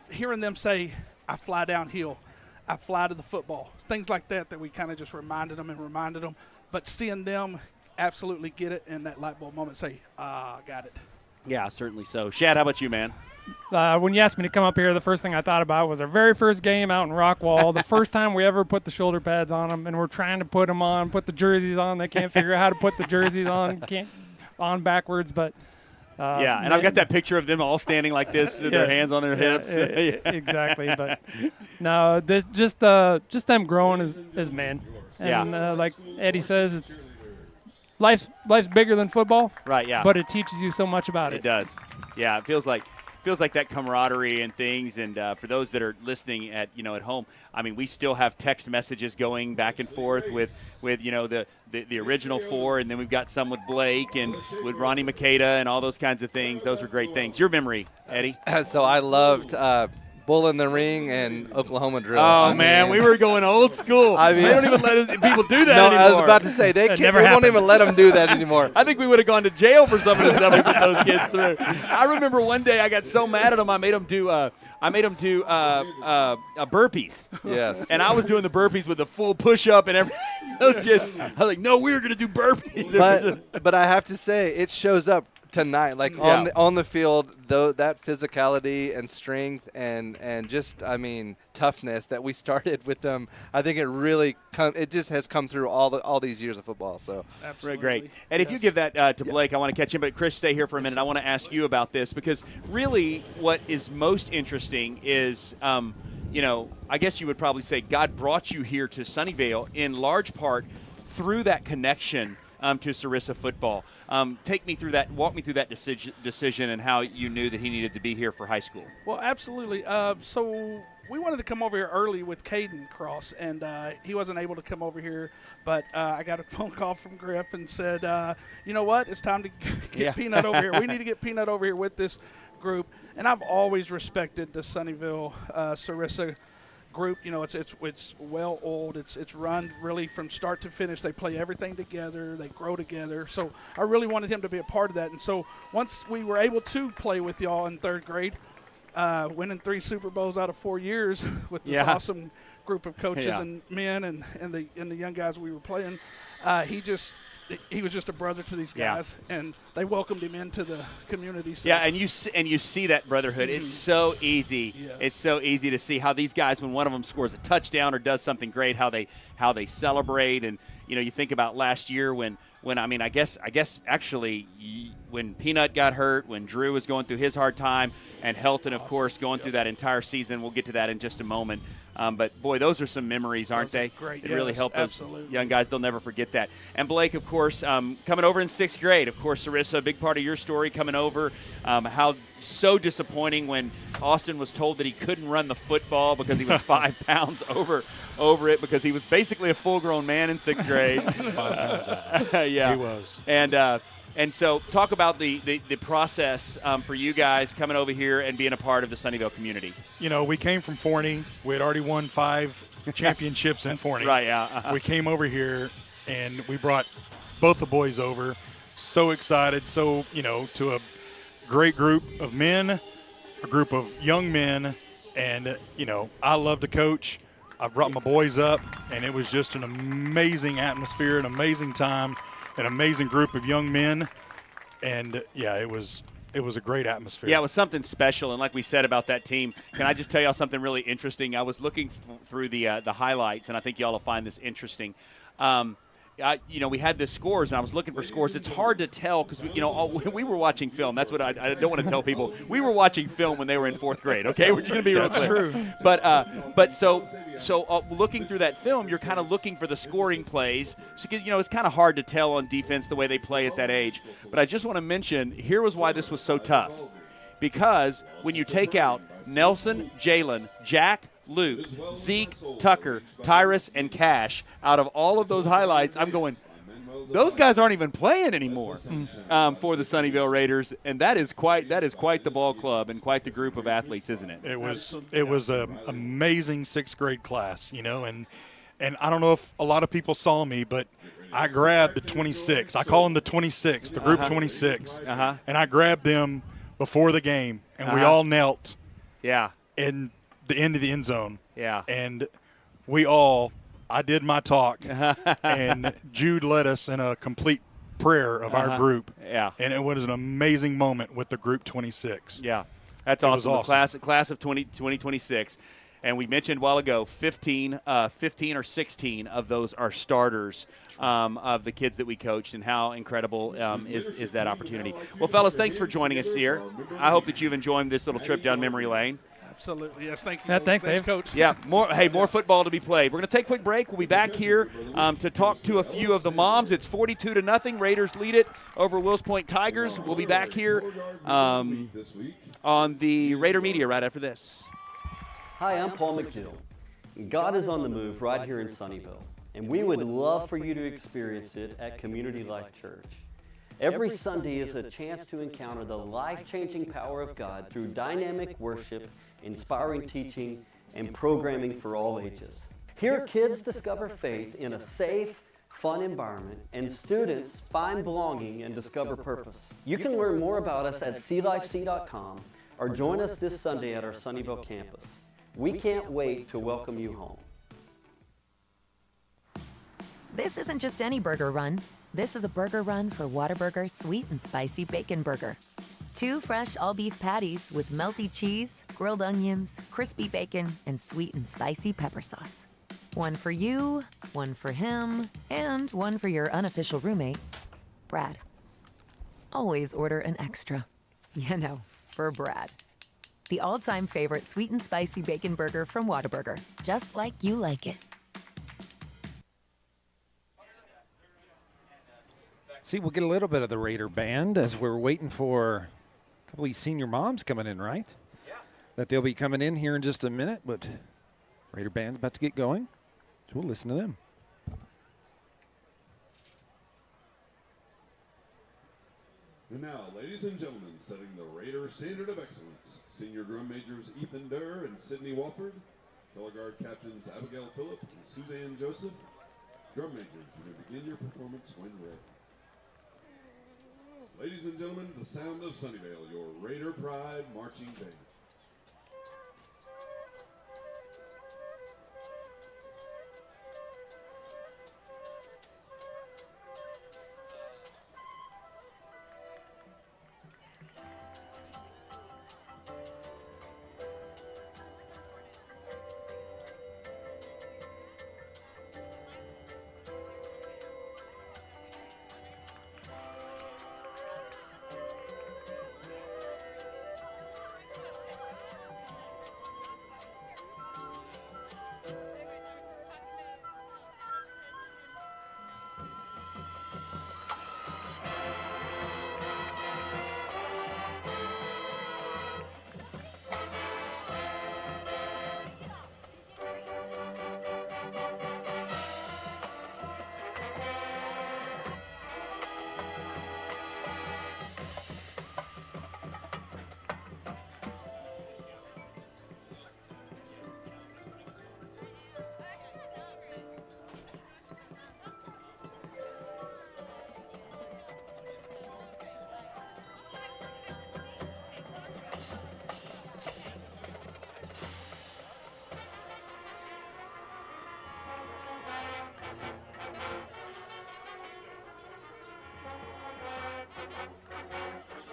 hearing them say, I fly downhill, I fly to the football, things like that we kind of just reminded them, but seeing them absolutely get it in that light bulb moment, say, got it. Yeah, certainly so. Shad, how about you, man? When you asked me to come up here, the first thing I thought about was our very first game out in Rockwall, the first time we ever put the shoulder pads on them, and we're trying to put them on, put the jerseys on. They can't figure out how to put the jerseys on backwards, but and I've got that picture of them all standing like this with their hands on their hips. Exactly, but no, just them growing as men. And like Eddie says, it's life's bigger than football. Right, yeah. But it teaches you so much about it. It does. Yeah, it feels like that camaraderie and things. And for those that are listening at home, I mean, we still have text messages going back and forth with the original 4, and then we've got some with Blake and with Ronnie Makeda and all those kinds of things. Those are great things. Your memory, Eddie? So I loved Bull in the Ring and Oklahoma Drill. Oh, man, we were going old school. I mean, they don't even let people do that anymore. No, I was about to say, they won't even let them do that anymore. I think we would have gone to jail for some of the stuff we put those kids through. I remember one day I got so mad at them, I made them do burpees. Yes. And I was doing the burpees with the full push-up and everything. Those kids, I was like, no, we were going to do burpees. But I have to say, it shows up tonight, on the field, though, that physicality and strength and just, I mean, toughness that we started with them. I think it just has come through all these years of football. So absolutely great. And if you give that to Blake, I want to catch him. But Chris, stay here for a minute. I want to ask you about this because really, what is most interesting is, I guess you would probably say God brought you here to Sunnyvale in large part through that connection to Sarissa football. Walk me through that decision and how you knew that he needed to be here for high school. Well, absolutely. So we wanted to come over here early with Caden Cross, and he wasn't able to come over here. But I got a phone call from Griff and said, you know what, it's time to get Peanut over here. We need to get Peanut over here with this group. And I've always respected the Sunnyvale Sarissa group. It's well oiled. It's run really from start to finish. They play everything together. They grow together. So I really wanted him to be a part of that. And so once we were able to play with y'all in 3rd grade, winning 3 Super Bowls out of 4 years with this awesome group of coaches and men and the young guys we were playing, he was just a brother to these guys, and they welcomed him into the community. So. Yeah, and you see that brotherhood. It's so easy. Yes. It's so easy to see how these guys, when one of them scores a touchdown or does something great, how they celebrate. And you think about last year when I guess actually when Peanut got hurt, when Drew was going through his hard time, and Helton, of course, going through that entire season. We'll get to that in just a moment. But, boy, those are some memories, aren't they? Great. It really helped those young guys. They'll never forget that. And Blake, of course, coming over in 6th grade. Of course, Sarissa, a big part of your story coming over. How so disappointing when Austin was told that he couldn't run the football because he was 5 pounds over it because he was basically a full-grown man in 6th grade. 5 pounds. Yeah. He was. And And so talk about the process for you guys coming over here and being a part of the Sunnyvale community. You know, we came from Forney. We had already won 5 championships in Forney. Right, yeah. Uh-huh. We came over here, and we brought both the boys over. So excited. So, you know, to a great group of men, a group of young men. And, you know, I love to coach. I brought my boys up, and it was just an amazing atmosphere, an amazing time, an amazing group of young men. And, yeah, it was a great atmosphere. Yeah, it was something special. And like we said about that team, can I just tell y'all something really interesting? I was looking through the highlights, and I think y'all will find this interesting. You know, we had the scores, and I was looking for scores. It's hard to tell because, we were watching film. That's what I don't want to tell people. We were watching film when they were in 4th grade, okay? We're just going to be real clear. But so looking through that film, you're kind of looking for the scoring plays. So, it's kind of hard to tell on defense the way they play at that age. But I just want to mention, here was why this was so tough. Because when you take out Nelson, Jalen, Jack, Luke, Zeke, Tucker, Tyrus, and Cash, out of all of those highlights, I'm going, those guys aren't even playing anymore for the Sunnyvale Raiders, and that is quite the ball club and quite the group of athletes, isn't it? It was an amazing 6th grade class, and I don't know if a lot of people saw me, but I grabbed the 26. I call them the 26, the group 26, and I grabbed them before the game, and we all knelt. Yeah. In the end of the end zone. Yeah. And I did my talk, and Jude led us in a complete prayer of our group. Yeah. And it was an amazing moment with the group 26. Yeah. That's awesome. The class of 2026. And we mentioned a while ago, 15 or 16 of those are starters of the kids that we coached, and how incredible is that opportunity. Well, fellas, thanks for joining us here. I hope that you've enjoyed this little trip down memory lane. Absolutely. Yes, thank you. Yeah, thanks, Dave. Coach. Yeah, more football to be played. We're going to take a quick break. We'll be back here to talk to a few of the moms. It's 42-0. Raiders lead it over Wills Point Tigers. We'll be back here on the Raider Media right after this. Hi, I'm Paul McDill. God is on the move right here in Sunnyvale, and we would love for you to experience it at Community Life Church. Every Sunday is a chance to encounter the life-changing power of God through dynamic worship, inspiring teaching, and programming for all ages. Here, kids discover faith in a safe, fun environment, and students find belonging and discover purpose. You can learn more about us at clifec.com or join us this Sunday at our Sunnyvale campus. We can't wait to welcome you home. This isn't just any burger run. This is a burger run for Whataburger Sweet and Spicy Bacon Burger. 2 fresh all-beef patties with melty cheese, grilled onions, crispy bacon, and sweet and spicy pepper sauce. One for you, one for him, and one for your unofficial roommate, Brad. Always order an extra. For Brad. The all-time favorite sweet and spicy bacon burger from Whataburger. Just like you like it. See, we'll get a little bit of the Raider band as we're waiting for a couple of these senior moms coming in, right? Yeah. That they'll be coming in here in just a minute, but Raider band's about to get going, so we'll listen to them. And now, ladies and gentlemen, setting the Raider standard of excellence, senior drum majors Ethan Durr and Sydney Wofford, color guard captains Abigail Phillip and Suzanne Joseph. Drum majors, you may begin your performance when ready. Ladies and gentlemen, the sound of Sunnyvale, your Raider Pride marching band.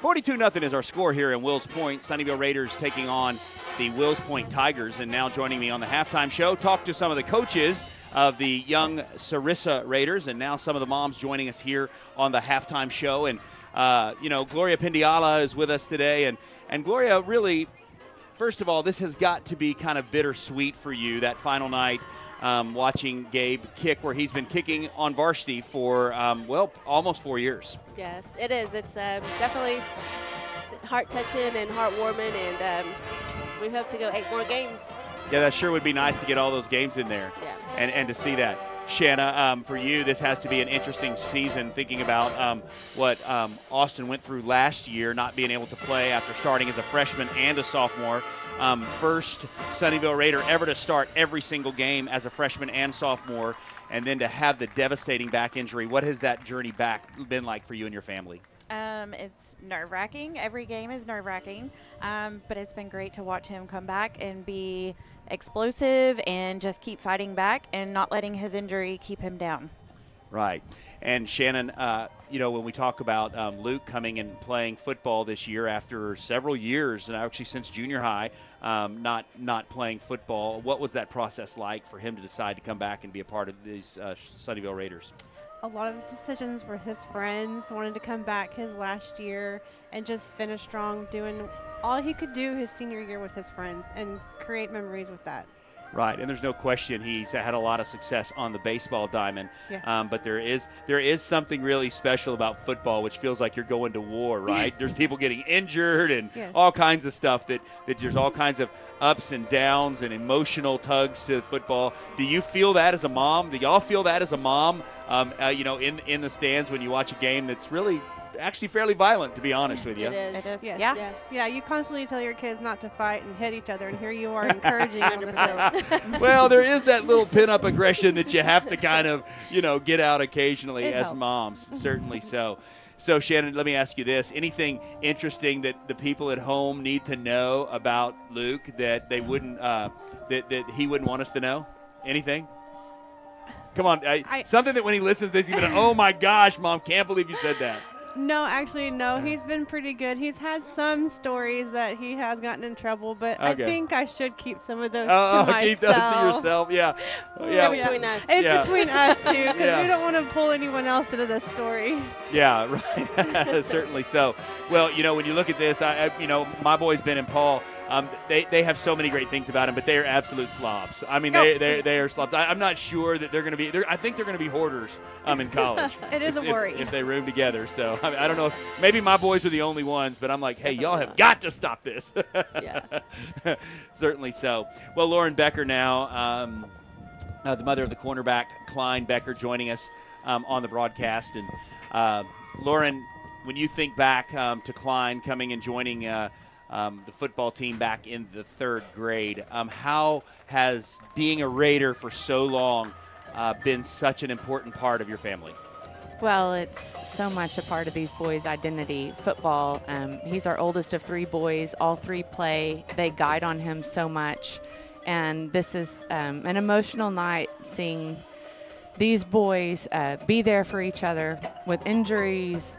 42-0 is our score here in Wills Point. Sunnyvale Raiders taking on the Wills Point Tigers. And now joining me on the halftime show, talk to some of the coaches of the young Sarissa Raiders, and now some of the moms joining us here on the halftime show. And, Gloria Pindiala is with us today. And Gloria, really, first of all, this has got to be kind of bittersweet for you, that final night watching Gabe kick, where he's been kicking on varsity for, almost 4 years. Yes, it is. It's definitely heart-touching and heartwarming, and we hope to go 8 more games. Yeah, that sure would be nice to get all those games in there. Yeah. And to see that. Shanna, for you, this has to be an interesting season, thinking about what Austin went through last year, not being able to play after starting as a freshman and a sophomore. First Sunnyvale Raider ever to start every single game as a freshman and sophomore, and then to have the devastating back injury. What has that journey back been like for you and your family? It's nerve-wracking. Every game is nerve-wracking, but it's been great to watch him come back and be explosive and just keep fighting back and not letting his injury keep him down. Right. And Shannon, when we talk about Luke coming and playing football this year after several years, and actually since junior high, not playing football, what was that process like for him to decide to come back and be a part of these Sunnyvale Raiders? A lot of his decisions were his friends, wanted to come back his last year and just finish strong, doing all he could do his senior year with his friends and create memories with that. Right, and there's no question he's had a lot of success on the baseball diamond. Yes. But there is something really special about football, which feels like you're going to war, right? There's people getting injured and Yes. all kinds of stuff that there's all kinds of ups and downs and emotional tugs to football. Do you feel that as a mom? Do y'all feel that as a mom, in the stands when you watch a game that's really actually fairly violent, to be honest with you? It is. Yes. Yeah. Yeah, you constantly tell your kids not to fight and hit each other, and here you are encouraging them to fight. Well, there is that little pin-up aggression that you have to kind of, get out occasionally It as helps. moms, certainly so. So, Shannon, let me ask you this. Anything interesting that the people at home need to know about Luke that they wouldn't, that he wouldn't want us to know? Anything? Come on. Something that when he listens to this, he's going to, oh, my gosh, Mom, can't believe you said that. No, actually, no. He's been pretty good. He's had some stories that he has gotten in trouble, but Okay. I think I should keep some of those to myself. Keep those to yourself. Yeah. Yeah. It's between us. It's between us, too, because Yeah. we don't want to pull anyone else into this story. Yeah, right. Certainly so. Well, when you look at this, my boy's Ben and Paul, they have so many great things about him, but they are absolute slobs. I mean, they are slobs. I'm not sure that they're going to be. I think they're going to be hoarders in college. It is a worry. if they room together. So I don't know. Maybe my boys are the only ones, but I'm like, hey, y'all have got to stop this. Yeah. Certainly so. Well, Lauren Becker now, the mother of the cornerback, Klein Becker, joining us on the broadcast. And Lauren, when you think back to Klein coming and joining the football team back in the 3rd grade, how has being a Raider for so long been such an important part of your family? Well, it's so much a part of these boys' identity. Football, he's our oldest of 3 boys. All 3 play. They guide on him so much. And this is an emotional night seeing these boys be there for each other with injuries,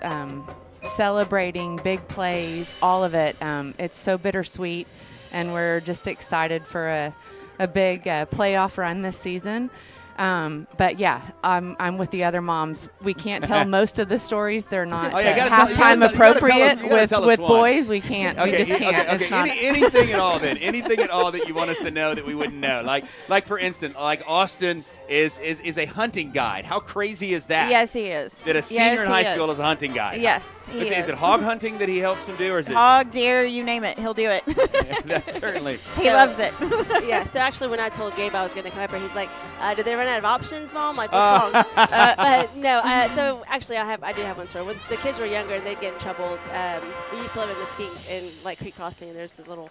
celebrating big plays, all of it. It's so bittersweet, and we're just excited for a big playoff run this season. But yeah, I'm with the other moms. We can't tell most of the stories. They're not halftime appropriate with boys. We can't. Okay, we just can't. Okay. It's not Anything at all then? Anything at all that you want us to know that we wouldn't know? Like for instance, like Austin is a hunting guide. How crazy is that? Yes, he is. That a senior in high school is a hunting guide. Yes, he Is it hog hunting that he helps him do, or is it hog, deer, you name it, he'll do it. That's certainly. He loves it. Yeah, so actually when I told Gabe I was going to come up here, he's like, did they run out of options, Mom? Like, what's wrong? But no, so actually I do have one story. When the kids were younger and they'd get in trouble, we used to live in Mesquite in like Creek Crossing, and there's the little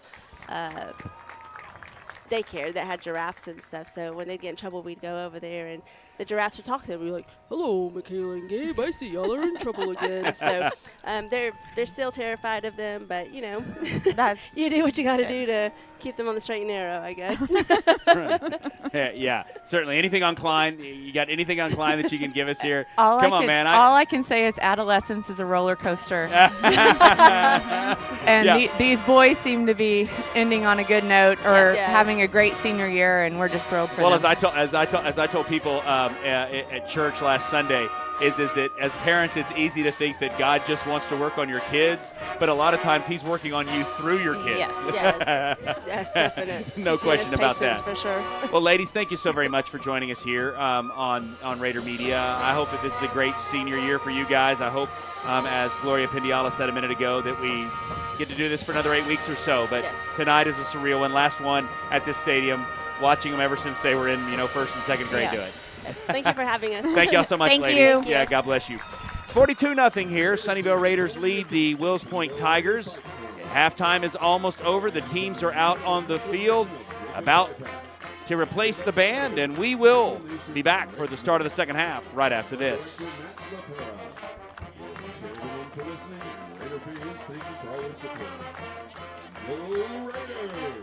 daycare that had giraffes and stuff. So when they'd get in trouble, we'd go over there, and the giraffes would talk to them. We'd be like, "Hello, Michaela and Gabe. I see y'all are in trouble again." So they're still terrified of them, but you know, you do what you got to do to keep them on the straight and narrow, I guess. Yeah, certainly. Anything on Klein? You got anything on Klein that you can give us here? All Come I on, can, man. All I can say is adolescence is a roller coaster. And these boys seem to be ending on a good note or having a great senior year, and we're just thrilled for them. Well, as I told people at church last Sunday, is that as parents, it's easy to think that God just wants to work on your kids, but a lot of times He's working on you through your kids. Yes, definitely. No question about that. For sure. Well, ladies, thank you so very much for joining us here on Raider Media. I hope that this is a great senior year for you guys. I hope, as Gloria Pindiala said a minute ago, that we get to do this for another 8 weeks or so. But tonight is a surreal one. Last one at this stadium. Watching them ever since they were in, first and second grade do it. Yes. Thank you for having us. Thank y'all so much, Thank ladies. you. Yeah, God bless you. It's 42-0 here. Sunnyvale Raiders lead the Wills Point Tigers. Halftime is almost over. The teams are out on the field about to replace the band, and we will be back for the start of the second half right after this. Everyone for listening. Raider fans, thank you for all the support. Go Raiders!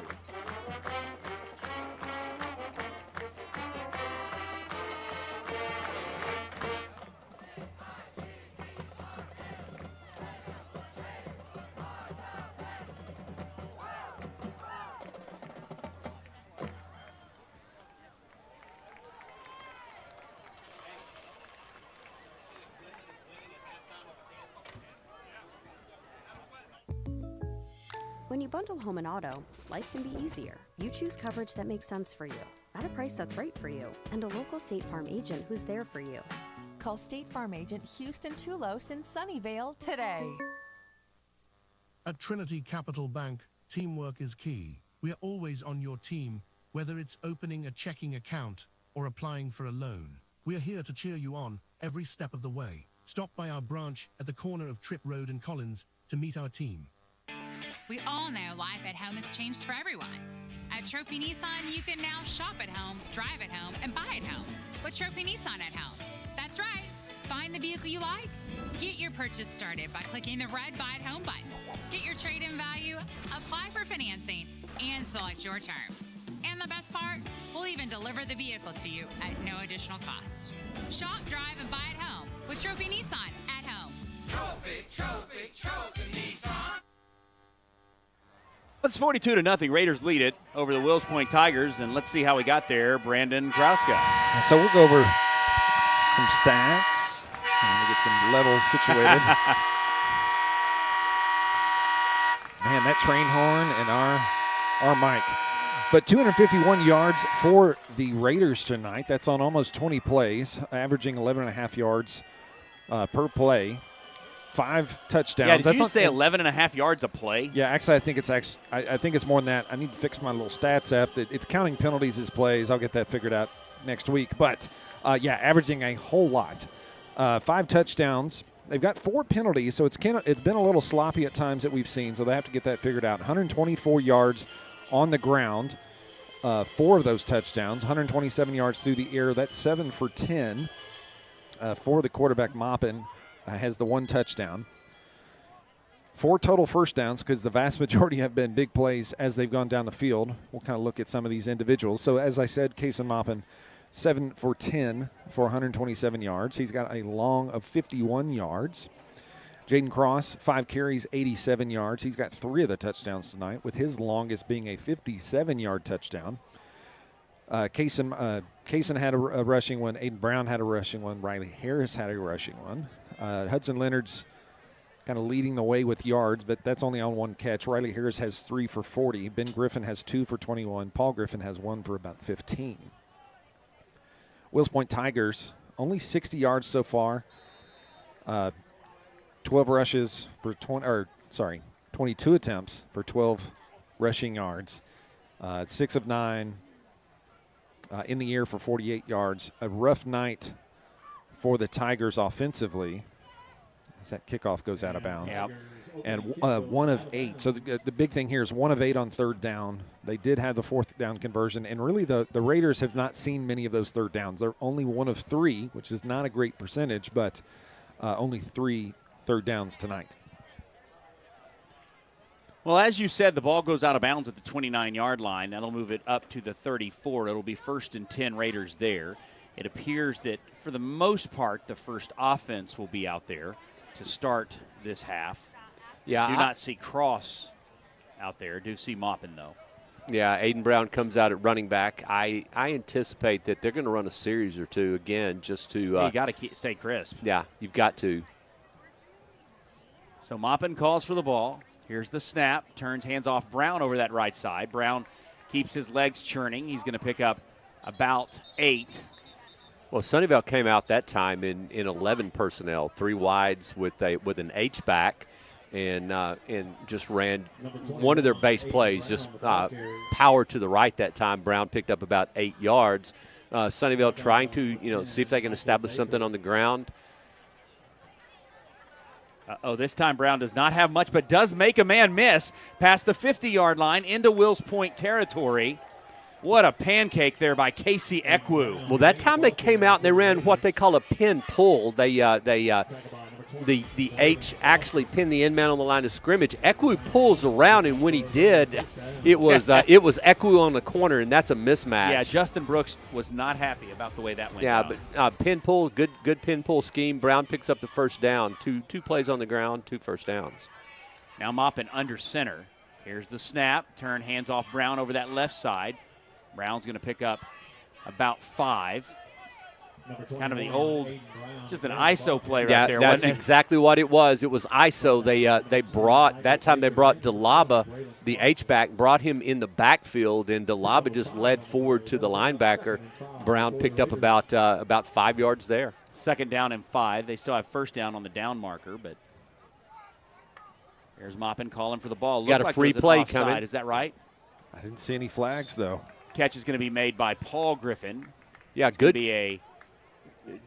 When you bundle home and auto, life can be easier. You choose coverage that makes sense for you, at a price that's right for you, and a local State Farm agent who's there for you. Call State Farm agent Houston Tulos in Sunnyvale today. At Trinity Capital Bank, teamwork is key. We're always on your team, whether it's opening a checking account or applying for a loan. We're here to cheer you on every step of the way. Stop by our branch at the corner of Tripp Road and Collins to meet our team. We all know life at home has changed for everyone. At Trophy Nissan, you can now shop at home, drive at home, and buy at home with Trophy Nissan at home. That's right. Find the vehicle you like. Get your purchase started by clicking the red Buy at Home button. Get your trade-in value, apply for financing, and select your terms. And the best part, we'll even deliver the vehicle to you at no additional cost. Shop, drive, and buy at home with Trophy Nissan at home. Trophy, trophy, trophy Nissan. It's 42-0. Raiders lead it over the Wills Point Tigers, and let's see how we got there. Brandon Krauska. So we'll go over some stats and get some levels situated. Man, that train horn and our mic. But 251 yards for the Raiders tonight. That's on almost 20 plays, averaging 11.5 yards per play. 5 touchdowns. Yeah, did you say 11.5 yards a play? Yeah, actually, I think it's more than that. I need to fix my little stats app. It's counting penalties as plays. I'll get that figured out next week. But, averaging a whole lot. 5 touchdowns. They've got 4 penalties, so it's been a little sloppy at times that we've seen, so they have to get that figured out. 124 yards on the ground, 4 of those touchdowns, 127 yards through the air. That's 7 for 10 for the quarterback Maupin. Has the 1 touchdown. 4 total first downs because the vast majority have been big plays as they've gone down the field. We'll kind of look at some of these individuals. So as I said, Kason Maupin, 7 for 10 for 127 yards. He's got a long of 51 yards. Jaden Cross, 5 carries, 87 yards. He's got 3 of the touchdowns tonight, with his longest being a 57-yard touchdown. Kason had a rushing one. Aiden Brown had a rushing one. Riley Harris had a rushing one. Hudson Leonard's kind of leading the way with yards, but that's only on 1 catch. Riley Harris has 3 for 40. Ben Griffin has 2 for 21. Paul Griffin has 1 for about 15. Wills Point Tigers, only 60 yards so far. 12 rushes for 22 attempts for 12 rushing yards. 6 of 9 in the air for 48 yards. A rough night for the Tigers offensively as that kickoff goes out of bounds. Yep. and 1 of 8. So the big thing here is 1 of 8 on third down. They did have the fourth down conversion, and really the Raiders have not seen many of those third downs. They're only 1 of 3, which is not a great percentage, but only 3 third downs tonight. Well, as you said, the ball goes out of bounds at the 29-yard line. That'll move it up to the 34. It'll be 1st and 10 Raiders there. It appears that, for the most part, the first offense will be out there to start this half. Yeah, Do not see Cross out there. Do see Maupin, though. Yeah, Aiden Brown comes out at running back. I anticipate that they're going to run a series or two again just to you got to stay crisp. Yeah, you've got to. So Maupin calls for the ball. Here's the snap. Turns, hands off Brown over that right side. Brown keeps his legs churning. He's going to pick up about 8. Well, Sunnyvale came out that time in 11 personnel, 3 wides with an H-back, and just ran one of their base plays, just power to the right that time. Brown picked up about 8 yards. Sunnyvale trying to see if they can establish something on the ground. This time Brown does not have much, but does make a man miss past the 50-yard line into Wills Point territory. What a pancake there by Casey Ekwu. Well, that time they came out and they ran what they call a pin pull. The H actually pinned the end man on the line of scrimmage. Ekwu pulls around, and when he did, it was Ekwu on the corner, and that's a mismatch. Yeah, Justin Brooks was not happy about the way that went. Yeah, but pin pull, good pin pull scheme. Brown picks up the first down. Two plays on the ground, 2 first downs. Now Maupin under center. Here's the snap. Turn, hands off Brown over that left side. Brown's going to pick up about 5. Kind of the old, just an ISO play right there. That's exactly what it was. It was ISO. They brought Delaba, the H-back, brought him in the backfield, and Delaba just led forward to the linebacker. Brown picked up about 5 yards there. 2nd down and 5. They still have first down on the down marker, but here's Maupin calling for the ball. Got a free play coming. Is that right? I didn't see any flags, though. Catch is going to be made by Paul Griffin. Yeah, it's good. Going to be a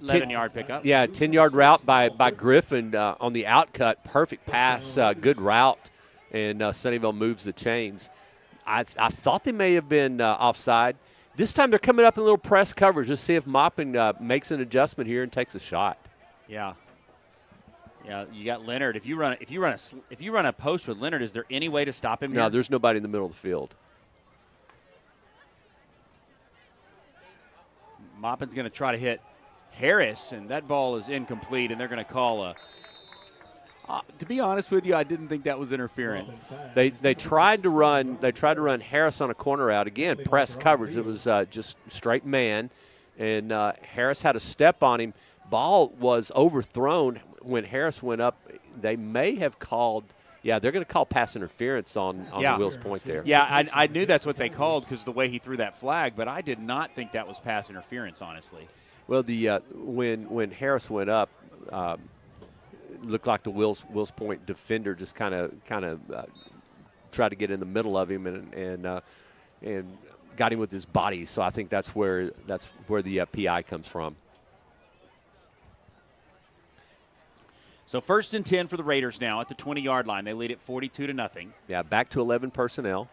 11-yard pickup. Yeah, 10-yard route by Griffin on the outcut. Perfect pass, good route, and Sunnyvale moves the chains. I thought they may have been offside. This time they're coming up in a little press coverage. Just see if Maupin makes an adjustment here and takes a shot. Yeah. Yeah, you got Leonard. If you run a post with Leonard, is there any way to stop him? No, there's nobody in the middle of the field. Maupin's going to try to hit Harris, and that ball is incomplete, and they're going to call a to be honest with you, I didn't think that was interference. They tried to run Harris on a corner out. Again, press coverage. It was just straight man, and Harris had a step on him. Ball was overthrown when Harris went up. They may have called – yeah, they're going to call pass interference on the Wills Point there. Yeah, I knew that's what they called because of the way he threw that flag, but I did not think that was pass interference, honestly. Well, when Harris went up, it looked like the Wills Point defender just kind of tried to get in the middle of him and got him with his body. So I think that's where the PI comes from. So 1st and 10 for the Raiders now at the 20-yard line. They lead it 42-0. Yeah, back to 11 personnel.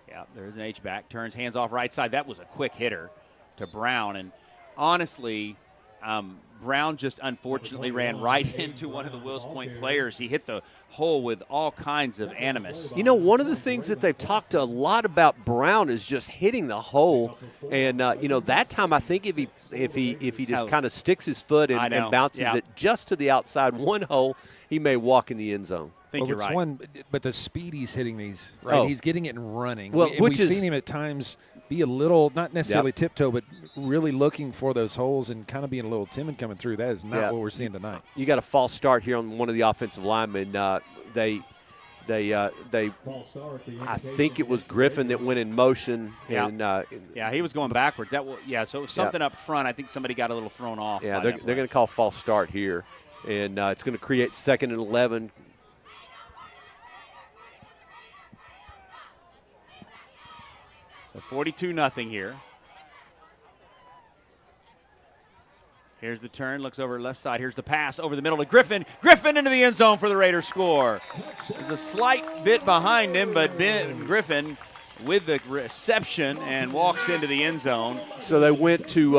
Yeah, there's an H-back. Turns, hands off right side. That was a quick hitter to Brown. And honestly, Brown just unfortunately ran right into one of the Wills Point players. He hit the hole with all kinds of animus. You know, one of the things that they've talked a lot about Brown is just hitting the hole. And, that time I think if he just kind of sticks his foot and bounces it just to the outside one hole, he may walk in the end zone. I think you're right. But the speed he's hitting these, right? Oh. He's getting it and running. Well, we've seen him at times be a little, not necessarily tiptoe, but really looking for those holes and kind of being a little timid coming through. That is not what we're seeing tonight. You got a false start here on one of the offensive linemen. They I think it was Griffin that went in motion. Yeah, and, he was going backwards. So it was something up front. I think somebody got a little thrown off. Yeah, they're going to call false start here, and it's going to create 2nd and 11. So 42-0 here. Here's the turn, looks over left side. Here's the pass over the middle to Griffin. Griffin into the end zone for the Raiders score. There's a slight bit behind him, but Griffin with the reception and walks into the end zone. So they went to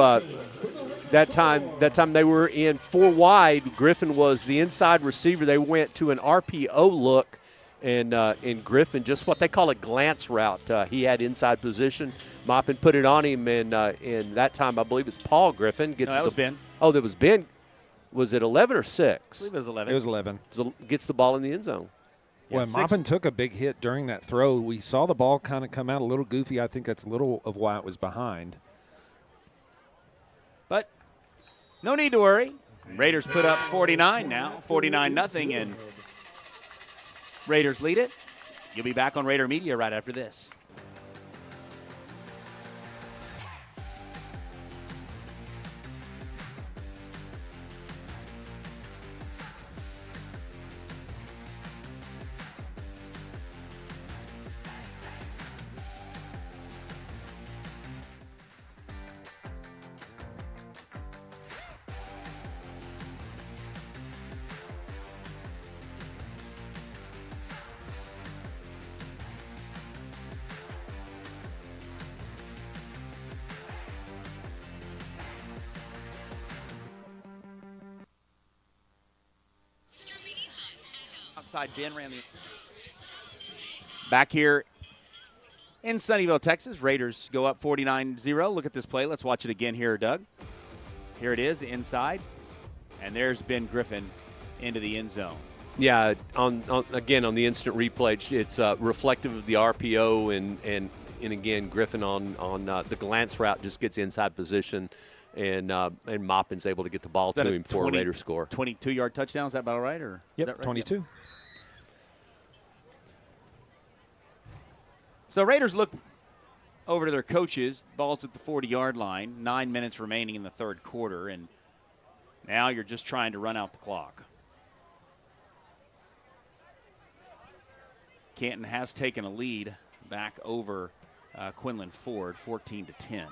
that time they were in 4 wide. Griffin was the inside receiver. They went to an RPO look, and Griffin, just what they call a glance route. He had inside position. Maupin put it on him, and that time I believe it's Paul Griffin gets. No, that was Ben. Oh, that was Ben. Was it 11 or 6? I believe it was 11. It was 11. Gets the ball in the end zone. When Maupin took a big hit during that throw, we saw the ball kind of come out a little goofy. I think that's a little of why it was behind. But no need to worry. Raiders put up 49 now, 49-0, and Raiders lead it. You'll be back on Raider Media right after this. Outside, Ben ran the. Back here in Sunnyvale, Texas, Raiders go up 49-0. Look at this play. Let's watch it again here, Doug. Here it is, the inside, and there's Ben Griffin into the end zone. Yeah, on the instant replay, it's reflective of the RPO, and again Griffin on the glance route just gets inside position, and Maupin's able to get the ball to him for a Raider score. 22-yard touchdown, is that about right? Or yep, is that right? 22. Yep. So Raiders look over to their coaches. Ball's at the 40-yard line. 9 minutes remaining in the third quarter, and now you're just trying to run out the clock. Canton has taken a lead back over Quinlan Ford, 14-10.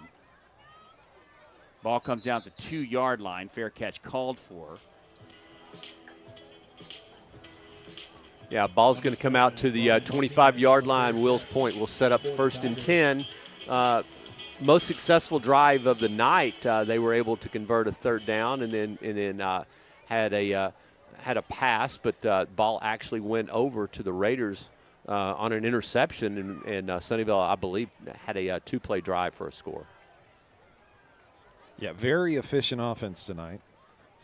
Ball comes down at the 2-yard line. Fair catch called for. Yeah, ball's going to come out to the 25-yard line. Wills Point will set up 1st and 10. Most successful drive of the night. They were able to convert a 3rd down, and then had a pass, but ball actually went over to the Raiders on an interception, and Sunnyvale, I believe, had a 2-play drive for a score. Yeah, very efficient offense tonight.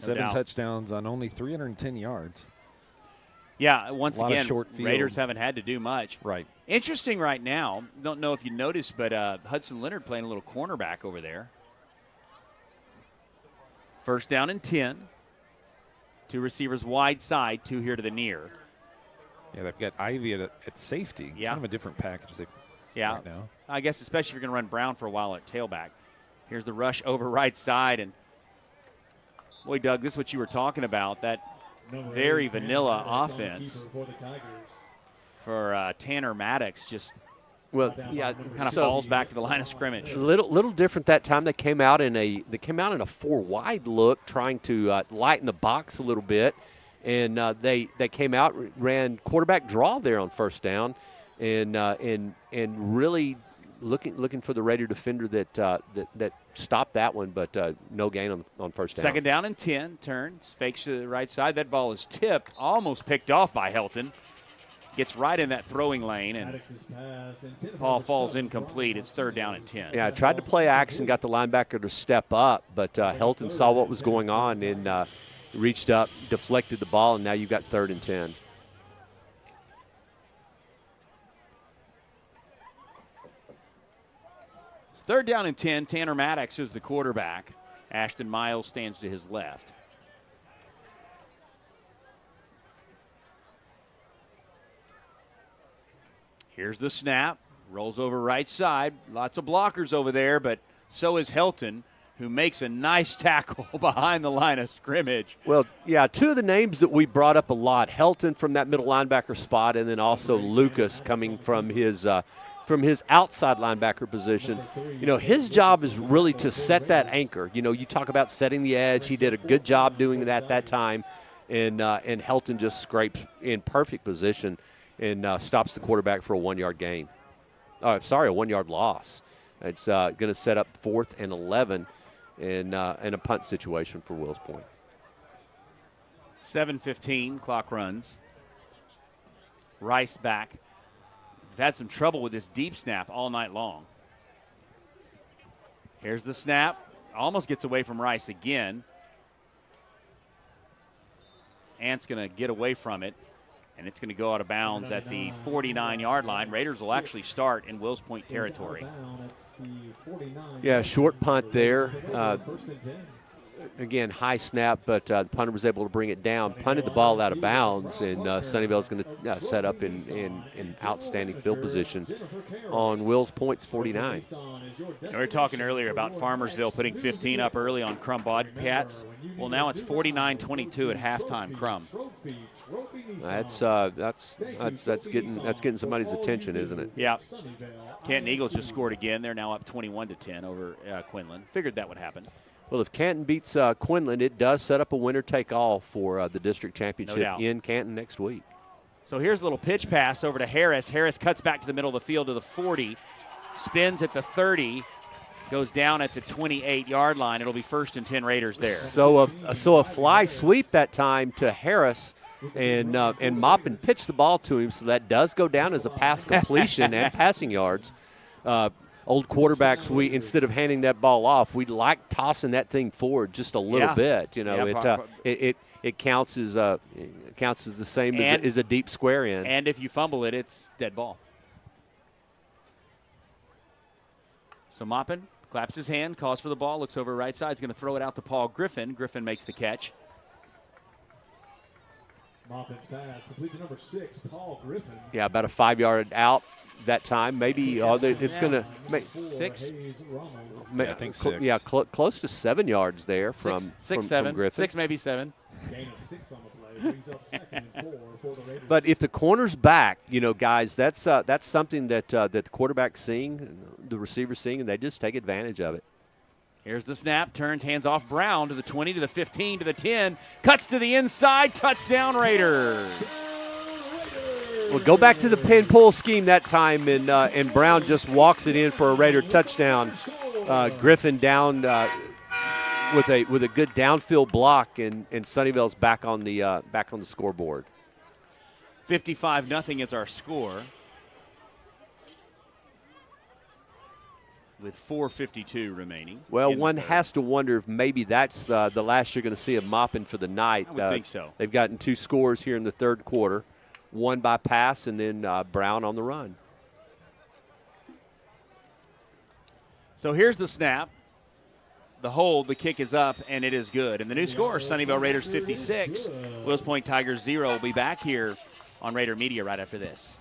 No 7 doubt. touchdowns on only 310 yards. Yeah, once again, short field. Raiders haven't had to do much. Right. Interesting right now, don't know if you noticed, but Hudson Leonard playing a little cornerback over there. 1st down and 10. 2 receivers wide side, 2 here to the near. Yeah, they've got Ivy at safety. Yeah. Kind of a different package right now. I guess especially if you're going to run Brown for a while at tailback. Here's the rush over right side. And, boy, Doug, this is what you were talking about, that very vanilla offense for Tanner Maddox. Just, well, yeah, kind of falls back to the line of scrimmage. A little different that time. They came out in a 4-wide look, trying to lighten the box a little bit, and they came out, ran quarterback draw there on 1st down, and really looking for the Raider defender that stopped that one, but no gain on 1st down. 2nd down and 10, turns, fakes to the right side. That ball is tipped, almost picked off by Helton. Gets right in that throwing lane, and ball falls incomplete. It's 3rd down and 10. Yeah, tried to play action, got the linebacker to step up, but Helton saw what was going on and reached up, deflected the ball, and now you've got 3rd and 10. It's 3rd down and 10. Tanner Maddox is the quarterback. Ashton Miles stands to his left. Here's the snap. Rolls over right side. Lots of blockers over there, but so is Helton, who makes a nice tackle behind the line of scrimmage. Well, yeah, 2 of the names that we brought up a lot, Helton from that middle linebacker spot, and then also Lucas coming from his from his outside linebacker position. You know, his job is really to set that anchor. You know, you talk about setting the edge. He did a good job doing that time, and Helton just scrapes in perfect position and stops the quarterback for a 1-yard gain. Oh, sorry, a 1-yard loss. It's going to set up 4th and 11 in a punt situation for Wills Point. 7:15, clock runs. Rice back. We've had some trouble with this deep snap all night long. Here's the snap. Almost gets away from Rice again. Ant's going to get away from it, and it's going to go out of bounds at the 49-yard line. Raiders will actually start in Wills Point territory. Yeah, short punt there. Again, high snap, but the punter was able to bring it down, punted the ball out of bounds, and Sunnyvale's going to set up in outstanding field position on Wills Point's 49. And we were talking earlier about Farmersville putting 15 up early on Crum Bobcats. Well, now it's 49-22 at halftime, Crum. That's getting somebody's attention, isn't it? Yeah. Canton Eagles just scored again. They're now up 21-10 over Quinlan. Figured that would happen. Well, if Canton beats Quinlan, it does set up a winner-take-all for the district championship in Canton next week. So here's a little pitch pass over to Harris. Harris cuts back to the middle of the field to the 40, spins at the 30, goes down at the 28-yard line. It'll be 1st and 10 Raiders there. So a fly sweep that time to Harris, and Maupin pitched the ball to him, so that does go down as a pass completion and passing yards. Old quarterbacks, we instead of handing that ball off, we like tossing that thing forward just a little bit. You know, it counts as the same as a deep square in. And if you fumble it, it's dead ball. So Maupin claps his hand, calls for the ball, looks over right side, is going to throw it out to Paul Griffin. Griffin makes the catch. Maupin's pass complete to number 6, Paul Griffin. Yeah, about a 5-yard out that time. Maybe it's going to make 6. I think 6. Yeah, close to 7 yards there from 7. Griffin. 6, maybe 7. Gain of 6 on the play brings up 2nd and 4 for the Raiders. But if the corner's back, you know, guys, that's something that the quarterback's seeing, the receiver's seeing, and they just take advantage of it. Here's the snap, turns, hands off Brown to the 20, to the 15, to the 10, cuts to the inside, touchdown Raiders. Well, go back to the pin pull scheme that time, and Brown just walks it in for a Raider touchdown. Griffin down with a good downfield block, and Sunnyvale's back on the scoreboard. 55-0 is our score. With 4:52 remaining. Well, one has to wonder if maybe that's the last you're going to see of Maupin for the night. I would think so. They've gotten 2 scores here in the third quarter, one by pass and then Brown on the run. So here's the snap. The hold, the kick is up, and it is good. And the new score, Sunnyvale Raiders 56, Wills Point Tigers 0. We'll be back here on Raider Media right after this.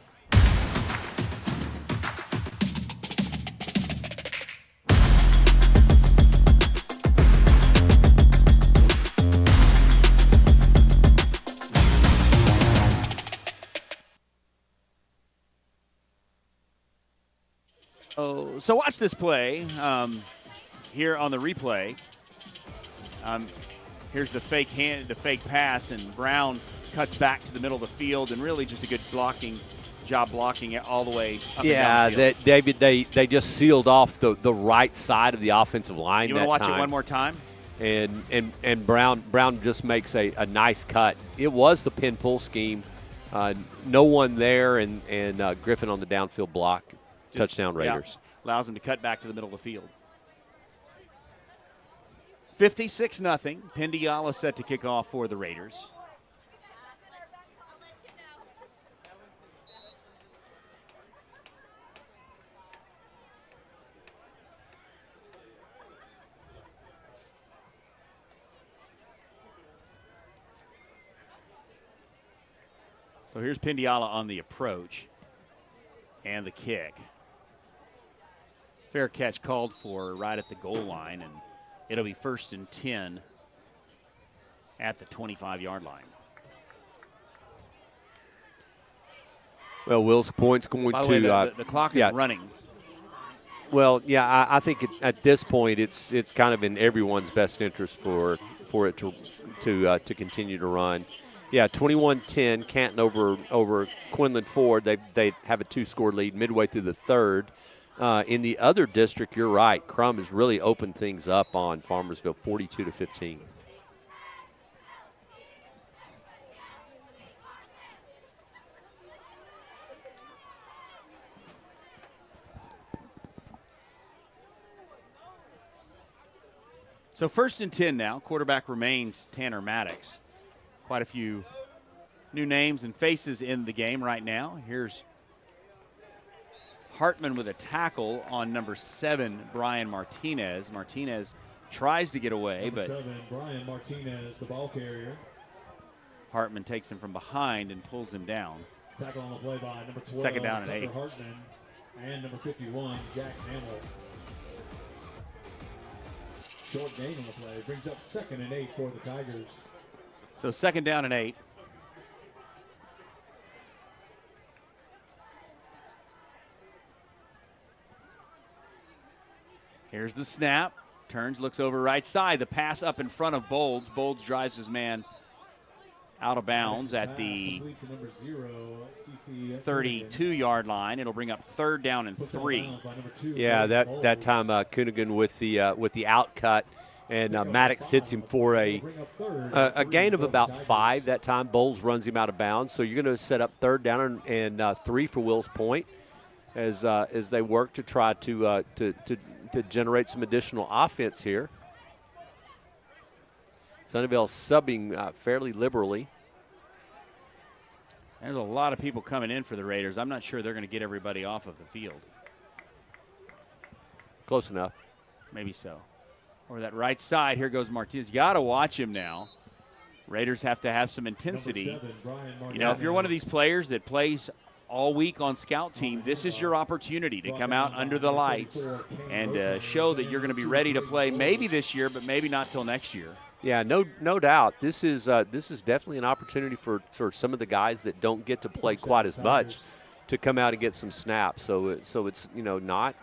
So watch this play here on the replay. Here's the fake pass, and Brown cuts back to the middle of the field, and really just a good job blocking it all the way up and down the field. David, they just sealed off the right side of the offensive line. You want to watch it one more time? And Brown just makes a nice cut. It was the pin pull scheme. No one there, and Griffin on the downfield block. Touchdown Raiders. Yeah, allows him to cut back to the middle of the field. 56-0. Pendiala set to kick off for the Raiders. So here's Pendiala on the approach and the kick. Fair catch called for right at the goal line, and it'll be 1st and 10 at the 25-yard line. Well, Will's Point's going By the to. way, the clock is running. Well, yeah, I think at this point it's kind of in everyone's best interest for it to continue to run. Yeah, 21-10, Canton over Quinlan Ford. They have a 2-score lead midway through the third. In the other district, you're right. Crum has really opened things up on Farmersville, 42-15. So 1st and 10 now. Quarterback remains Tanner Maddox. Quite a few new names and faces in the game right now. Here's Hartman with a tackle on number 7, Brian Martinez. Martinez tries to get away, Number but 7, Brian Martinez, the ball carrier. Hartman takes him from behind and pulls him down. Tackle on the play by number 12, 2nd down and Tucker 8. Hartman, and number 51, Jack Hamill. Short gain on the play brings up 2nd and 8 for the Tigers. So 2nd down and 8. Here's the snap. Turns, looks over right side. The pass up in front of Bolds. Bolds drives his man out of bounds at the 32-yard line. It'll bring up 3rd down and 3. Yeah, that time Coonigan with the out cut, and Maddox hits him for a gain of about 5 that time. Bowles runs him out of bounds. So you're going to set up 3rd down and 3 for Wills Point as they work to try to generate some additional offense here. Sunnyvale subbing fairly liberally. There's a lot of people coming in for the Raiders. I'm not sure they're going to get everybody off of the field. Close enough. Maybe so. Or that right side, here goes Martinez. You got to watch him now. Raiders have to have some intensity. 7, you know, if you're one of these players that plays all week on scout team, this is your opportunity to come out under the lights and show that you're going to be ready to play maybe this year, but maybe not till next year. Yeah, no doubt. This is definitely an opportunity for some of the guys that don't get to play quite as much to come out and get some snaps. So it's not.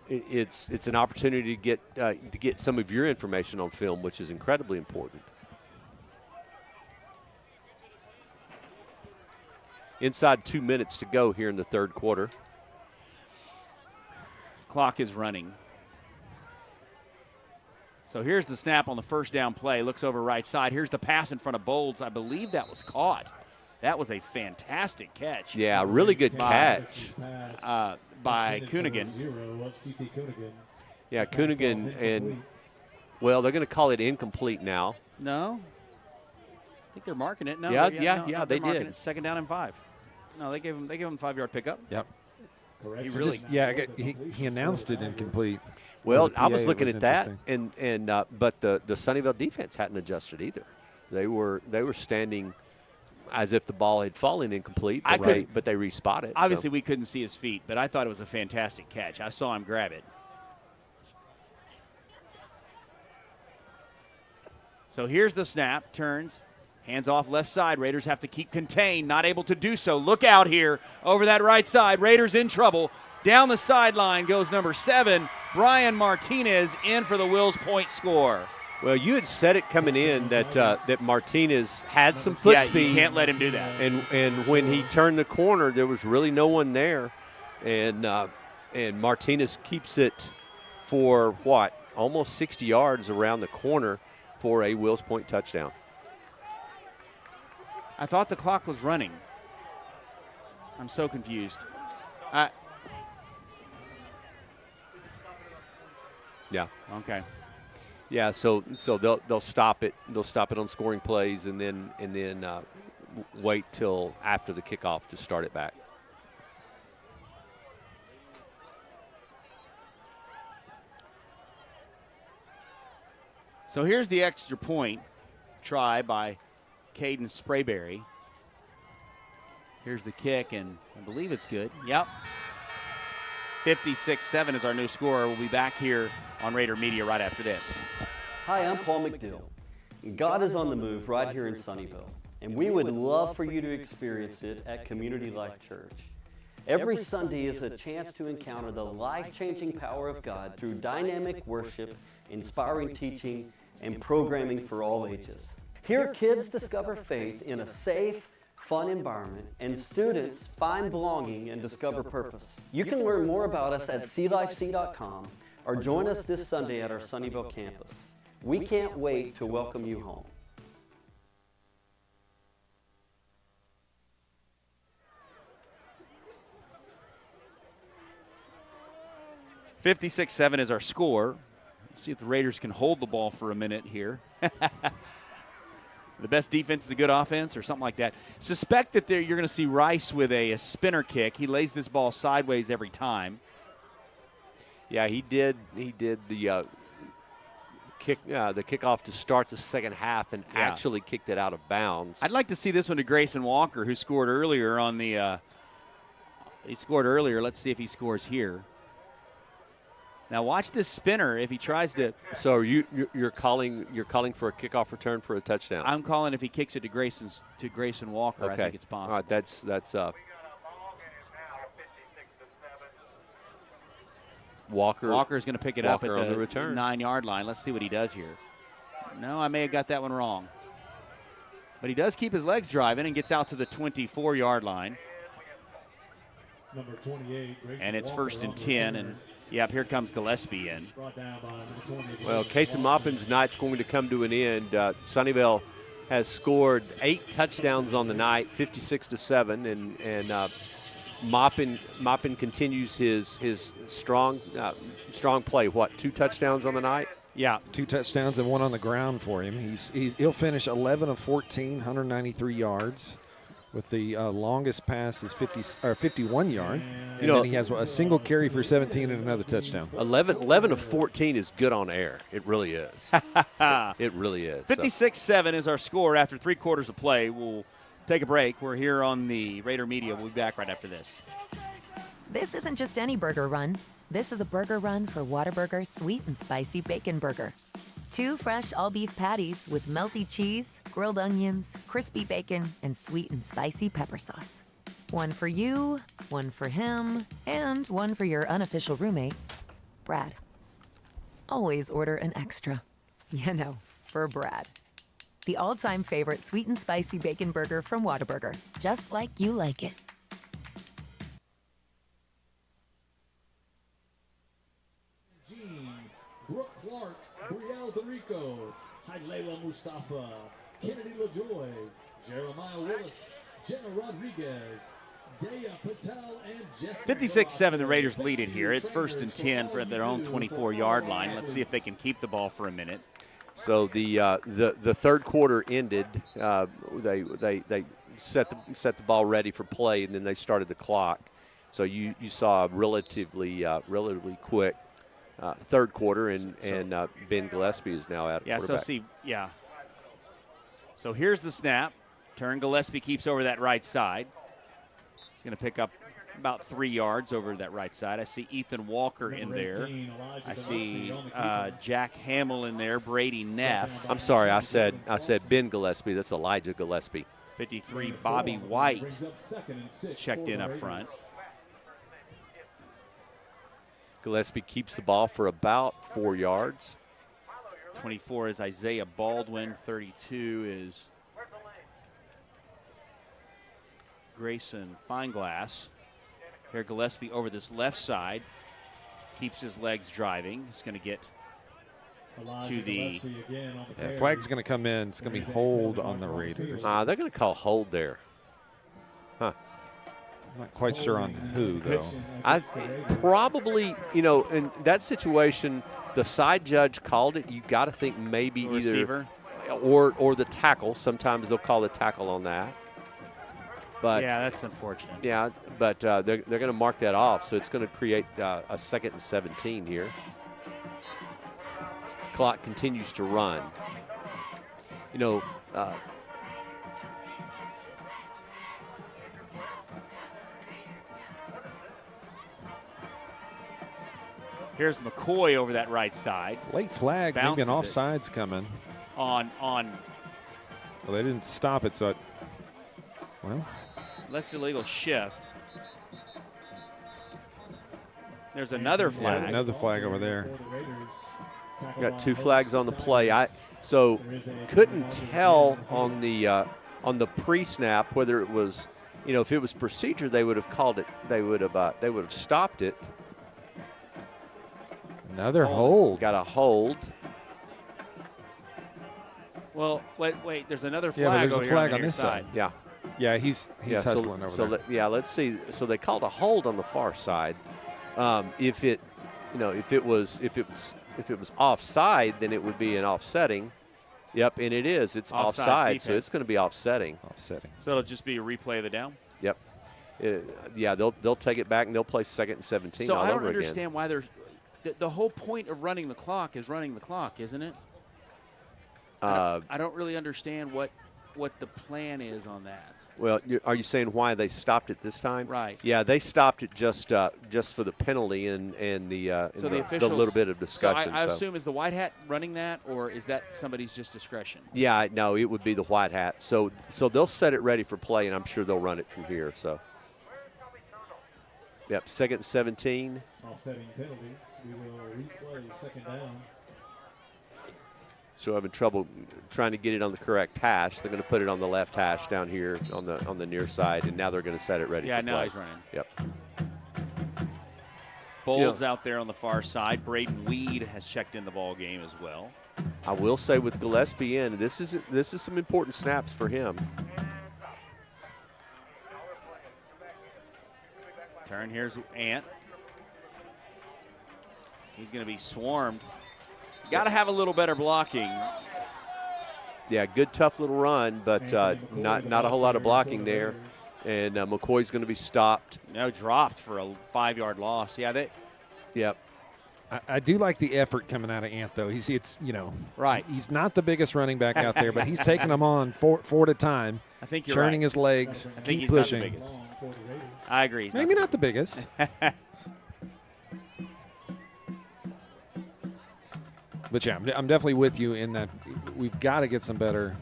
It's an opportunity to get some of your information on film, which is incredibly important. Inside 2 minutes to go here in the third quarter. Clock is running. So here's the snap on the 1st down play. Looks over right side. Here's the pass in front of Bolds. I believe that was caught. That was a fantastic catch. Yeah, really good catch. By Coonigan. Yeah, Coonigan, and, well, they're going to call it incomplete now. No. I think they're marking it. No, yeah, they did. It. 2nd down and 5. No, they gave him a 5-yard pickup. Yep. He really. He announced it incomplete. Well, I was looking at that, but the Sunnyvale defense hadn't adjusted either. They were standing as if the ball had fallen incomplete, but they respot it. Obviously, we couldn't see his feet, but I thought it was a fantastic catch. I saw him grab it. So here's the snap, turns, hands off left side. Raiders have to keep contained, not able to do so. Look out here over that right side. Raiders in trouble. Down the sideline goes number 7, Brian Martinez, in for the Wills Point score. Well, you had said it coming in that Martinez had some foot speed. You can't let him do that. And when he turned the corner, there was really no one there, and Martinez keeps it for almost 60 yards around the corner for a Wills Point touchdown. I thought the clock was running. I'm so confused. Yeah. Okay. Yeah. So they'll stop it. They'll stop it on scoring plays, and then wait till after the kickoff to start it back. So here's the extra point try by Caden Sprayberry. Here's the kick, and I believe it's good. Yep. 56-7 is our new score. We'll be back here on Raider Media right after this. Hi, I'm Paul McDill. God is on the move right here in Sunnyvale. and we would love for you to experience it at Community Life Church. Every Sunday is a chance to encounter the life-changing power of God through dynamic worship, inspiring teaching, and programming for all ages. Here, kids discover faith in a safe, fun environment, and students find belonging and discover purpose. You can learn more about us at clifec.com or join us this Sunday at our Sunnyvale campus. We can't wait to welcome you home. "56-7 is our score. Let's see if the Raiders can hold the ball for a minute here. The best defense is a good offense or something like that. Suspect that you're going to see Rice with a spinner kick. He lays this ball sideways every time. Yeah, he did the kickoff to start the second half and actually kicked it out of bounds. I'd like to see this one to Grayson Walker, who scored earlier on the he scored earlier. Let's see if he scores here. Now watch this spinner if he tries to. So are you're calling for a kickoff return for a touchdown? I'm calling if he kicks it to Grayson Walker. Okay. I think it's possible. All right, that's Walker's going to pick it up at on the return. 9-yard line. Let's see what he does here. No, I may have got that one wrong. But he does keep his legs driving and gets out to the 24-yard line. Number 28, and it's first and 10, and yep, here comes Gillespie in. Well, Casey Maupin's night's going to come to an end. Sunnyvale has scored 8 touchdowns on the night, 56-7, and Maupin continues his strong play. What, 2 touchdowns on the night? Yeah, 2 touchdowns and 1 on the ground for him. He'll finish 11 of 14, 193 yards. With the longest pass is 51 yard. And then he has a single carry for 17 and another touchdown. 11 of 14 is good on air. It really is. It really is. 56-7 is our score after 3 quarters of play. We'll take a break. We're here on the Raider Media. We'll be back right after this. This isn't just any burger run. This is a burger run for Whataburger Sweet and Spicy Bacon Burger. 2 fresh all-beef patties with melty cheese, grilled onions, crispy bacon, and sweet and spicy pepper sauce. 1 for you, 1 for him, and 1 for your unofficial roommate, Brad. Always order an extra. You know, for Brad. The all-time favorite sweet and spicy bacon burger from Whataburger. Just like you like it. Brooke Clark, Brielle Dorico, Hylela Mustafa, Kennedy LaJoy, Jeremiah Willis, Jenna Rodriguez, Daya Patel, and Jessica. 56-7, the Raiders lead it here. It's first and 10 for their own 24-yard line. Let's see if they can keep the ball for a minute. So the third quarter ended. They set the ball ready for play, and then they started the clock. So you saw a relatively quick third quarter, and Ben Gillespie is now out. So here's the snap. Turn. Gillespie keeps over that right side. He's going to pick up about 3 yards over that right side. I see Ethan Walker in there. I see Jack Hamill in there. Brady Neff. I'm sorry, I said Ben Gillespie. That's Elijah Gillespie. 53, Bobby White checked in up front. Gillespie keeps the ball for about 4 yards. 24 is Isaiah Baldwin. 32 is Grayson Fineglass. Here Gillespie over this left side. Keeps his legs driving. He's going to get to the... Flag's going to come in. It's going to be hold on the Raiders. They're going to call hold there. Huh. I'm not quite sure on who, though. I probably, in that situation, the side judge called it. You got to think maybe either or the tackle. Sometimes they'll call the tackle on that. But yeah, that's unfortunate. Yeah, but they're going to mark that off, so it's going to create a 2nd and 17 here. Clock continues to run. Here's McCoy over that right side. Late flag, maybe an offside's coming. On. Well, they didn't stop it, so Well, less illegal shift. There's another flag. Yeah, another flag over there. Got 2 flags on the play. So couldn't tell on the pre-snap whether it was, if it was procedure, they would have called it. They would have stopped it. Another hold. Got a hold. Well, wait. There's another flag. Yeah, but there's over a here flag on this side. Yeah. Yeah, he's hustling over there. Yeah, let's see. So they called a hold on the far side. If it was offside, then it would be an offsetting. Yep, and it is. It's offside, so it's going to be offsetting. Offsetting. So it'll just be a replay of the down. Yep. They'll take it back and they'll play 2nd and 17 so all I over don't again. understand why there's the whole point of running the clock is running the clock, isn't it? I don't really understand what the plan is on that. Well, are you saying why they stopped it this time? Right. Yeah, they stopped it just for the penalty and the little bit of discussion. So I assume is the white hat running that, or is that somebody's just discretion? Yeah, no, it would be the white hat. So they'll set it ready for play, and I'm sure they'll run it from here. So. Yep, 2nd and 17. Offsetting penalties. We will replay 2nd down. So having trouble trying to get it on the correct hash. They're going to put it on the left hash down here on the near side, and now they're going to set it ready for play. Yeah, now he's running. Yep. Bold's out there on the far side. Braden Weed has checked in the ball game as well. I will say with Gillespie in, this is some important snaps for him. Turn, here's Ant. He's going to be swarmed. Got to have a little better blocking. Yeah, good tough little run, but not a whole lot of blocking there. And McCoy's going to be stopped. No, dropped for a 5-yard loss. Yeah, Yep. I do like the effort coming out of Ant, though. Right. He's not the biggest running back out there, but he's taking them on four at a time. I think you're churning right. his legs, I think keep he's pushing. Not the biggest. I agree. Maybe not the biggest. But yeah, I'm definitely with you in that we've got to get some better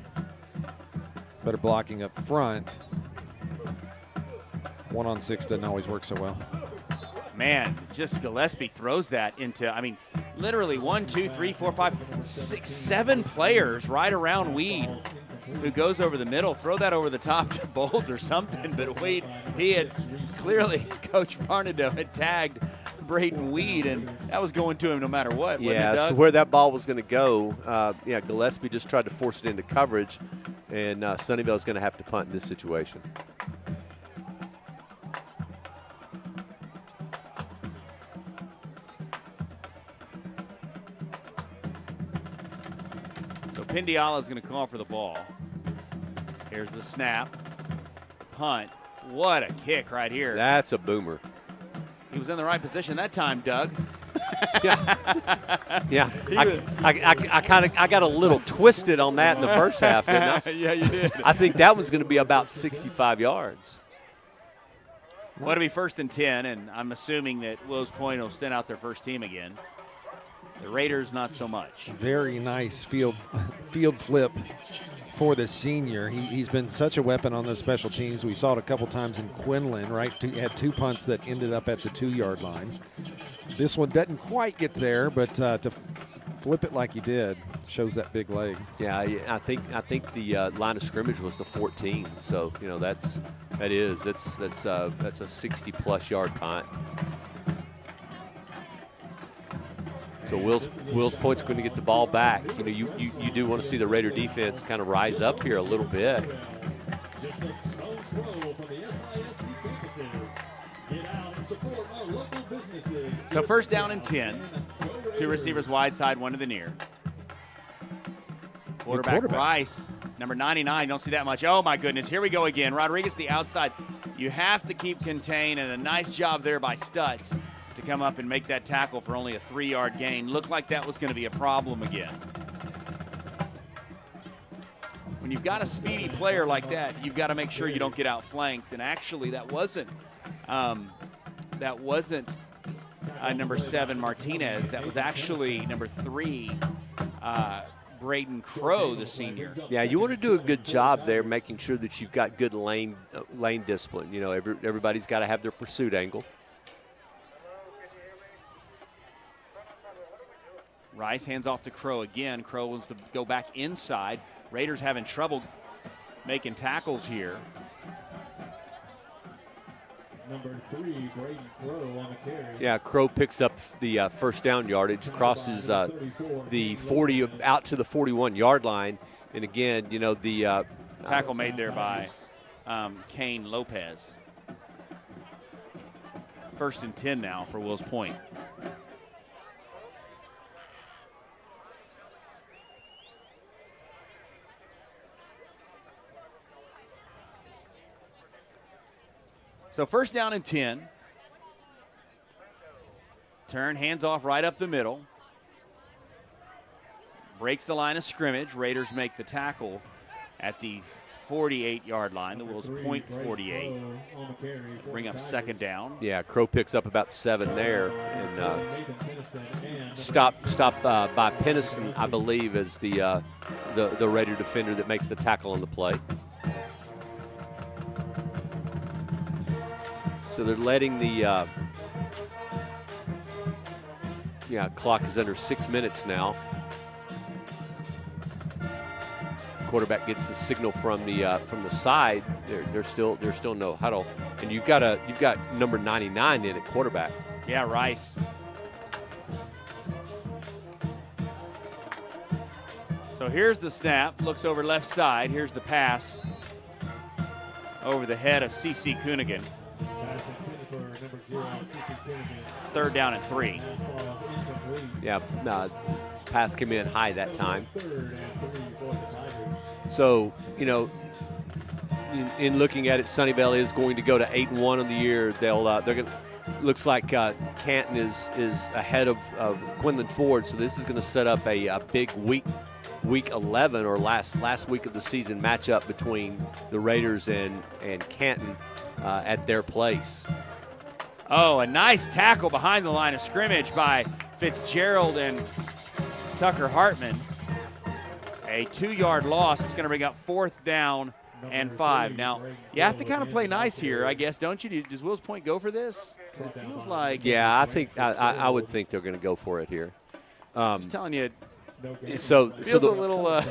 blocking up front. 1-on-6 doesn't always work so well. Man, just Gillespie throws that into, literally 1, 2, 3, 4, 5, 6, 7 players right around Weed, who goes over the middle. Throw that over the top to Bolt or something. But Weed, he had clearly, Coach Varnado had tagged Braden Weed, and that was going to him no matter what. Yeah, as to where that ball was going to go, Gillespie just tried to force it into coverage, and Sunnyvale's going to have to punt in this situation. So Pindiala is going to call for the ball. Here's the snap. Punt. What a kick right here. That's a boomer. He was in the right position that time, Doug. Yeah, I got a little twisted on that in the first half, didn't I? Yeah, you did. I think that was going to be about 65 yards. Well, it'll be 1st and 10, and I'm assuming that Willows Point will send out their first team again. The Raiders, not so much. Very nice field flip for the senior. He's been such a weapon on those special teams. We saw it a couple times in Quinlan, right? He had 2 punts that ended up at the 2-yard line. This one doesn't quite get there, but to flip it like he did shows that big leg. Yeah, I think the line of scrimmage was the 14. So that's a 60+ yard punt. So Wills Point's going to get the ball back. You do want to see the Raider defense kind of rise up here a little bit. So 1st down and 10. 2 receivers wide side, 1 to the near. Quarterback Rice, number 99. Don't see that much. Oh, my goodness. Here we go again. Rodriguez, the outside. You have to keep contained, and a nice job there by Stutz to come up and make that tackle for only a 3-yard gain. Looked like that was going to be a problem again. When you've got a speedy player like that, you've got to make sure you don't get outflanked. And actually, that wasn't number 7 Martinez. That was actually number 3 Braden Crow, the senior. Yeah, you want to do a good job there, making sure that you've got good lane discipline. You know, everybody's got to have their pursuit angle. Rice hands off to Crow again. Crow wants to go back inside. Raiders having trouble making tackles here. Number 3, Braden Crow on the carry. Yeah, Crow picks up the first down yardage, crosses the 40 out to the 41-yard line. And again, you know, the tackle made there by Kane Lopez. 1st and 10 now for Wills Point. So 1st down and 10. Turn, hands off right up the middle. Breaks the line of scrimmage. Raiders make the tackle at the 48-yard line. The Wills Point 48. Bring up 2nd down. Yeah, Crow picks up about 7 there. And stop by Penniston, I believe, is the Raider defender that makes the tackle on the play. So they're letting the clock is under 6 minutes now. Quarterback gets the signal from the side. There's still no huddle, and you've got number 99 in at quarterback. Yeah, Rice. So here's the snap. Looks over left side. Here's the pass over the head of C.C. Coonigan. 3rd down and 3. Yeah, pass came in high that time. So, you know, in looking at it, Sunnyvale is going to go to 8-1 on the year. They're going. Looks like Canton is ahead of Quinlan Ford, so this is going to set up a big week 11 or last week of the season matchup between the Raiders and Canton at their place. Oh, a nice tackle behind the line of scrimmage by Fitzgerald and Tucker Hartman. A 2-yard loss. It's going to bring up 4th down and 5. Now, you have to kind of play nice here, I guess, don't you? Does Wills Point go for this? Because it feels like. Yeah, I think I would think they're going to go for it here. I'm just telling you. So feels a little. I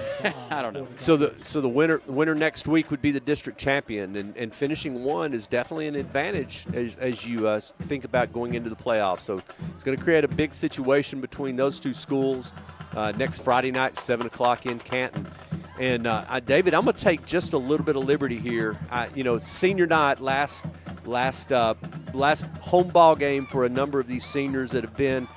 don't know. So the winner next week would be the district champion, and finishing 1 is definitely an advantage as you think about going into the playoffs. So it's going to create a big situation between those two schools next Friday night, 7 o'clock in Canton. And David, I'm going to take just a little bit of liberty here. Senior night, last home ball game for a number of these seniors that have been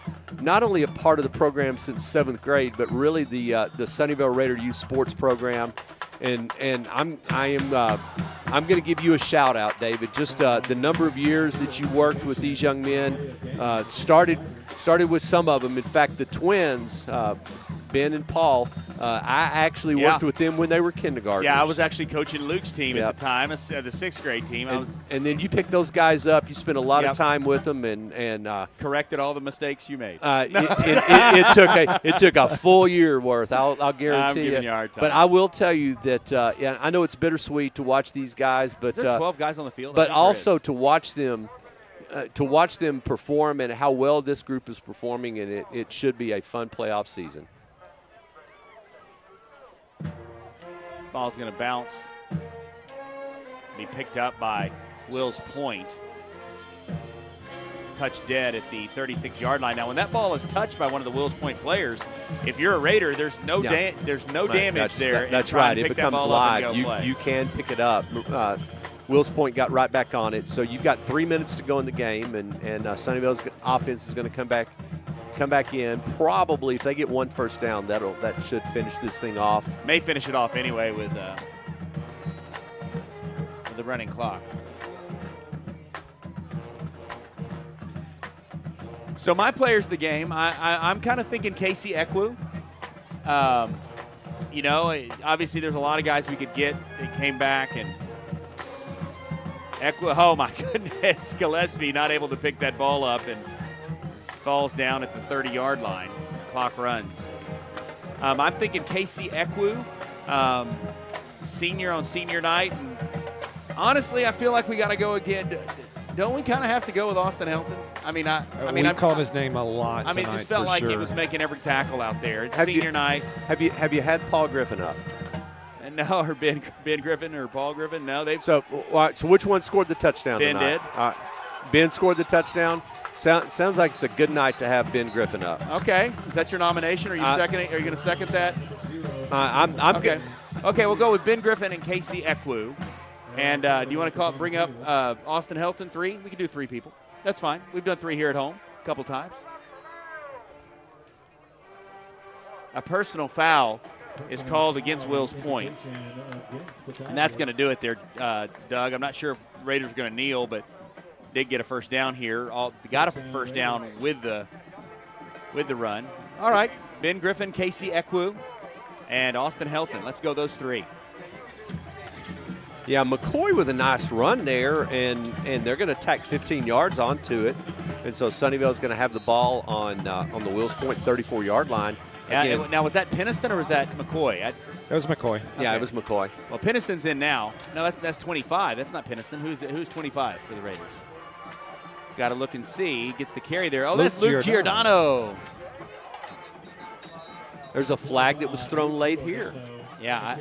not only a part of the program since 7th grade, but really the Sunnyvale Raider Youth Sports Program. And I'm going to give you a shout out, David. Just the number of years that you worked with these young men. Started with some of them. In fact, the twins, Ben and Paul, I actually worked with them when they were kindergartners. Yeah, I was actually coaching Luke's team at the time, the 6th grade team. And then you picked those guys up. You spent a lot of time with them and corrected all the mistakes you made. It took a full year worth. I'll guarantee I'm giving you a hard time. But I will tell you that I know it's bittersweet to watch these guys, but is there 12 guys on the field? But also to watch them. Perform and how well this group is performing, and it should be a fun playoff season. This ball's going to bounce, be picked up by Wills Point. Touched dead at the 36-yard line. Now, when that ball is touched by one of the Wills Point players, if you're a Raider, there's no damage there. That's right. It becomes live. You can pick it up. Wills Point got right back on it. So you've got 3 minutes to go in the game, and Sunnyvale's offense is going to come back in. Probably if they get 1 first down, that should finish this thing off. May finish it off anyway with the running clock. So my players of the game, I'm kind of thinking Casey Ekwu. Obviously there's a lot of guys we could get that came back, and Ekwu, oh my goodness, Gillespie not able to pick that ball up and falls down at the 30-yard line. Clock runs. I'm thinking Casey Ekwu, senior on senior night. And honestly, I feel like we got to go again. Don't we kind of have to go with Austin Helton? I mean, we've called his name a lot. I mean, it just felt like he was making every tackle out there. It's senior night. Have you had Paul Griffin up? And no, or Ben Griffin or Paul Griffin. No, they've. So which one scored the touchdown Ben tonight? did. Ben scored the touchdown. Sounds like it's a good night to have Ben Griffin up. Okay, is that your nomination? Are you seconding? Are you going to second that? I'm okay. good. Okay, we'll go with Ben Griffin and Casey Ekwu. And do you want to bring up Austin Helton 3? We can do 3 people. That's fine. We've done 3 here at home a couple times. A personal foul is called against Wills Point. And that's going to do it there, Doug. I'm not sure if Raiders are going to kneel, but did get a first down here. Got a first down with the run. All right, Ben Griffin, Casey Ekwu, and Austin Helton. Let's go those 3. Yeah, McCoy with a nice run there, and they're going to tack 15 yards onto it. And so Sunnyvale's going to have the ball on the Wills Point 34-yard line. Yeah, now, was that Peniston or was that McCoy? That was McCoy. Yeah, it was McCoy. Well, Peniston's in now. No, that's 25. That's not Peniston. Who's 25 for the Raiders? Got to look and see. Gets the carry there. Oh, that's Luke Giordano. There's a flag that was thrown late here. Yeah.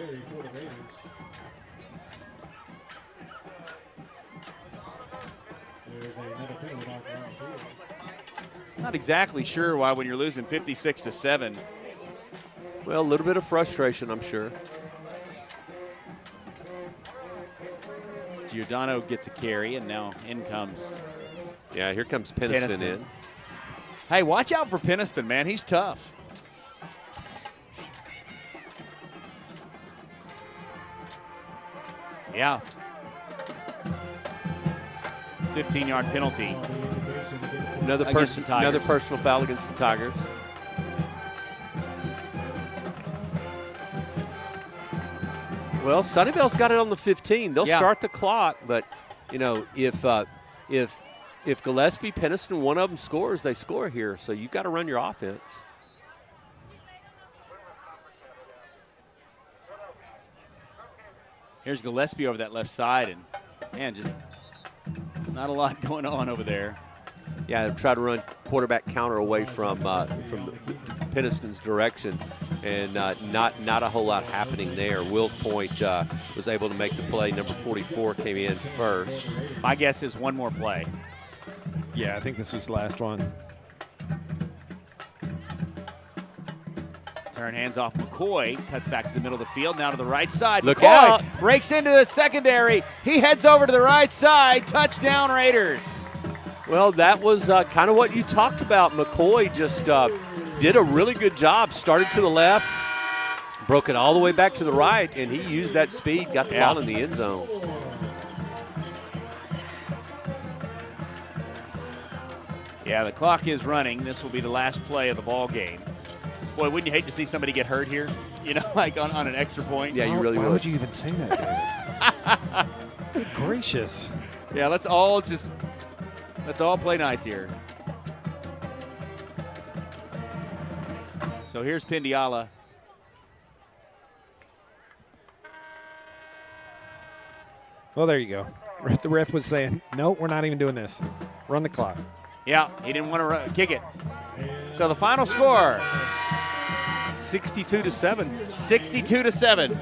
Not exactly sure why when you're losing 56-7. Well, a little bit of frustration, I'm sure. Giordano gets a carry, and now in comes. Yeah, here comes Peniston in. Hey, watch out for Peniston, man. He's tough. Yeah. 15-yard penalty. Another personal foul against the Tigers. Well, Sunnyvale's got it on the 15. They'll start the clock, but you know, if Gillespie, Peniston, one of them scores, they score here. So you've got to run your offense. Here's Gillespie over that left side, and man, just not a lot going on over there. Yeah, try to run quarterback counter away from Peniston's direction, and not a whole lot happening there. Wills Point was able to make the play. Number 44 came in first. My guess is one more play. Yeah, I think this was the last one. Turn hands off McCoy, cuts back to the middle of the field, now to the right side. Look McCoy out. Breaks into the secondary. He heads over to the right side. Touchdown, Raiders. Well, that was kind of what you talked about. McCoy just did a really good job. Started to the left, broke it all the way back to the right, and he used that speed, got the ball in the end zone. Yeah, the clock is running. This will be the last play of the ball game. Boy, wouldn't you hate to see somebody get hurt here? You know, like on an extra point? Yeah, you really would. Why would you even say that, David? Good gracious. Yeah, let's all play nice here. So here's Pendiala. Well, there you go. The ref was saying, no, we're not even doing this. Run the clock. Yeah, he didn't want to kick it. So the final score, 62-7. 62-7.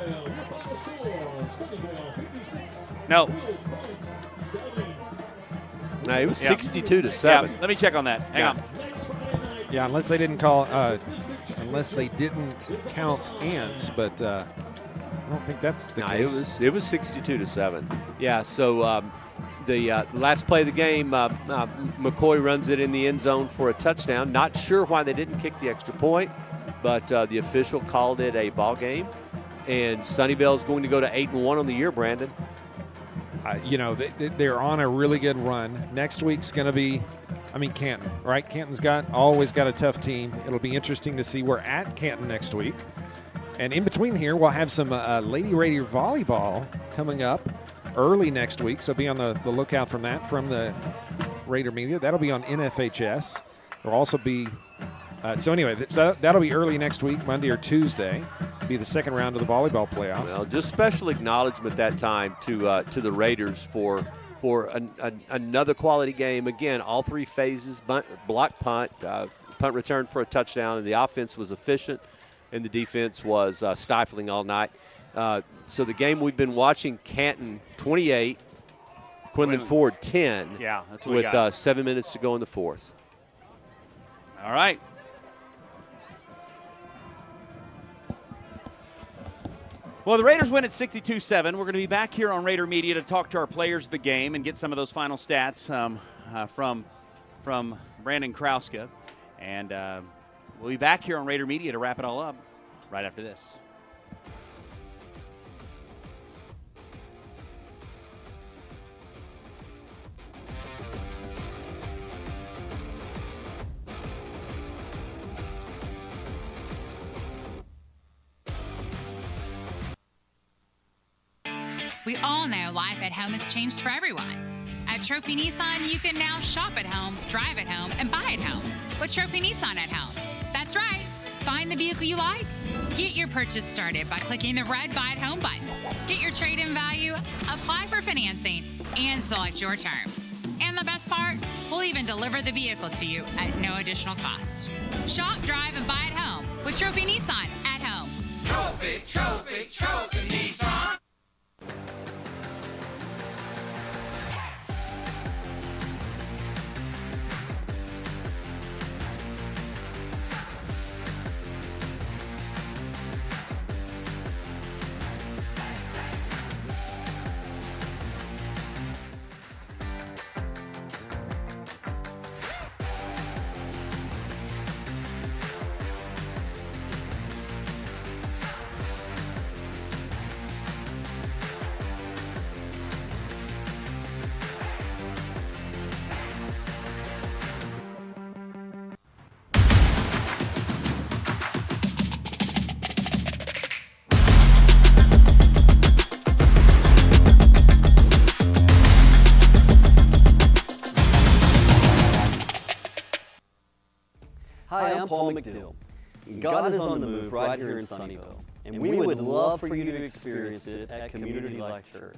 No. No, it was 62-7. Yeah, let me check on that. Hang on. Yeah, unless they didn't count ants, but I don't think that's the case. It was 62-7. Yeah, so the last play of the game, McCoy runs it in the end zone for a touchdown. Not sure why they didn't kick the extra point, but the official called it a ball game. And Sunnyvale's going to go to 8-1 on the year, Brandon. You know, they're on a really good run. Next week's going to be, Canton, right? Canton's always got a tough team. It'll be interesting to see. We're at Canton next week. And in between here, we'll have some Lady Raider volleyball coming up early next week. So be on the lookout from that from the Raider media. That'll be on NFHS. There'll also be So anyway, that'll be early next week, Monday or Tuesday. Be the second round of the volleyball playoffs. Well, just special acknowledgement that time to the Raiders for another quality game. Again, all three phases: block punt, punt return for a touchdown, and the offense was efficient, and the defense was stifling all night. So the game we've been watching: Canton 28, Quinlan Ford 10. Yeah, that's what we with got. 7 minutes to go in the fourth. All right. Well, the Raiders win at 62-7. We're going to be back here on Raider Media to talk to our players of the game and get some of those final stats from Brandon Krauska. And we'll be back here on Raider Media to wrap it all up right after this. We all know life at home has changed for everyone. At Trophy Nissan, you can now shop at home, drive at home, and buy at home with Trophy Nissan at home. That's right. Find the vehicle you like. Get your purchase started by clicking the red Buy at Home button. Get your trade-in value, apply for financing, and select your terms. And the best part, we'll even deliver the vehicle to you at no additional cost. Shop, drive, and buy at home with Trophy Nissan at home. Trophy, trophy, trophy Nissan. Hi, I'm Paul McDill. God is on the move right here in Sunnyvale, and we would love for you to experience it at Community Life Church.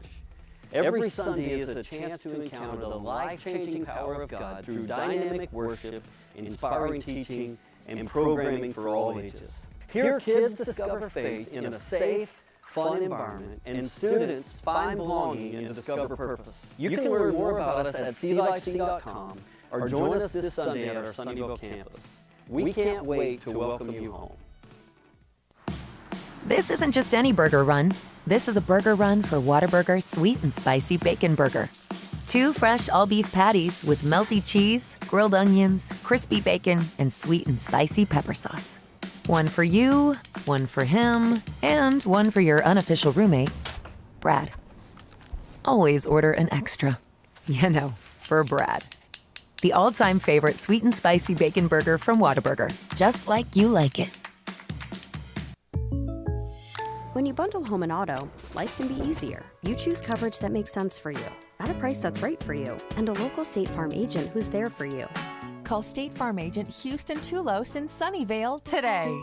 Every Sunday is a chance to encounter the life-changing power of God through dynamic worship, inspiring teaching, and programming for all ages. Here, kids discover faith in a safe, fun environment, and students find belonging and discover purpose. You can learn more about us at clifec.com or join us this Sunday at our Sunnyvale campus. We can't wait to welcome you home. This isn't just any burger run. This is a burger run for Whataburger Sweet and Spicy Bacon Burger. 2 fresh all-beef patties with melty cheese, grilled onions, crispy bacon, and sweet and spicy pepper sauce. One for you, one for him, and one for your unofficial roommate, Brad. Always order an extra. You know, for Brad. The all-time favorite sweet and spicy bacon burger from Whataburger. Just like you like it. When you bundle home and auto, life can be easier. You choose coverage that makes sense for you, at a price that's right for you, and a local State Farm agent who's there for you. Call State Farm agent Houston Tulos in Sunnyvale today.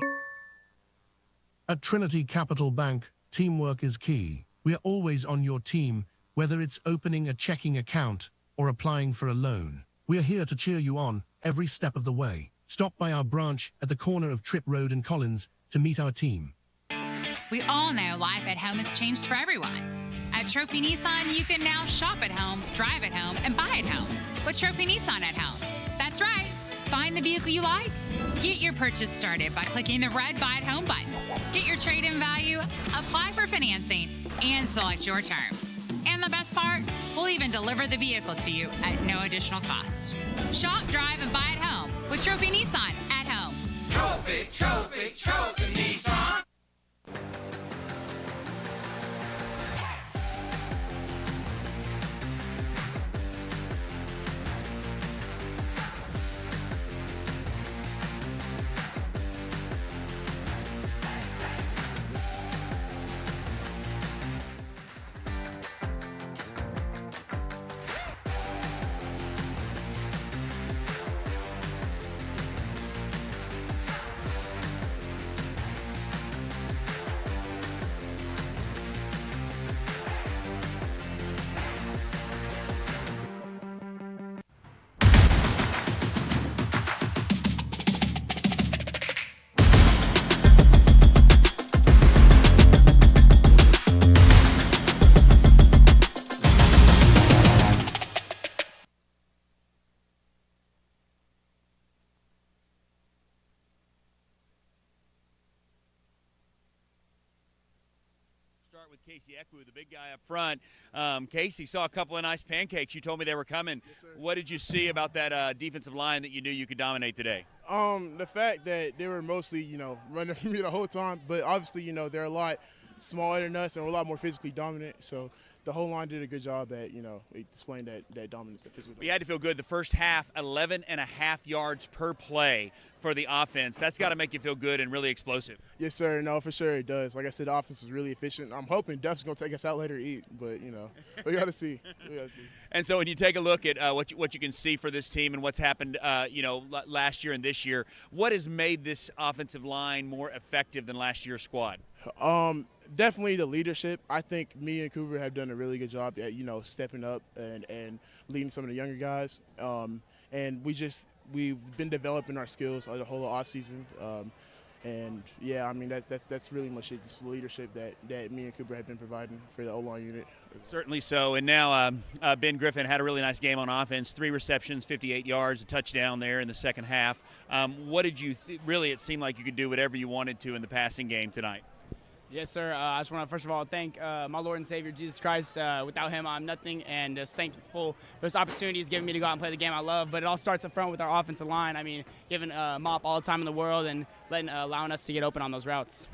At Trinity Capital Bank, teamwork is key. We're always on your team, whether it's opening a checking account or applying for a loan. We're here to cheer you on every step of the way. Stop by our branch at the corner of Tripp Road and Collins to meet our team. We all know life at home has changed for everyone. At Trophy Nissan, you can now shop at home, drive at home, and buy at home with Trophy Nissan at home. That's right. Find the vehicle you like. Get your purchase started by clicking the red Buy at Home button. Get your trade-in value, apply for financing, and select your terms. And the best part, we'll even deliver the vehicle to you at no additional cost. Shop, drive, and buy at home with Trophy Nissan at home. Trophy, trophy, trophy Nissan. start with Casey Ekwu, the big guy up front. Casey, saw a couple of nice pancakes. You told me they were coming. Yes, what did you see about that defensive line that you knew you could dominate today? The fact that they were mostly, running for me the whole time, but obviously, they're a lot smaller than us and we're a lot more physically dominant. So the whole line did a good job at, displaying that dominance, that physical dominance. We had to feel good. The first half, 11.5 yards per play for the offense. That's got to make you feel good and really explosive. Yes, sir. No, for sure it does. Like I said, the offense was really efficient. I'm hoping Duff's going to take us out later to eat, but, we got to see. And so when you take a look at what you can see for this team and what's happened, last year and this year, what has made this offensive line more effective than last year's squad? Definitely the leadership. I think me and Cooper have done a really good job at, stepping up and leading some of the younger guys. And we've been developing our skills the whole off season. And yeah, I mean that's really much it. Just the leadership that me and Cooper have been providing for the O-line unit. Certainly so. And now Ben Griffin had a really nice game on offense. 3 receptions, 58 yards, a touchdown there in the second half. What did you really? It seemed like you could do whatever you wanted to in the passing game tonight. Yes, sir. I just want to, first of all, thank my Lord and Savior, Jesus Christ. Without him, I'm nothing, and just thankful for those opportunities given me to go out and play the game I love. But it all starts up front with our offensive line. I mean, giving Mop all the time in the world and allowing us to get open on those routes.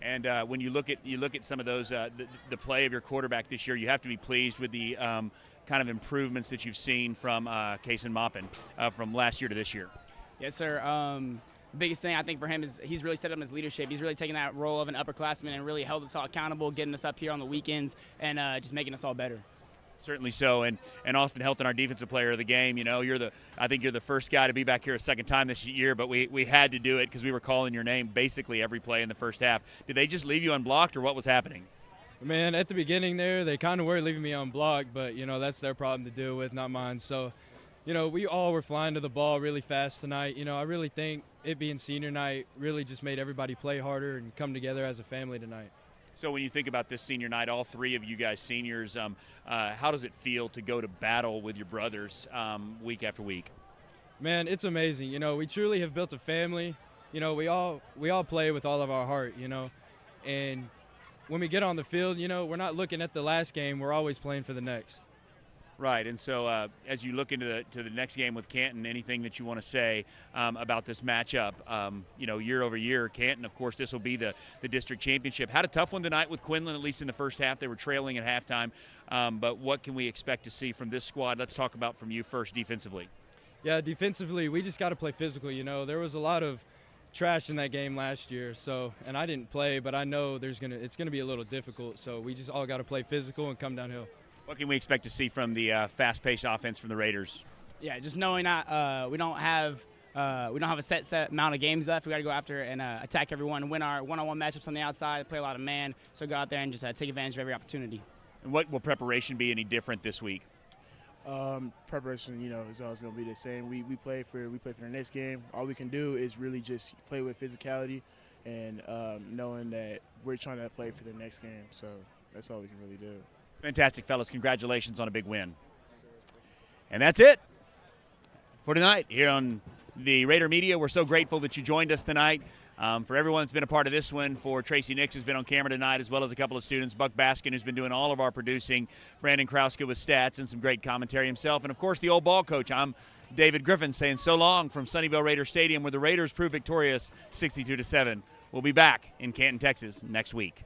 And when you look at some of those, the play of your quarterback this year, you have to be pleased with the kind of improvements that you've seen from Kason Maupin from last year to this year. Yes, sir. The biggest thing I think for him is he's really stepped up his leadership. He's really taken that role of an upperclassman and really held us all accountable, getting us up here on the weekends and just making us all better. Certainly so, and Austin Helton, our defensive player of the game. I think you're the first guy to be back here a second time this year, but we had to do it because we were calling your name basically every play in the first half. Did they just leave you unblocked, or what was happening? Man, at the beginning there, they kind of were leaving me unblocked, but that's their problem to deal with, not mine. So, we all were flying to the ball really fast tonight. I really think it being senior night really just made everybody play harder and come together as a family tonight. So when you think about this senior night, all 3 of you guys seniors, how does it feel to go to battle with your brothers week after week? Man, it's amazing. We truly have built a family. We all play with all of our heart, and when we get on the field, we're not looking at the last game. We're always playing for the next. Right, and so as you look into the next game with Canton, anything that you want to say about this matchup? Year over year, Canton, of course, this will be the district championship. Had a tough one tonight with Quinlan, at least in the first half. They were trailing at halftime. But what can we expect to see from this squad? Let's talk about from you first defensively. Yeah, defensively, we just got to play physical. There was a lot of trash in that game last year, and I didn't play, but I know it's gonna be a little difficult. So we just all got to play physical and come downhill. What can we expect to see from the fast-paced offense from the Raiders? Yeah, just knowing that we don't have a set amount of games left. We got to go after and attack everyone, win our one-on-one matchups on the outside, play a lot of man. So go out there and just take advantage of every opportunity. And what will preparation be any different this week? Preparation, is always going to be the same. We play for the next game. All we can do is really just play with physicality and knowing that we're trying to play for the next game. So that's all we can really do. Fantastic, fellas. Congratulations on a big win. And that's it for tonight here on the Raider Media. We're so grateful that you joined us tonight. For everyone that's been a part of this one, for Tracy Nix, who's been on camera tonight, as well as a couple of students, Buck Baskin, who's been doing all of our producing, Brandon Krauska with stats and some great commentary himself, and, of course, the old ball coach. I'm David Griffin saying so long from Sunnyvale Raider Stadium, where the Raiders prove victorious 62-7. We'll be back in Canton, Texas next week.